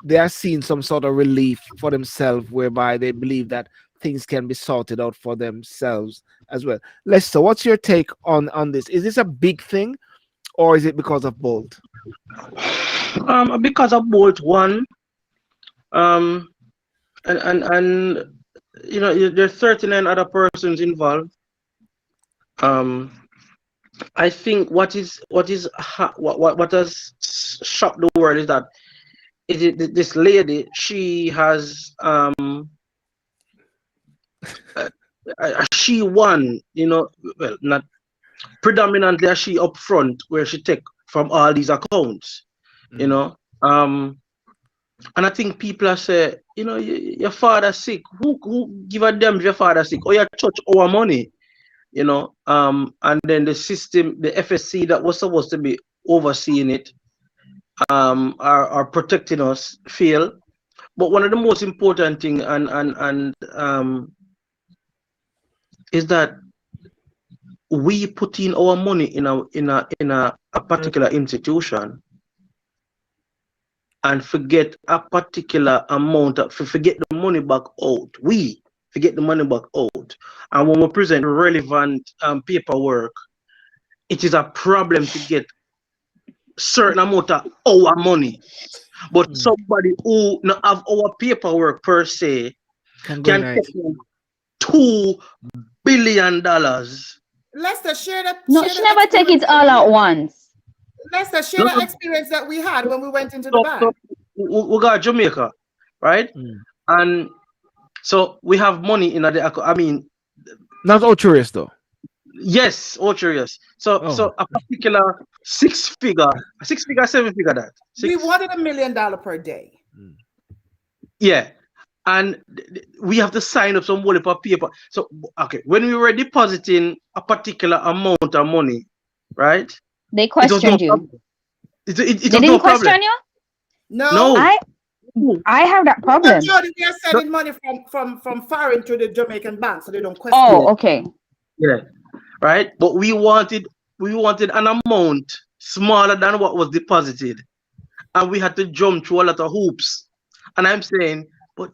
A: they are seeing some sort of relief for themselves, whereby they believe that things can be sorted out for themselves as well. Lester, what's your take on this? Is this a big thing, or is it because of Bolt?
C: Because of Bolt, one, and you know, there's 39 other persons involved. I think what has shocked the world is that this lady, she has she won, you know, well, not predominantly as she up front where she take from all these accounts, you know. And I think people are say, you know, your father sick. Who give a damn if your father sick? Or your church our money, you know. And then the system, the FSC that was supposed to be overseeing it, are protecting us, fail. But one of the most important thing is that we put in our money in a particular institution and forget a particular amount of, forget the money back out. We forget the money back out. And when we present relevant paperwork, it is a problem to get certain amount of our money. But somebody who not have our paperwork per se can take $2 billion.
F: Lester, share that.
E: No, she never take it all at once.
F: Lester, share the experience that we had when we went into the bank.
C: We got Jamaica, right? And so we have money in the account. I mean,
A: not Ochurious though.
C: Yes, Ochurious. So a particular six figure, 7 figure that.
F: We wanted $1 million per day.
C: Yeah. And we have to sign up some whole paper. So, okay, when we were depositing a particular amount of money, right?
E: They questioned you.
C: They
E: didn't question you?
F: No.
E: I have that problem.
F: We are sending money from foreign to the Jamaican bank, so they don't question.
E: Oh, okay.
C: Yeah, right. But we wanted an amount smaller than what was deposited, and we had to jump through a lot of hoops. And I'm saying, but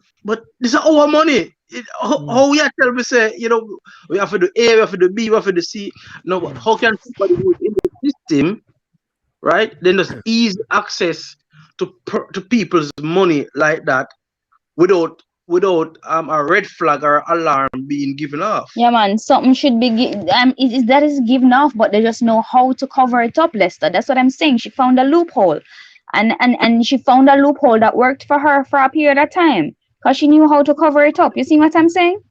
C: this is our money. How we are telling me say, you know, we have to do A, we have to do B, we have to do C. No, but how can somebody who is in the system, right? Then there's easy access to people's money like that without a red flag or alarm being given off.
E: Yeah, man, something should be that is given off, but they just know how to cover it up, Lester. That's what I'm saying. She found a loophole, and she found a loophole that worked for her for a period of time because she knew how to cover it up. You see what I'm saying?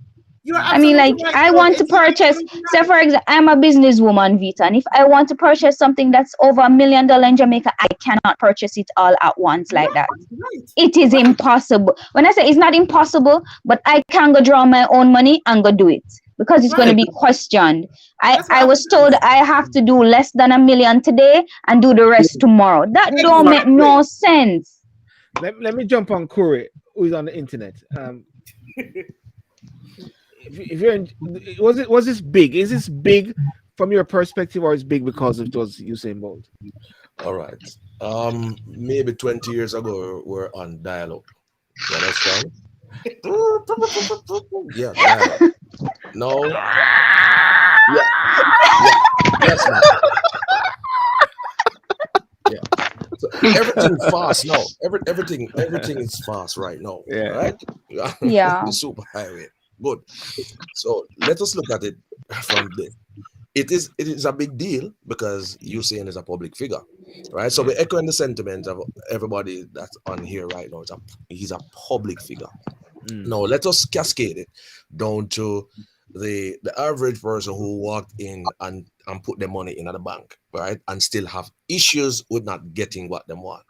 E: I mean, like, right. I want to purchase, say for example, I'm a businesswoman, Vita, and if I want to purchase something that's over $1 million in Jamaica, I cannot purchase it all at once like that. Right. It is impossible. When I say it's not impossible, but I can go draw my own money and go do it because it's going to be questioned. I was told I have to do less than $1 million today and do the rest tomorrow. That don't make no sense.
A: Let me jump on Corey, who's on the internet. If you're in, was this big? Is this big from your perspective, or is big because it was Usain Bolt?
G: All right. Maybe 20 years ago we're on dial-up. You understand? Yeah, dial-up. No. Yeah. Yes, man. Yeah. So everything fast now. Everything is fast right now.
A: Yeah.
G: Right?
E: Yeah.
G: The super highway. Good. So let us look at it from this. It is a big deal because Usain is a public figure, right? So we're echoing the sentiment of everybody that's on here right now. He's a public figure. Now let us cascade it down to the average person who walked in and put their money in at the bank, right? And still have issues with not getting what they want.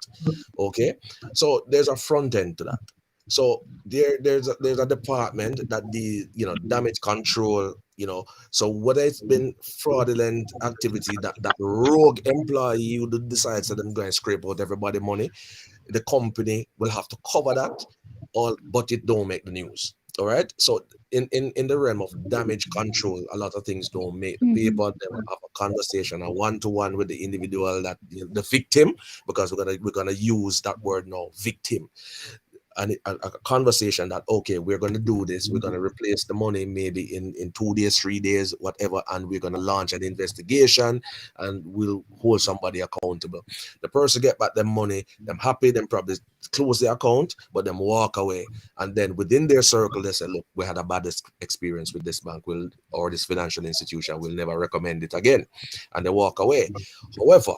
G: Okay, so there's a front end to that. So there's a department that damage control, so whether it's been fraudulent activity, that rogue employee who decides that I'm going to scrape out everybody's money, the company will have to cover that, but it don't make the news. All right. So in the realm of damage control, a lot of things don't make the paper. They will have a conversation, a one-to-one with the individual, that the victim, because we're gonna use that word now, victim. a conversation that, okay, we're going to do this, we're going to replace the money maybe in 2 days, 3 days, whatever, and we're going to launch an investigation and we'll hold somebody accountable. The person get back their money, them happy, them probably close their account, but them walk away. And then within their circle, they say, look, we had a bad experience with this bank or this financial institution, we'll never recommend it again. And they walk away. However,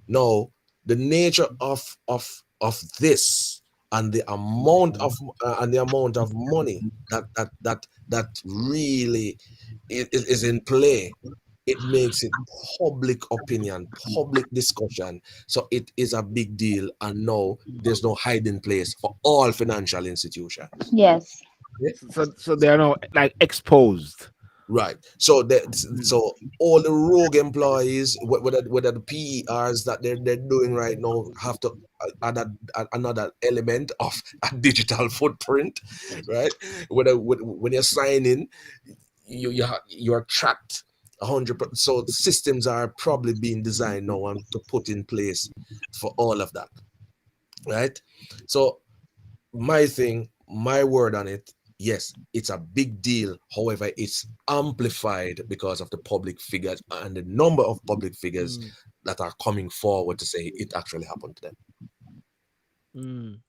G: now the nature of this and the amount of money that really is in play, it makes it public opinion, public discussion. So it is a big deal, and now there's no hiding place for all financial institutions.
E: Yes.
A: So they are now like exposed.
G: Right. So so all the rogue employees, whether the PERs that they're doing right now, have to add another element of a digital footprint, right? When you're signing, you're tracked 100%. So systems are probably being designed now and to put in place for all of that, right? So my word on it. Yes, it's a big deal. However, it's amplified because of the public figures and the number of public figures that are coming forward to say it actually happened to them.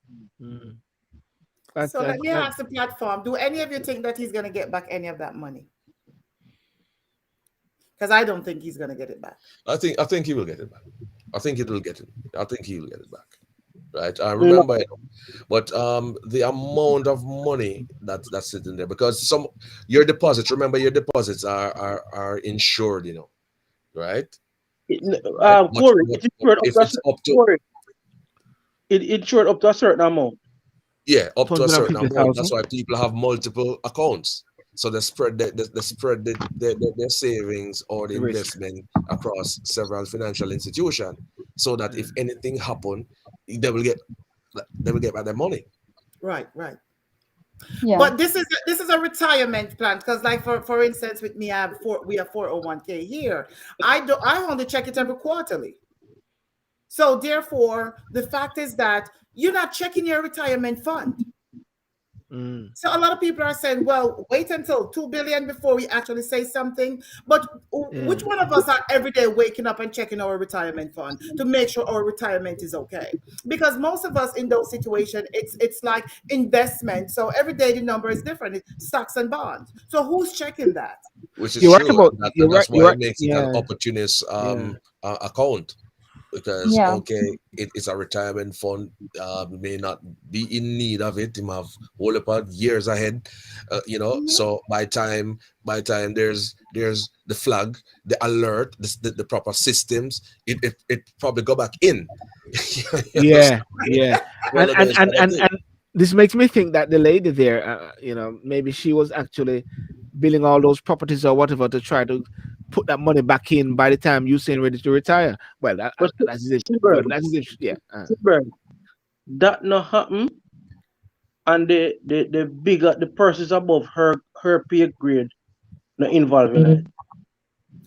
F: So let me ask the platform, do any of you think that he's going to get back any of that money? Because I don't think he's going to get it back.
G: I think he will get it back. I think he will get it back. Right, I remember it, but the amount of money that's sitting there, because your deposits, remember, your deposits are insured, right?
C: Corey, it's insured up to a certain amount.
G: Yeah, up to a certain amount. That's why people have multiple accounts, so they spread their savings or the investment across several financial institutions, so that if anything happen, they will get back their money.
F: Right.
E: Yeah.
F: But this is a retirement plan, because, like, for instance, with me, we have 401k here. I only check it every quarterly. So therefore, the fact is that you're not checking your retirement fund. So a lot of people are saying, well, wait until 2 billion before we actually say something. But which one of us are every day waking up and checking our retirement fund to make sure our retirement is okay? Because most of us in those situations, it's like investment. So every day the number is different. It's stocks and bonds. So who's checking that?
G: Which is true. That's why it makes it an opportunist account. Because it's a retirement fund, may not be in need of it. You have whole about years ahead, So by time there's the flag, the alert, the proper systems, it probably go back in.
A: Yeah. And this makes me think that the lady there, maybe she was actually billing all those properties or whatever to try to put that money back in by the time Usain ready to retire. Well, that's it. Yeah.
C: That not happen, and the bigger the persons above her pay grade not involved in it.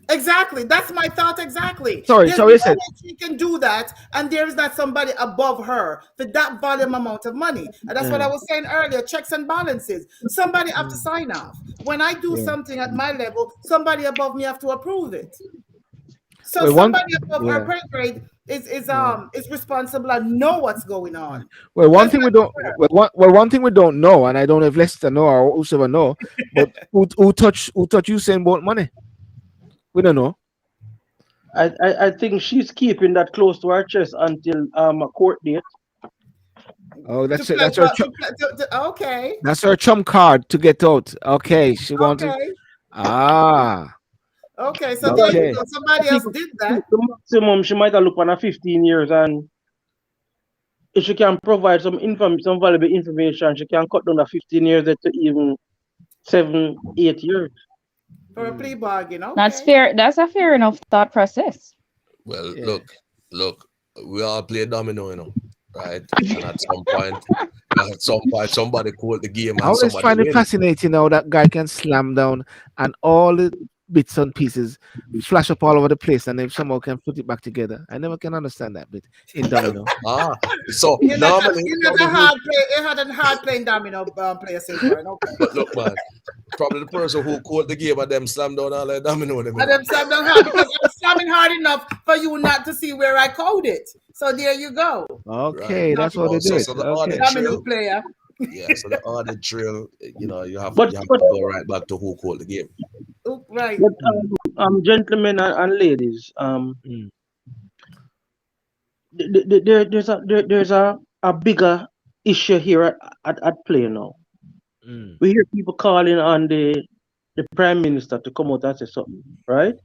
F: Exactly. That's my thought. Exactly.
A: Sorry,
F: she can do that, and there is not somebody above her for that volume amount of money. And that's what I was saying earlier, checks and balances. Somebody have to sign off. When I do something at my level, somebody above me have to approve it. So somebody above her pay grade is responsible and know what's going on.
A: Well, one thing we don't know, and I don't know if Lester know or whoever know, but who touch Usain Bolt money? We don't know.
C: I think she's keeping that close to her chest until a court date.
A: Oh, that's her.
F: Okay.
A: That's her trump card to get out. Okay, she wanted.
F: Okay, so there you go. Somebody else did that.
C: The maximum she might have looked on 15 years, and if she can provide some valuable information, she can cut down the 15 years to even 7-8 years.
F: For a plea bargain, okay.
E: That's fair. That's a fair enough thought process.
G: Well, look, we all play domino, right? And at some point, somebody called the game.
A: I always find it fascinating how that guy can slam down, and all the bits and pieces flash up all over the place, and they somehow can put it back together. I never can understand that bit in domino.
G: So
F: You're not,
G: normally,
F: you're not a hard play. You're not a hard playing domino player, Sylbourne. Okay.
G: but look, man, probably the person who called the game and them slam down all the domino. Them,
F: And I'm slamming hard because I'm slamming hard enough for you not to see where I code it. So there you go.
A: Okay,
G: Right.
A: that's what it is.
G: So the
A: Okay.
G: order
F: Domino
G: trail,
F: player.
G: yeah. So the order trail, you know, you have
C: But-
G: to
C: but-
G: go right back to who called the game.
F: Oh, right.
C: But gentlemen and ladies,
A: Mm.
C: there's a bigger issue here at play now.
A: Mm.
C: We hear people calling on the prime minister to come out and say something, right?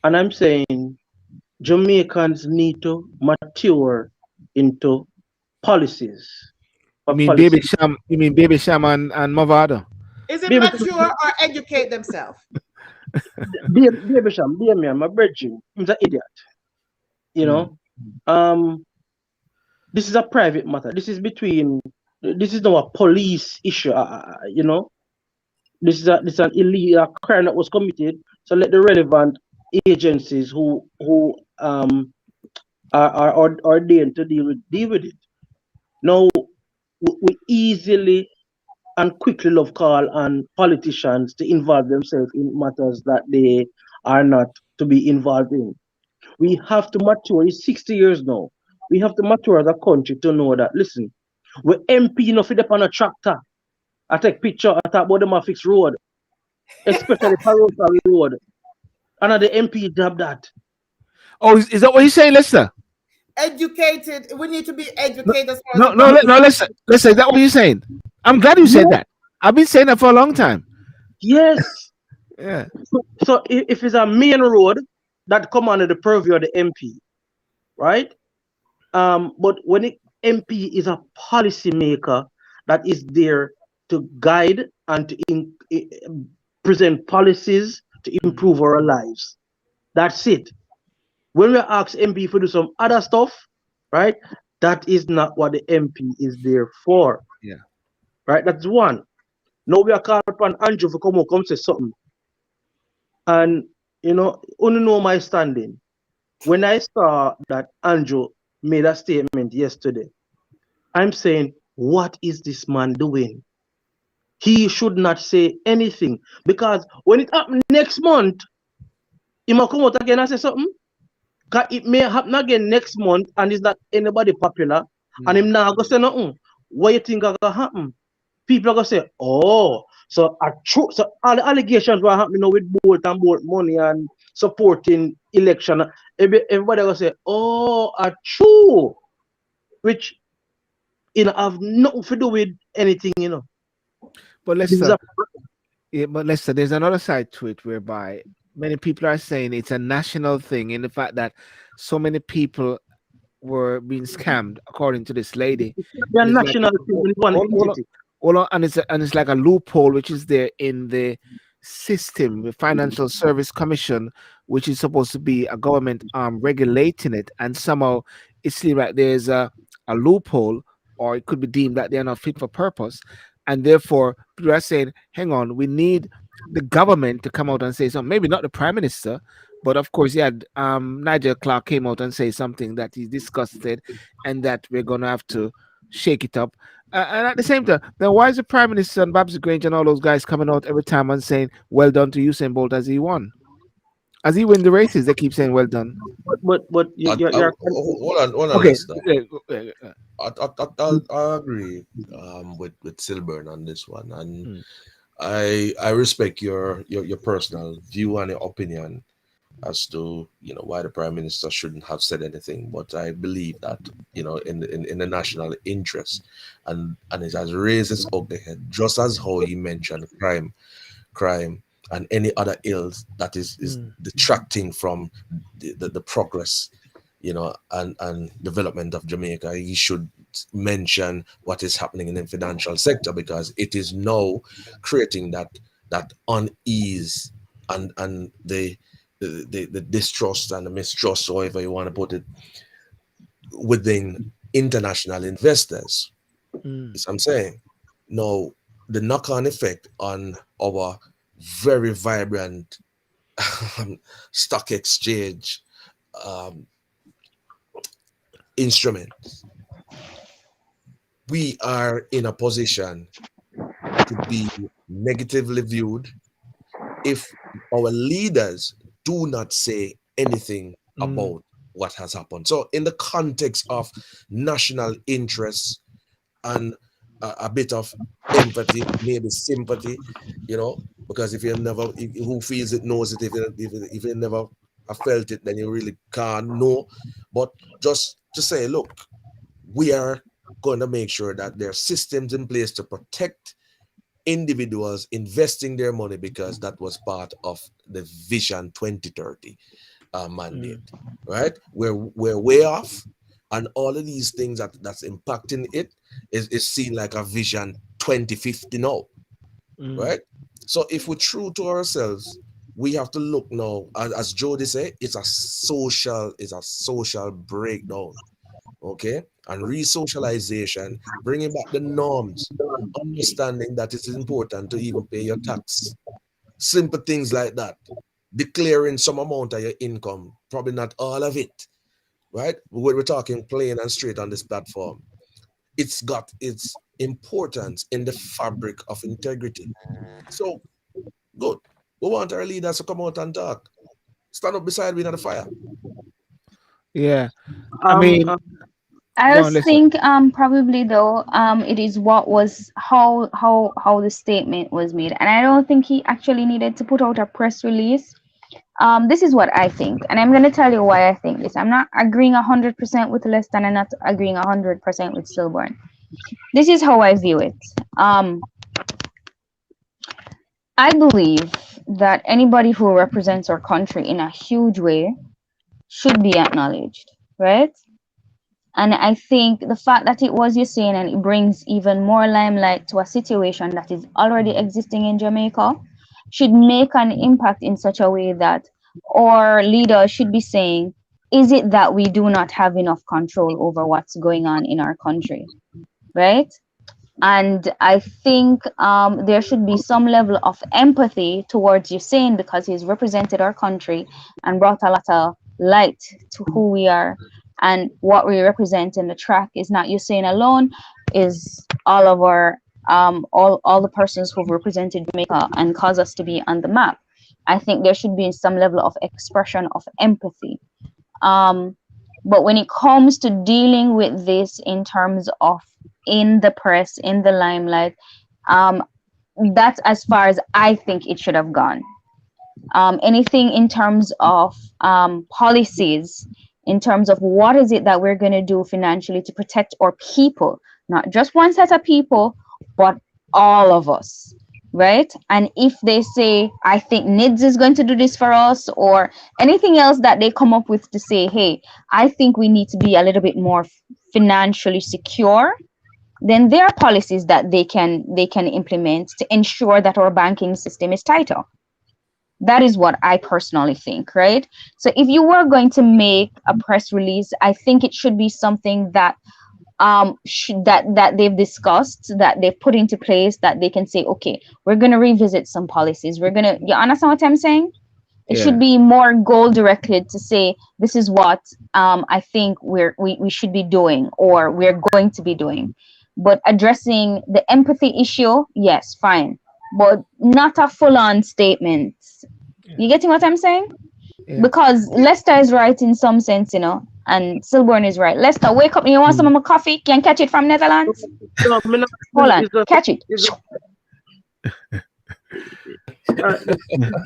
C: And I'm saying Jamaicans need to mature into policies.
A: You mean Baby Sham? You mean Baby Sham and Mavado?
F: Is it
C: Baby-
F: mature or educate themselves?
C: Baby Sham, dear me, my brethren, he's an idiot. You know, this is a private matter. This is not a police issue. You know, this is an illegal crime that was committed. So let the relevant agencies who are ordained to deal with it. Now, we easily and quickly love call on politicians to involve themselves in matters that they are not to be involved in. We have to mature. It's 60 years now. We have to mature as a country to know that, listen, we're MP enough to on a tractor. I take picture, I talk about the fix road, especially Parosa Road. And the MP dab that.
A: Oh, is that what you're saying, Lester?
F: Educated. We need to be educated. as far
A: No,
F: as
A: no,
F: the-
A: no, Lester. Lester, is that what you're saying? I'm glad you said that. I've been saying that for a long time.
C: Yes.
A: Yeah.
C: So if it's a main road that come under the purview of the MP, right? But when the MP is a policy maker that is there to guide and to present policies to improve our lives, that's it. When we ask MP to do some other stuff, right? That is not what the MP is there for.
A: Yeah.
C: Right? That's one. Now we are calling upon Andrew to come say something. And you know, only know my standing. When I saw that Andrew made a statement yesterday, I'm saying, what is this man doing? He should not say anything, because when it happens next month, he might come out again and say something. Because it may happen again next month and it's not anybody popular, and him now go say nothing. What you think gonna happen? People are gonna say, oh, so all the allegations were happening now with Bolt and Bolt money and supporting election. Everybody gonna say, oh, true, which have nothing to do with anything, you know.
A: But
C: This is
A: Lester, there's another side to it whereby many people are saying it's a national thing, in the fact that so many people were being scammed, according to this lady.
C: a
A: It's
C: national
A: like-
C: thing, it's one entity.
A: and it's like a loophole which is there in the system, the Financial Service Commission, which is supposed to be a government arm regulating it, and somehow it seems like there's a loophole, or it could be deemed that they're not fit for purpose, and therefore people are saying, hang on, we need the government to come out and say something. Maybe not the prime minister, but of course, Nigel Clark came out and say something that he disgusted, and that we're gonna have to shake it up. And at the same time, now why is the prime minister and Babs Grange and all those guys coming out every time and saying, "Well done to Usain Bolt as he won, as he win the races"? They keep saying, "Well done."
C: But you're
G: Hold on,
A: Okay.
G: Lester. I agree with Sylbourne on this one, and I respect your personal view and your opinion as to why the prime minister shouldn't have said anything, but I believe that in the national interest, and it has raised its ugly head, just as how he mentioned crime and any other ills that is detracting from the progress and development of Jamaica. He should mention what is happening in the financial sector, because it is now creating that unease and the distrust and the mistrust, however you want to put it, within international investors. That's what I'm saying. Now, the knock-on effect on our very vibrant stock exchange instruments, we are in a position to be negatively viewed if our leaders do not say anything about what has happened. So in the context of national interests and a bit of empathy, maybe sympathy, because if you never, who feels it knows it. If you never have felt it, then you really can't know. But just to say, look, we are going to make sure that there are systems in place to protect individuals investing their money, because that was part of the Vision 2030 mandate, right? We're way off, and all of these things that's impacting it is seen like a Vision 2050 now, right? So if we're true to ourselves, we have to look now, as Jody said, it's a social breakdown, okay? And re-socialization, bringing back the norms, understanding that it is important to even pay your tax. Simple things like that. Declaring some amount of your income, probably not all of it, right? We're talking plain and straight on this platform. It's got its importance in the fabric of integrity. So, good. We want our leaders to come out and talk. Stand up beside me in the fire.
A: Yeah. I mean,
E: I
A: go on,
E: just
A: listen.
E: think probably though it is what was how the statement was made, and I don't think he actually needed to put out a press release. This is what I think, and I'm going to tell you why I think this. I'm not agreeing 100% with Lester, and I'm not agreeing 100% with Sylbourne. This is how I view it. I believe that anybody who represents our country in a huge way should be acknowledged, right? And I think the fact that it was Usain, and it brings even more limelight to a situation that is already existing in Jamaica, should make an impact in such a way that our leaders should be saying, is it that we do not have enough control over what's going on in our country, right? And I think there should be some level of empathy towards Usain, because he's represented our country and brought a lot of light to who we are and what we represent in the track. Is not Usain alone, is all of our all the persons who've represented Jamaica and caused us to be on the map. I think there should be some level of expression of empathy. But when it comes to dealing with this in terms of in the press, in the limelight, that's as far as I think it should have gone. Anything in terms of policies, in terms of what is it that we're going to do financially to protect our people, not just one set of people, but all of us, right? And if they say, I think NIDS is going to do this for us, or anything else that they come up with to say, hey, I think we need to be a little bit more financially secure, then there are policies that they can implement to ensure that our banking system is tighter. That is what I personally think, right? So if you were going to make a press release, I think it should be something that that they've discussed, that they've put into place, that they can say, okay, we're going to revisit some policies. We're going to, you understand what I'm saying? It should be more goal directed to say, this is what I think we should be doing, or we're going to be doing. But addressing the empathy issue, yes, fine, but not a full-on statement. You getting what I'm saying? Yeah. Because Lester is right in some sense, you know, and Sylbourne is right. Lester, wake up! You want some of my coffee? Can catch it from Netherlands?
C: No,
E: hold on, catch it.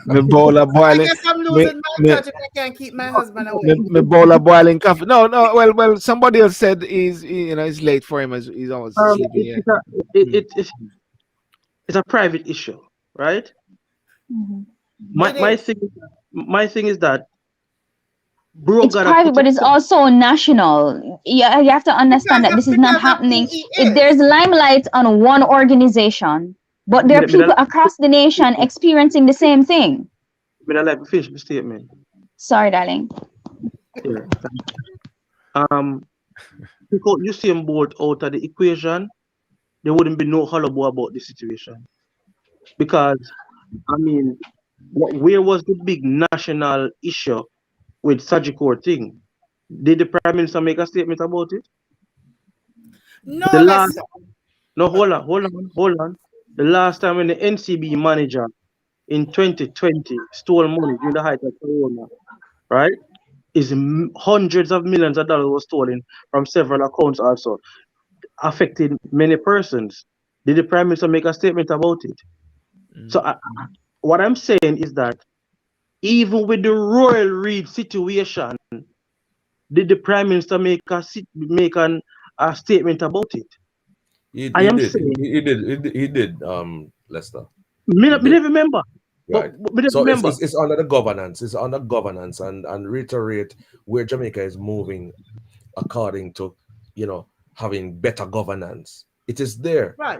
A: My bowl of boiling.
F: I guess I'm losing my touch if I can't keep my husband away.
A: My bowl of boiling coffee. No. Well. Somebody else said it's late for him. As he's always sleeping.
C: It's a private issue, right?
E: Mm-hmm.
C: My thing is that
E: it's private, but it's also national. You have to understand that this is not happening. If there's limelight on one organization, but there are people across the nation experiencing the same thing.
C: May I like to finish the statement?
E: Sorry, darling.
C: Yeah. Because Usain Bolt out of the equation, there wouldn't be no hullabaloo about the situation. Because I mean, where was the big national issue with Sajikor thing? Did the Prime Minister make a statement about it?
F: No,
C: The
F: let's.
C: last, no, hold on. The last time when the NCB manager in 2020 stole money during the height of Corona, right? Is hundreds of millions of dollars was stolen from several accounts also, affecting many persons. Did the Prime Minister make a statement about it? So what I'm saying is that even with the Royal Reed situation, did the Prime Minister make a statement about it? I am
G: did.
C: saying,
G: He did. Lester.
C: me
G: He did.
C: never remember.
G: Right.
C: But me never
G: So
C: remember.
G: it's under the governance. It's under governance and reiterate where Jamaica is moving according to, having better governance. It is there.
F: Right.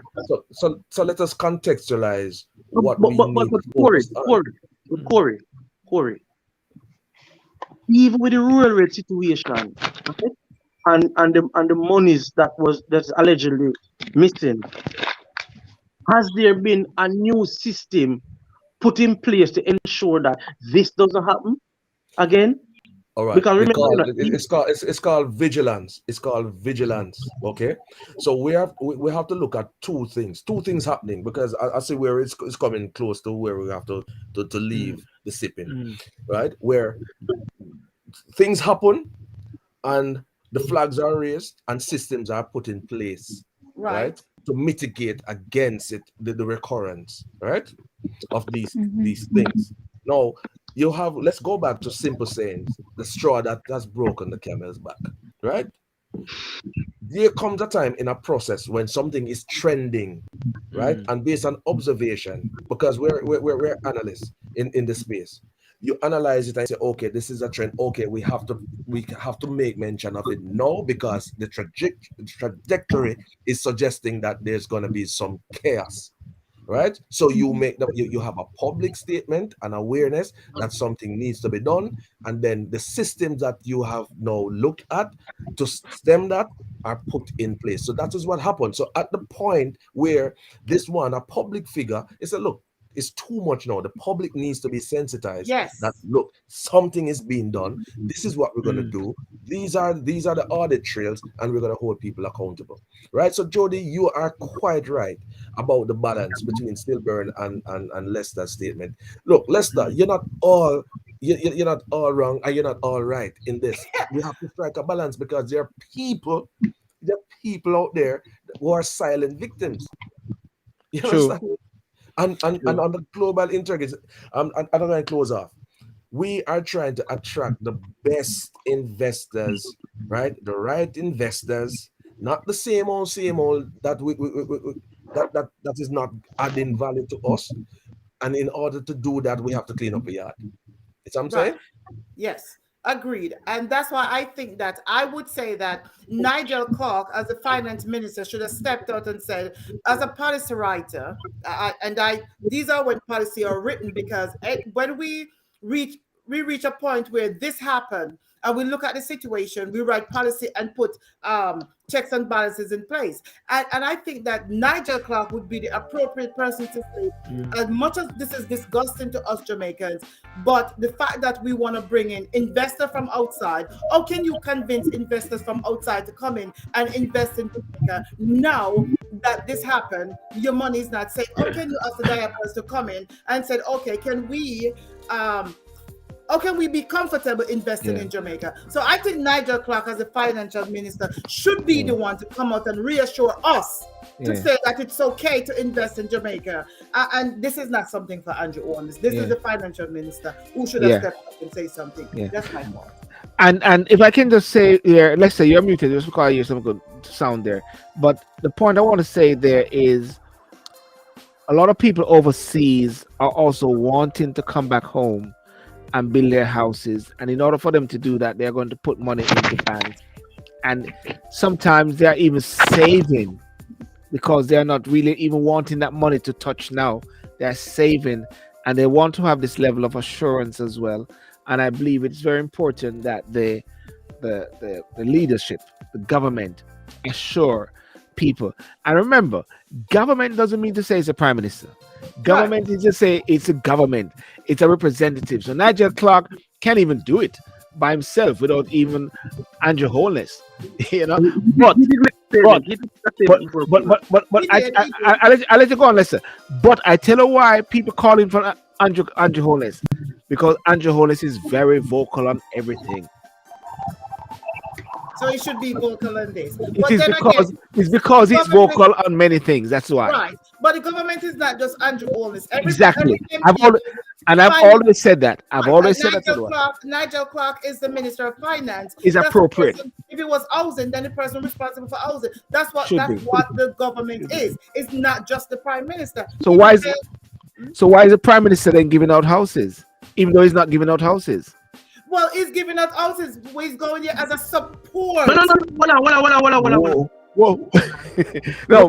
G: So let us contextualize what
C: But
G: we
C: but
G: need to
C: Corey,
G: focus on.
C: Corey, even with the rural rate situation, okay, and the monies that's allegedly missing, has there been a new system put in place to ensure that this doesn't happen again?
G: All right.
C: Because remember,
G: It's called vigilance. It's called vigilance. Okay. So we have to look at two things. Two things happening because I see where it's coming close to where we have to leave the sipping, right? Where things happen and the flags are raised and systems are put in place, right, to mitigate against it, the recurrence, right, of these things. Now let's go back to simple sayings: the straw that has broken the camel's back, right? There comes a time in a process when something is trending, right, and based on observation, because we're analysts in the space. You analyze it and say, okay, this is a trend. Okay, we have to make mention of it now because the trajectory is suggesting that there's going to be some chaos, right? So you have a public statement and awareness that something needs to be done, and then the systems that you have now looked at to stem that are put in place. So that is what happened. So at the point where a public figure, is look, it's too much now. The public needs to be sensitized.
F: Yes.
G: That look, something is being done. This is what we're going to do. These are the audit trails, and we're going to hold people accountable, right? So Jody, you are quite right about the balance between Sylbourne and Lester's statement. Look, Lester, you're not all wrong, and you're not all right in this. We have to strike a balance because there are people out there who are silent victims. You understand? And on the global integrity, I'm going to close off. We are trying to attract the best investors, right? The right investors, not the same old that that is not adding value to us. And in order to do that, we have to clean up the yard. It's what I'm saying?
F: Yes. Agreed. And that's why I think that I would say that Nigel Clark, as the finance minister, should have stepped out and said, as a policy writer, these are when policy are written, because when we reach a point where this happened and we look at the situation, we write policy and put checks and balances in place. And I think that Nigel Clark would be the appropriate person to say, as much as this is disgusting to us Jamaicans, but the fact that we want to bring in investors from outside, how can you convince investors from outside to come in and invest in Jamaica now that this happened? Your money is not safe. How can you ask the Diaspora to come in and say, okay, how can we be comfortable investing in Jamaica? So I think Nigel Clark, as a financial minister, should be the one to come out and reassure us to say that it's okay to invest in Jamaica. And this is not something for Andrew Owens. This is the financial minister who should have stepped up and say something. That's my point.
A: And if I can just say here, let's say you're muted just because I hear some good sound there. But the point I want to say there is a lot of people overseas are also wanting to come back home and build their houses, and in order for them to do that, they're going to put money into banks, and sometimes they're even saving because they're not really even wanting that money to touch now. They're saving, and they want to have this level of assurance as well. And I believe it's very important that the leadership, the government, assure people. And remember, government doesn't mean to say it's a prime minister. Government is just say it's a government. It's a representative. So Nigel Clark can't even do it by himself without even Andrew Holness. You know, but I'll let you go on, Lester. But I tell you why people call him for Andrew Holness, because Andrew Holness is very vocal on everything.
F: So he should be vocal on this.
A: It's because he's vocal on many things. That's why.
F: Right. But the government is not just Andrew Holness.
A: Exactly. I've always said that. I've always said that.
F: Nigel Clark is the Minister of Finance.
A: Is appropriate.
F: If it was housing, then the person responsible for housing. That's what the government is. It's not just the Prime Minister.
A: So why is the Prime Minister then giving out houses, even though he's not giving out houses?
F: Well, he's giving out houses. He's going here as a support.
C: No.
A: Whoa. No.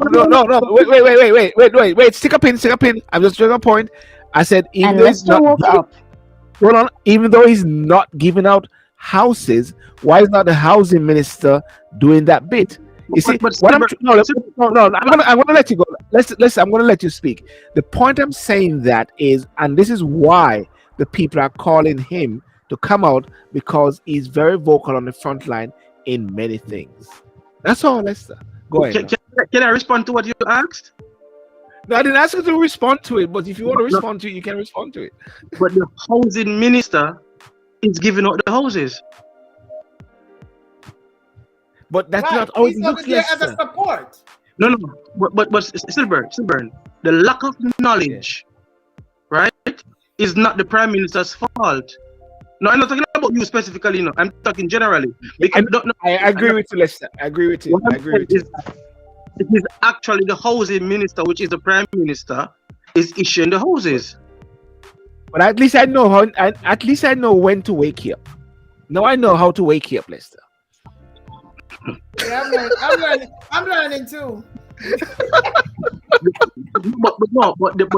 A: Wait. Stick a pin. I'm just trying a point. I said, even though he's not giving out houses, why is not the housing minister doing that bit? You see, I'm gonna let you go. I'm gonna let you speak. The point I'm saying that is, and this is why the people are calling him to come out, because he's very vocal on the front line in many things. That's all, Lester. Go ahead.
C: Can I respond to what you asked?
A: No, I didn't ask you to respond to it, but if you want to respond to it, you can respond to it.
C: But the housing minister is giving out the houses.
A: But that's not how it looks,
F: as a support.
C: No. But Sylbourne, the lack of knowledge, right, is not the Prime Minister's fault. No, I'm not talking about you specifically. No, I'm talking generally. Because
A: I agree with you, Lester. I agree with you.
C: It is actually the housing minister, which is the Prime Minister, is issuing the houses.
A: But at least I know how. At least I know when to wake you up. Now I know how to wake you up, Lester.
F: Yeah, I'm learning too.
C: but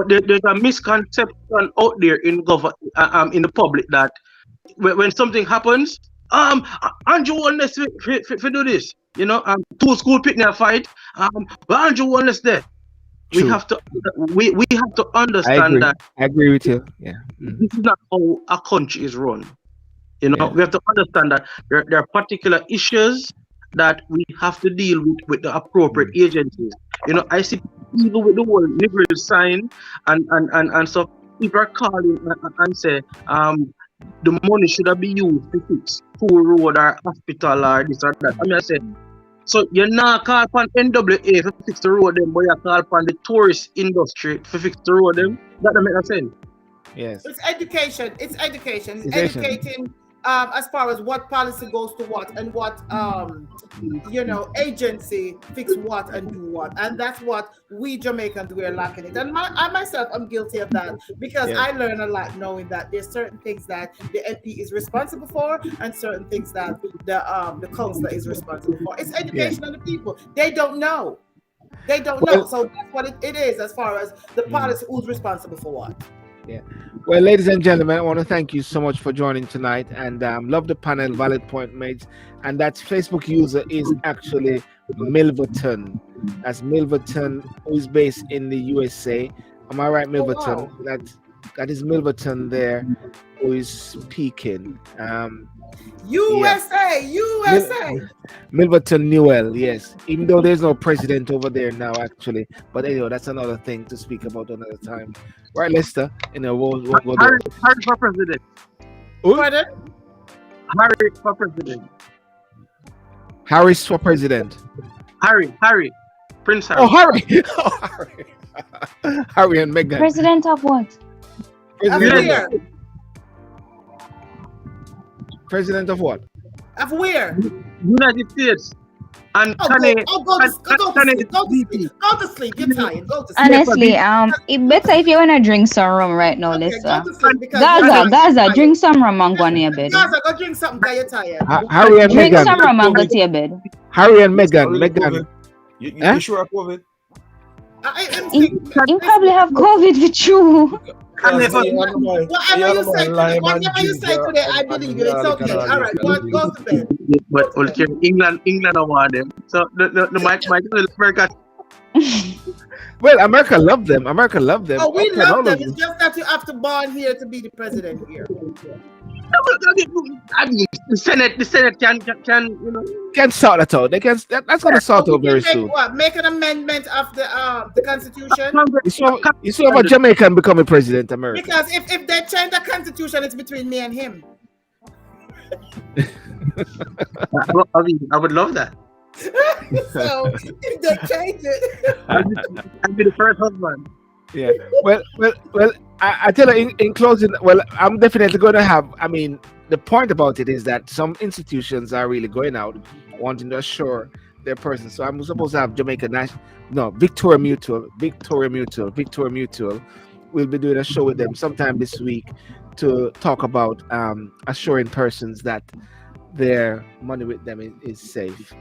C: there's a misconception out there in the public that when something happens, Andrew Holness for do this, you know, two school picnic fight, but Andrew Holness there. We have to understand that.
A: I agree with you. Yeah,
C: this is not how a country is run. You know, we have to understand that there are particular issues that we have to deal with the appropriate agencies. You know, I see people with the word liberal sign and so people are calling and say the money should have been used to fix school road or hospital or this or that. I mean, I said, so you're not call upon NWA to fix the road them, but you call upon the tourist industry to fix the road them. That doesn't make sense.
A: Yes.
F: It's education. It's educating as far as what policy goes to what and what agency fix what and do what, and that's what we Jamaicans we're lacking it. And I myself am guilty of that, because I learn a lot knowing that there's certain things that the MP is responsible for and certain things that the councillor is responsible for. It's education on the people. They don't know. So that's what it is as far as the policy, who's responsible for what.
A: Yeah. Well, ladies and gentlemen, I want to thank you so much for joining tonight, and love the panel, valid point made. And that Facebook user is actually Milverton. That's Milverton, who is based in the USA. Am I right, Milverton?
F: Oh, wow.
A: That is Milverton there, who is speaking.
F: USA.
A: Milverton Newell, yes. Even though there's no president over there now, actually. But anyway, that's another thing to speak about another time. Right, Lester? We'll go there.
C: Harry for president.
F: Pardon?
C: Harry for president.
A: Harris for president.
C: Harry. Prince Harry.
A: Oh, Harry. Harry and Meghan.
E: President of what?
A: President of what?
F: Of where?
C: United States. And
F: go to sleep. You're tired. Go to sleep.
E: Honestly, it better if you wanna drink some rum right now,
F: Okay,
E: Lester.
F: go to sleep because
E: Gaza, drink some rum and go to your bed.
F: Gaza, go drink something because you're tired.
A: Harry and
E: Drink
A: Meghan.
E: some rum and go to your bed.
A: Harry and Meghan.
G: You sure of COVID?
E: You probably have COVID with you.
F: Whatever you say today, I believe you. It's okay. All right, go to bed.
H: But okay, England don't want them. So the Mike America.
A: Well, America love them. America love them.
F: Oh, we
A: Okay,
F: love
A: all
F: them.
A: of
F: It's just that you have to born here to be the president here.
H: I mean, the Senate can
A: Can sort that out. They can. That's gonna sort out very soon.
F: Make an amendment of the Constitution?
A: You saw about Jamaican becoming president, America.
F: Because if they change the Constitution, it's between me and him.
H: I would love that.
F: So if they change it,
H: I'd be the first husband.
A: Yeah. Well. I tell you in closing. Well, I'm definitely going to have. I mean, the point about it is that some institutions are really going out, wanting to assure their person. So I'm supposed to have Victoria Mutual. We'll be doing a show with them sometime this week to talk about assuring persons that their money with them is safe.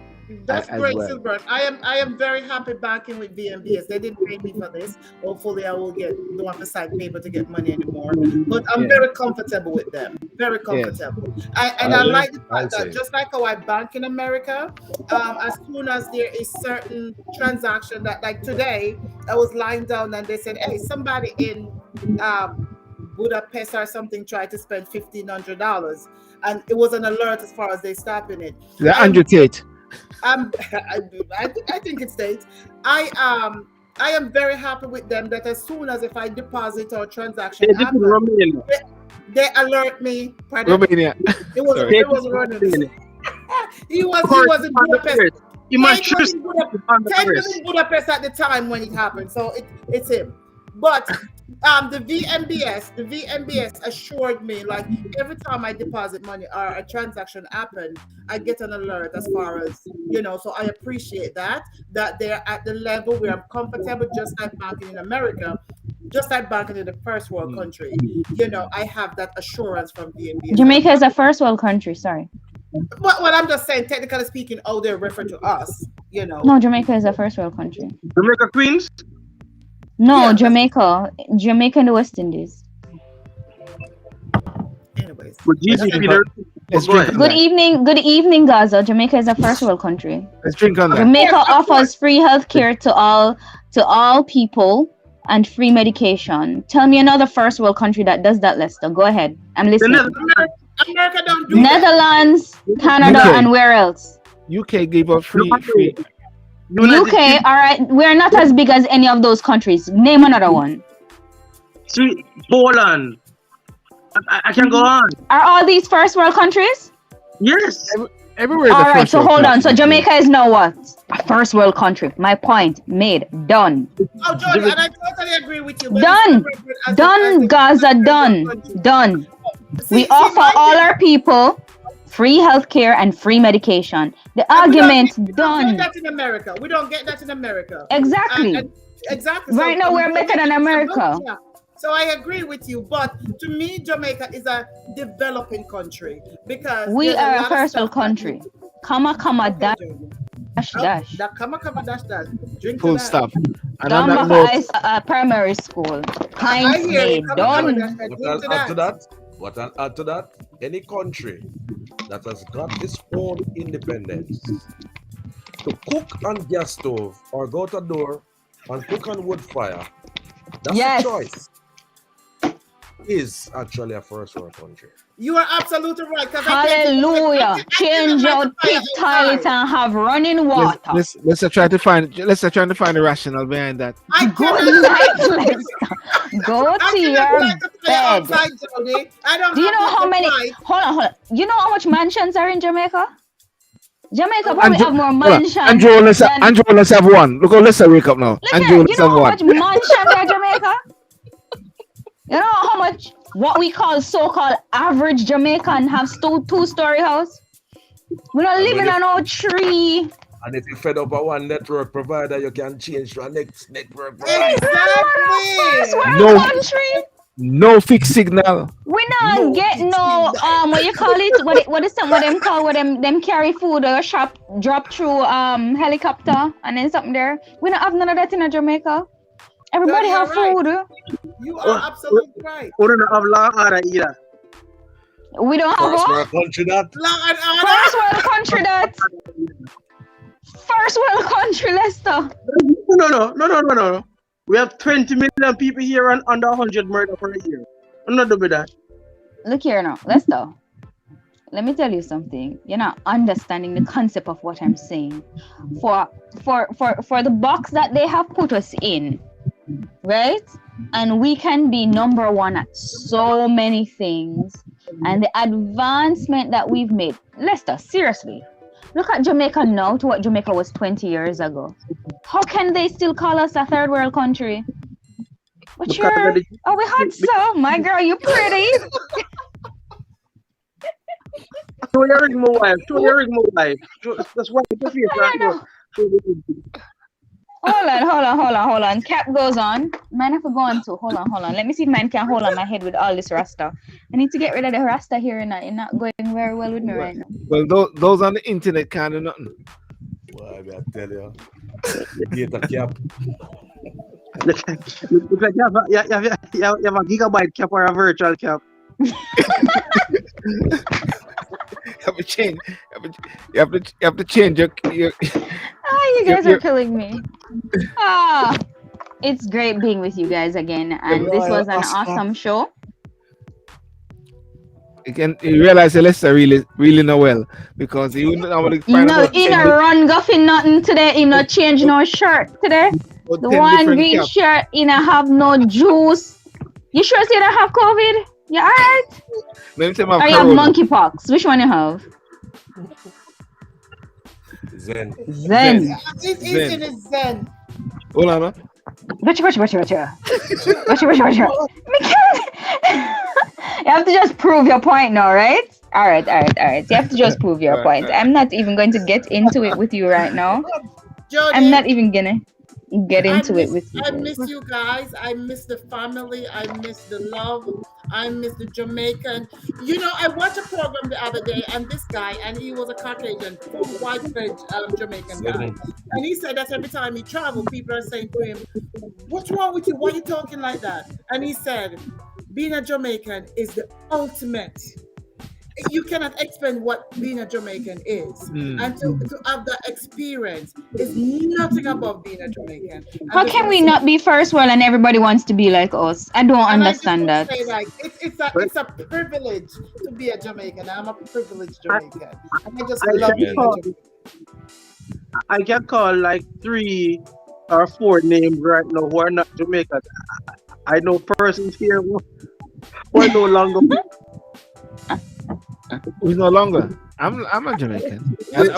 F: that's
A: as
F: great,
A: well.
F: Sylbourne. I am very happy banking with VMBS. They didn't pay me for this. Hopefully, I don't have to sign paper to get money anymore. But I'm very comfortable with them. Very comfortable. I like the fact that just like how I bank in America, as soon as there is certain transaction that, like today, I was lying down and they said, "Hey, somebody in Budapest or something tried to spend $1,500," and it was an alert as far as they stopping it.
A: The Andrew Tate.
F: I think it states. I am very happy with them that as soon as if I deposit or transaction happen, they alert me. Pardon?
A: Romania.
F: It was Romania. He was in Budapest. He was in Budapest at the time when it happened. So it's him. But the VMBS assured me, like every time I deposit money or a transaction happen, I get an alert as far as, so I appreciate that they're at the level where I'm comfortable, just like banking in America, just like banking in the first world country. I have that assurance from VMBS.
E: Jamaica is a first world country, sorry.
F: Well, I'm just saying, technically speaking, they're referring to us,
E: No, Jamaica is a first world country.
H: Jamaica Queens?
E: No, Jamaica in the West Indies.
F: Anyways.
E: Good evening, Gaza. Jamaica is a first world country.
A: Let's drink on that.
E: Jamaica offers free healthcare to all people and free medication. Tell me another first world country that does that, Lester. Go ahead. I'm listening.
F: America don't do
E: Netherlands, Canada,
A: UK.
E: And where else?
A: UK gave up free.
E: UK, all right. We're not as big as any of those countries. Name another one.
H: See, Poland. I can go on.
E: Are all these first world countries?
H: Yes.
A: Everywhere.
E: All right, so hold on. So Jamaica is now what? A first world country. My point made. Done.
F: Oh, Jordan, and I totally agree with you.
E: Done, Gaza, done. We offer all our people free healthcare and free medication. The argument done.
F: We don't get that in America. We don't get that in America.
E: Exactly.
F: Exactly.
E: Right now we're better than America.
F: So I agree with you, but to me, Jamaica is a developing country because
E: we are a first world country. Comma dash.
F: That comma dash. Drink
A: full
F: to that.
A: stop. And
E: Gamba
A: on that note,
E: High Primary School. Pints made. Done.
G: What I'll add to that, any country that has got its own independence to cook on gas stove or go to door and cook on wood fire, that's a choice. Is actually a first world country.
F: You are absolutely right.
E: Hallelujah! Change out pit toilet and have running water.
A: Let's try to find the rationale behind that.
E: Go to your bed. Do you know how many? Hold on. You know how much mansions are in Jamaica? Jamaica probably have more mansions.
A: Andrew, let's have one. Look how let's wake up now. Andrew, let's have one.
E: You know how much mansions are in Jamaica? You know how much what we call so-called average Jamaican have two-story house? We're not living on no tree.
G: And if you fed up a one network provider, you can change to a next network.
F: Exactly.
A: No fixed signal.
E: We not get no what you call it? What them call them carry food or drop through helicopter and then something there. We don't have none of that in Jamaica. Everybody
F: You're
E: have
F: right.
E: food.
F: You are absolutely right.
H: We don't have law and order either.
E: We don't have
G: First
E: what?
G: world country that.
F: Law and order.
E: First world country that. First world country, Lester.
H: No. We have 20 million people here and under 100 murder per year. I'm not doing that.
E: Look here now, Lester. Let me tell you something. You're not understanding the concept of what I'm saying. For the box that they have put us in, right? And we can be number one at so many things. And the advancement that we've made. Lester, seriously. Look at Jamaica now to what Jamaica was 20 years ago. How can they still call us a third world country? But
H: Because
E: sure.
H: of the-
E: Oh, we hot so. My girl, you pretty.
H: Show your ring, my wife. That's why the face right now.
E: Hold on. Cap goes on. Man, I have to go on too. Hold on. Let me see if man can hold on my head with all this rasta. I need to get rid of the rasta here and it's not going very well with me right now.
A: Well, those on the internet can't do nothing.
G: Well, I gotta tell you. Get a cap.
H: Look like you have a gigabyte cap or a virtual cap.
A: Have to change. You have to change your
E: You guys are killing me. It's great being with you guys again, and this was an awesome show.
A: Again, you realize Lester really know well because he wouldn't normally find out
E: In a run guffin nothing today, he not change no shirt today. The one green shirt, he not have no juice. You sure you don't have COVID? You alright?
A: Let me tell
E: Or you have monkeypox? Which one you have?
G: Zen.
F: He's in his zen.
A: Hold on, man.
E: Gotcha. You have to just prove your point now, right? All right. You have to just prove your point. I'm not even going to get into it with you right now.
F: Jody,
E: I'm not even gonna get into it with you.
F: I miss you guys. I miss the family. I miss the love. I miss the Jamaican. You know, I watched a program the other day, and this guy, and he was a Caucasian, full white-bread Jamaican guy, and he said that every time he travels, people are saying to him, "What's wrong with you? Why are you talking like that?" And he said, "Being a Jamaican is the ultimate. You cannot explain what being a Jamaican is. And to have that experience is nothing above being a Jamaican."
E: How can we not be first world and everybody wants to be like us? I don't understand that.
F: It's a privilege to be a Jamaican. I'm a privileged Jamaican. And I just love being a Jamaican.
H: I can call like 3 or 4 names right now who are not Jamaican. I know persons here who are no longer.
A: Who's no longer? I'm a Jamaican.
F: As a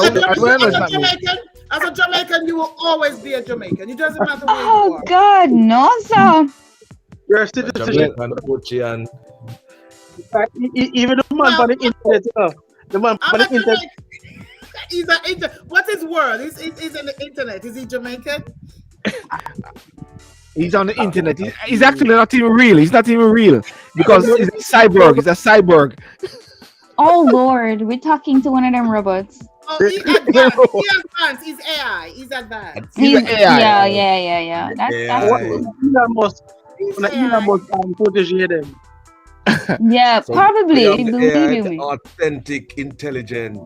F: Jamaican, you will always be a Jamaican. It doesn't matter where you are.
E: God, no, sir.
H: You're a citizen.
G: Jamaican,
H: Even the man on the internet, the man on the internet.
F: What's his word? He's on the internet. Is he Jamaican?
A: He's on the internet. He's actually not even real. He's not even real because he's a cyborg. He's a cyborg.
E: Oh Lord, we're talking to one of them robots.
F: Oh, he's advanced. He's AI. He's advanced.
A: He's an AI.
E: Yeah. That's
H: protege them.
E: Yeah,
G: So
E: probably.
G: beyond
E: Believe
G: AI,
E: you me.
G: authentic, intelligent,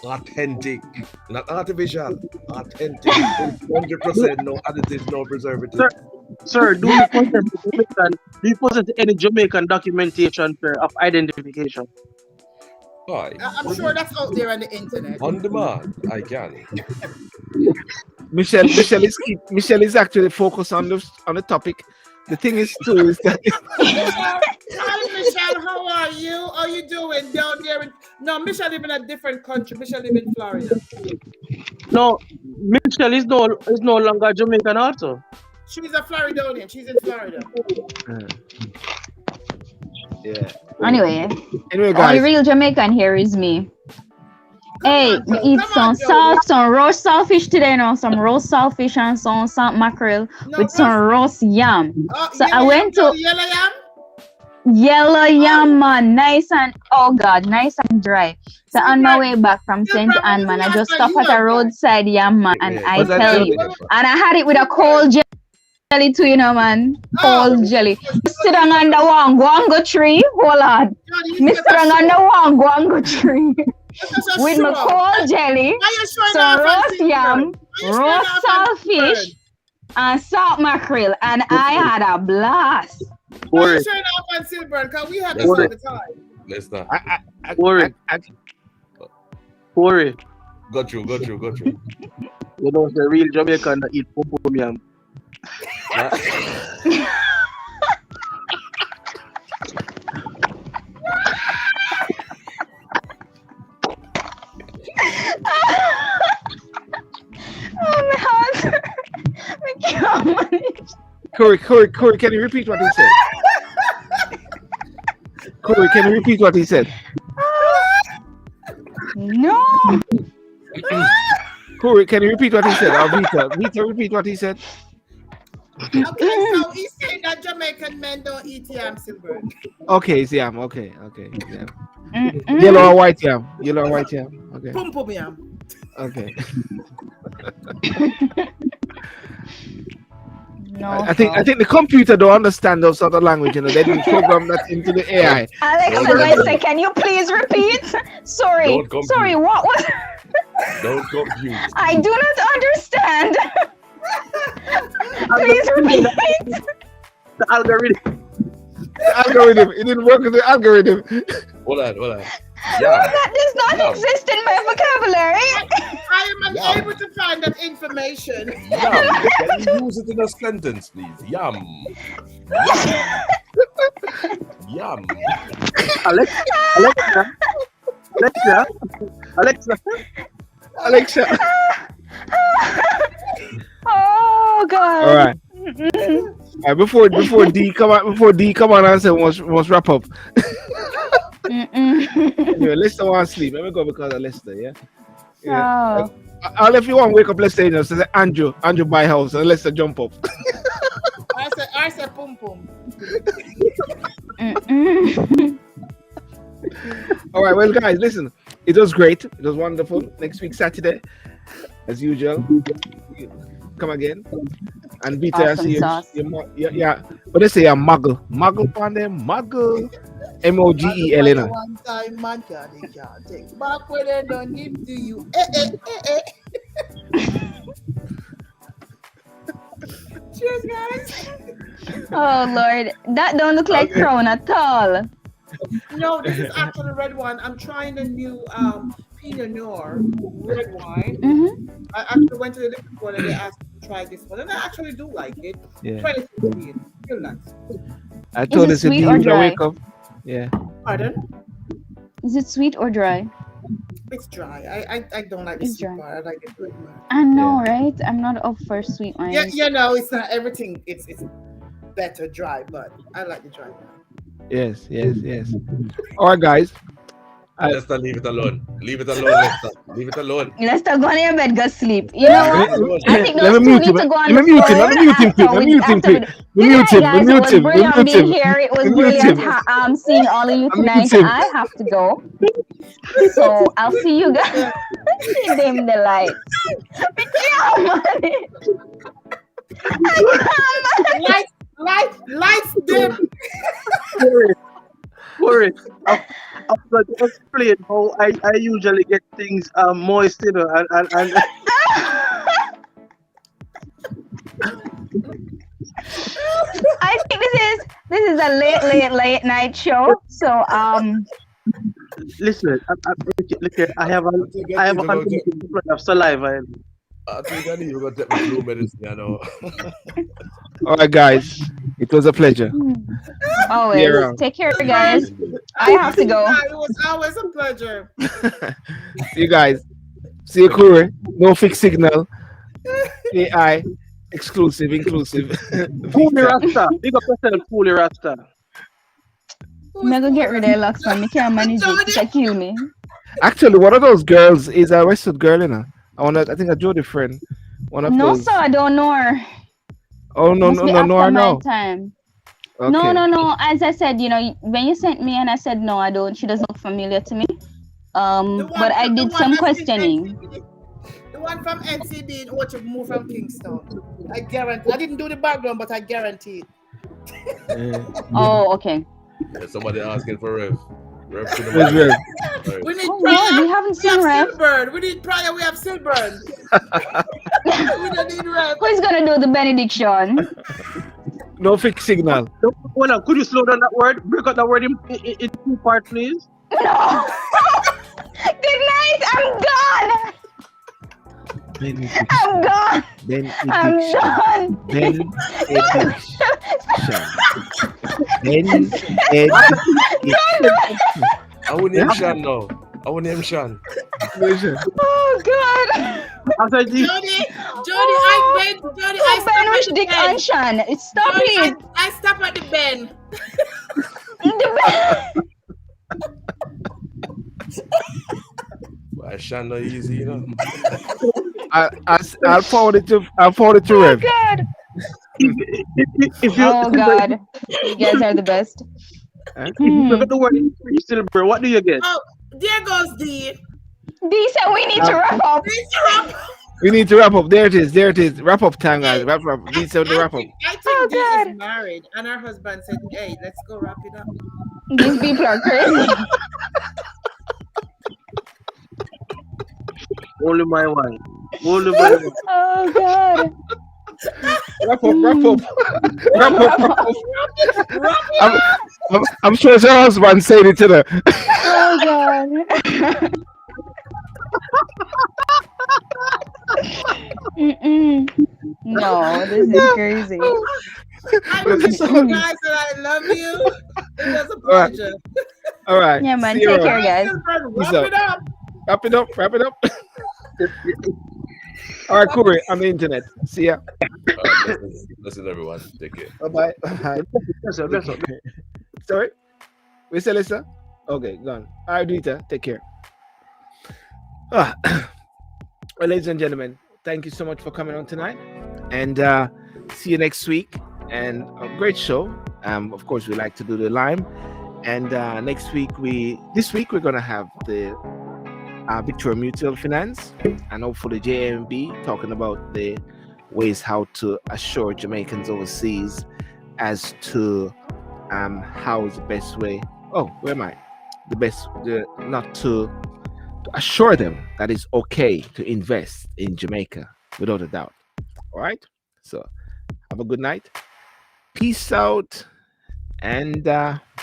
G: authentic, not artificial, authentic, 100%, no additives, no preservatives.
H: Sir, do you possess any Jamaican documentation of identification?
G: Hi.
F: I'm sure that's out there on the internet.
G: On demand, I can.
A: Michelle is actually focused on the topic. The thing is too is that
F: Hi Michelle, how are you? How are you doing down there? No, Michelle live in a different country. Michelle live in Florida.
H: No, Michelle is no longer Jamaican also.
F: She's a Floridonian. She's in Florida.
A: yeah.
E: Anyway,
A: Anyway,
E: only
A: guys.
E: real Jamaican here is me. Hey,
F: on, Joe.
E: eat
F: Come
E: some
F: on, Joe.
E: some roast saltfish today now, some roast saltfish and some salt mackerel with some roast yam. So I went to
F: yellow yam.
E: yellow yam, man, nice and nice and dry. So on my way back from St. Anne, man, I just stopped at a roadside yam, man, and I tell you, and I had it with a cold jelly too, you know, man.
F: Oh.
E: Whole jelly. Sit down on the wango tree. Hold on. Me sit down on the wango tree. With my cold jelly, some roast yam, roast saltfish, and salt mackerel, and I had a blast.
F: Why are you showing off on Sylbourne? Because we have this all the time.
G: Let's not.
H: Corey.
G: Got you.
H: You know, the real Jamaican that eat pom pom yam.
E: Oh, my heart. I can't manage.
A: Corey, can you repeat what he said? Corey, can you repeat what he said?
E: No.
A: Corey, can you repeat what he said? Vita, repeat what he said.
F: Okay, so he's saying that Jamaican men don't eat yam, Sylbourne.
A: Okay, it's yam. Okay, yam. Yellow or white yam? Okay.
F: Pum pum yam.
A: Okay.
E: No.
A: I think the computer don't understand those sort of language, you know. They didn't program that into the AI.
E: Alexa, can you please repeat? Sorry, what was?
G: Don't confuse.
E: I do not understand. Please repeat.
H: The algorithm.
A: It didn't work with the algorithm.
G: Hold on.
E: That does not exist in my vocabulary.
F: I am unable to find that information.
G: Yum. Can you use it in a sentence, please? Yum. Yum.
A: Alexa.
E: Oh God.
A: All right. Before D come on and say must wrap up. Anyway, Lester wants sleep. Let me go because of Lester, yeah?
E: Oh.
A: I'll if you want to wake up Lester, you know, so say Andrew buy house and Lester jump up.
F: I said pum pum.
A: All right, well guys, listen. It was great. It was wonderful. Next week Saturday, as usual. Come again. And Vita,
E: Awesome sauce.
A: yeah. But they say a muggle on them, muggle. MOGEL.
F: One time man can't take back when they don't give to you. Cheers, guys.
E: Oh Lord, that don't look like crown at all.
F: No, this is actually the red one. I'm trying a new Pinot Noir red wine.
E: Mm-hmm.
F: I actually went to the liquor store and they asked me to try this one, and I actually do like it.
A: Yeah.
F: Try it, feel nice.
A: I told
E: it
A: us
E: sweet
A: if
E: or
A: you
E: dry?
A: wake up. Yeah.
F: Pardon?
E: Is it sweet or dry?
F: It's dry. I don't like the
E: It's
F: sweet
E: dry.
F: part. I like it good.
E: I know, right? I'm not up for sweet wine.
F: Yeah, you know, it's not everything. It's better dry, but I like the dry one.
A: Yes. All right, guys.
G: Lester, leave it alone. Lester. Leave it alone.
E: Lester, go on your bed, go sleep. You know what? I think
A: Let
E: those
A: me
E: two
A: mute
E: need
A: him.
E: to go on
A: Let
E: the
A: me
E: floor.
A: mute him.
E: Guys, it was brilliant being here. It was brilliant seeing all of you tonight. I have to go. So I'll see you guys. Dim the lights.
F: Lights dim.
H: Corey, I'm going to explain how I usually get things moist, you know, and
E: I think this is a late night show. So
H: listen, look, I have a of saliva.
G: I think I need to go take my flu medicine, you know.
A: All right, guys. It was a pleasure.
E: always take care, guys. I have to go.
F: It was always a pleasure.
A: See you guys. See you, Corey. No fixed signal. AI. Exclusive, inclusive.
H: Fully Rasta. Big up yourself, Fully Rasta.
E: I'm gonna get rid of locks, man. I can't manage it. It's like kill me.
A: Actually, one of those girls is a Westwood girl, you know. I think a Jody friend. One of
E: No,
A: those.
E: sir, I don't know her.
A: Oh no,
E: Must be
A: no,
E: after
A: no.
E: my time.
A: Okay.
E: No. As I said, you know, when you sent me and I said no, I don't. She doesn't look familiar to me. But I did some questioning.
F: The one from NCB in Orchard moved from Kingston. I guarantee. I didn't do the background, but I guarantee it.
E: Oh, okay.
G: Yeah, somebody asking for Rev. Rev to the
A: Where's
G: mic.
A: Rev?
G: Right.
F: We need
E: Oh
F: Prior.
E: Lord, we haven't
F: We
E: seen
F: have
E: Rev.
F: Sylbourne. We need Prior. We have Sylbourne. We don't need Rev.
E: Who's gonna do the benediction?
A: No fixed signal.
H: Hold on, could you slow down that word? Break out that word in two parts, please.
E: No. Good night. I'm gone.
A: Benediction.
E: I'm gone. I'm
A: Benediction.
E: done.
A: Benediction. Benediction.
G: I wouldn't name Shan now. I wouldn't name Shan.
E: Oh God.
H: I said,
F: Jody, I
E: Ben
F: stop
E: wish
F: at the
E: Dick
F: Ben.
E: and Shan. Stop
F: Jody,
E: it.
F: I stop at the Ben.
E: The Ben.
G: Why Shan not easy, you know?
A: I'll forward it to
E: Oh
A: Rev.
E: God.
H: if you
E: Oh God. You guys are the best.
H: if you look at the word in Sylbourne, what do you get?
F: Oh, there goes D.
E: Decent. We need to wrap up.
A: We need to wrap up. There it is. There it is. Wrap up time, guys. Wrap up. These are the wrap up.
F: I think
E: Oh,
F: D
E: God.
F: is married, and her husband said, "Hey, let's go wrap it up."
E: These people are crazy.
H: Only my wife. Only my wife.
E: Oh God.
A: Wrap up. Wrap up.
E: Wrap
A: Wrap up. I'm sure it's her husband saying it to her.
E: Oh God. Mm-mm. No, this is crazy.
F: I miss you guys, and I love you. It was a pleasure.
A: All right.
E: Yeah, man.
A: See you
E: Take
A: around.
E: care, guys.
F: Wrap it up.
A: Wrap it up. Wrap it up. All right, Corey, on the internet. See ya.
G: Listen, everyone. Take care.
A: Bye bye.
H: Listen.
A: Sorry? We say listen? Okay, gone. All right, Rita, take care. Well, ladies and gentlemen, thank you so much for coming on tonight. And see you next week. And a great show. Of course, we like to do the lime. And this week we're gonna have the Victoria Mutual Finance and hopefully JMB talking about the ways how to assure Jamaicans overseas as to how is the best way. Oh, where am I? Not to assure them that it's okay to invest in Jamaica without a doubt. All right. So have a good night. Peace out and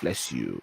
A: bless you.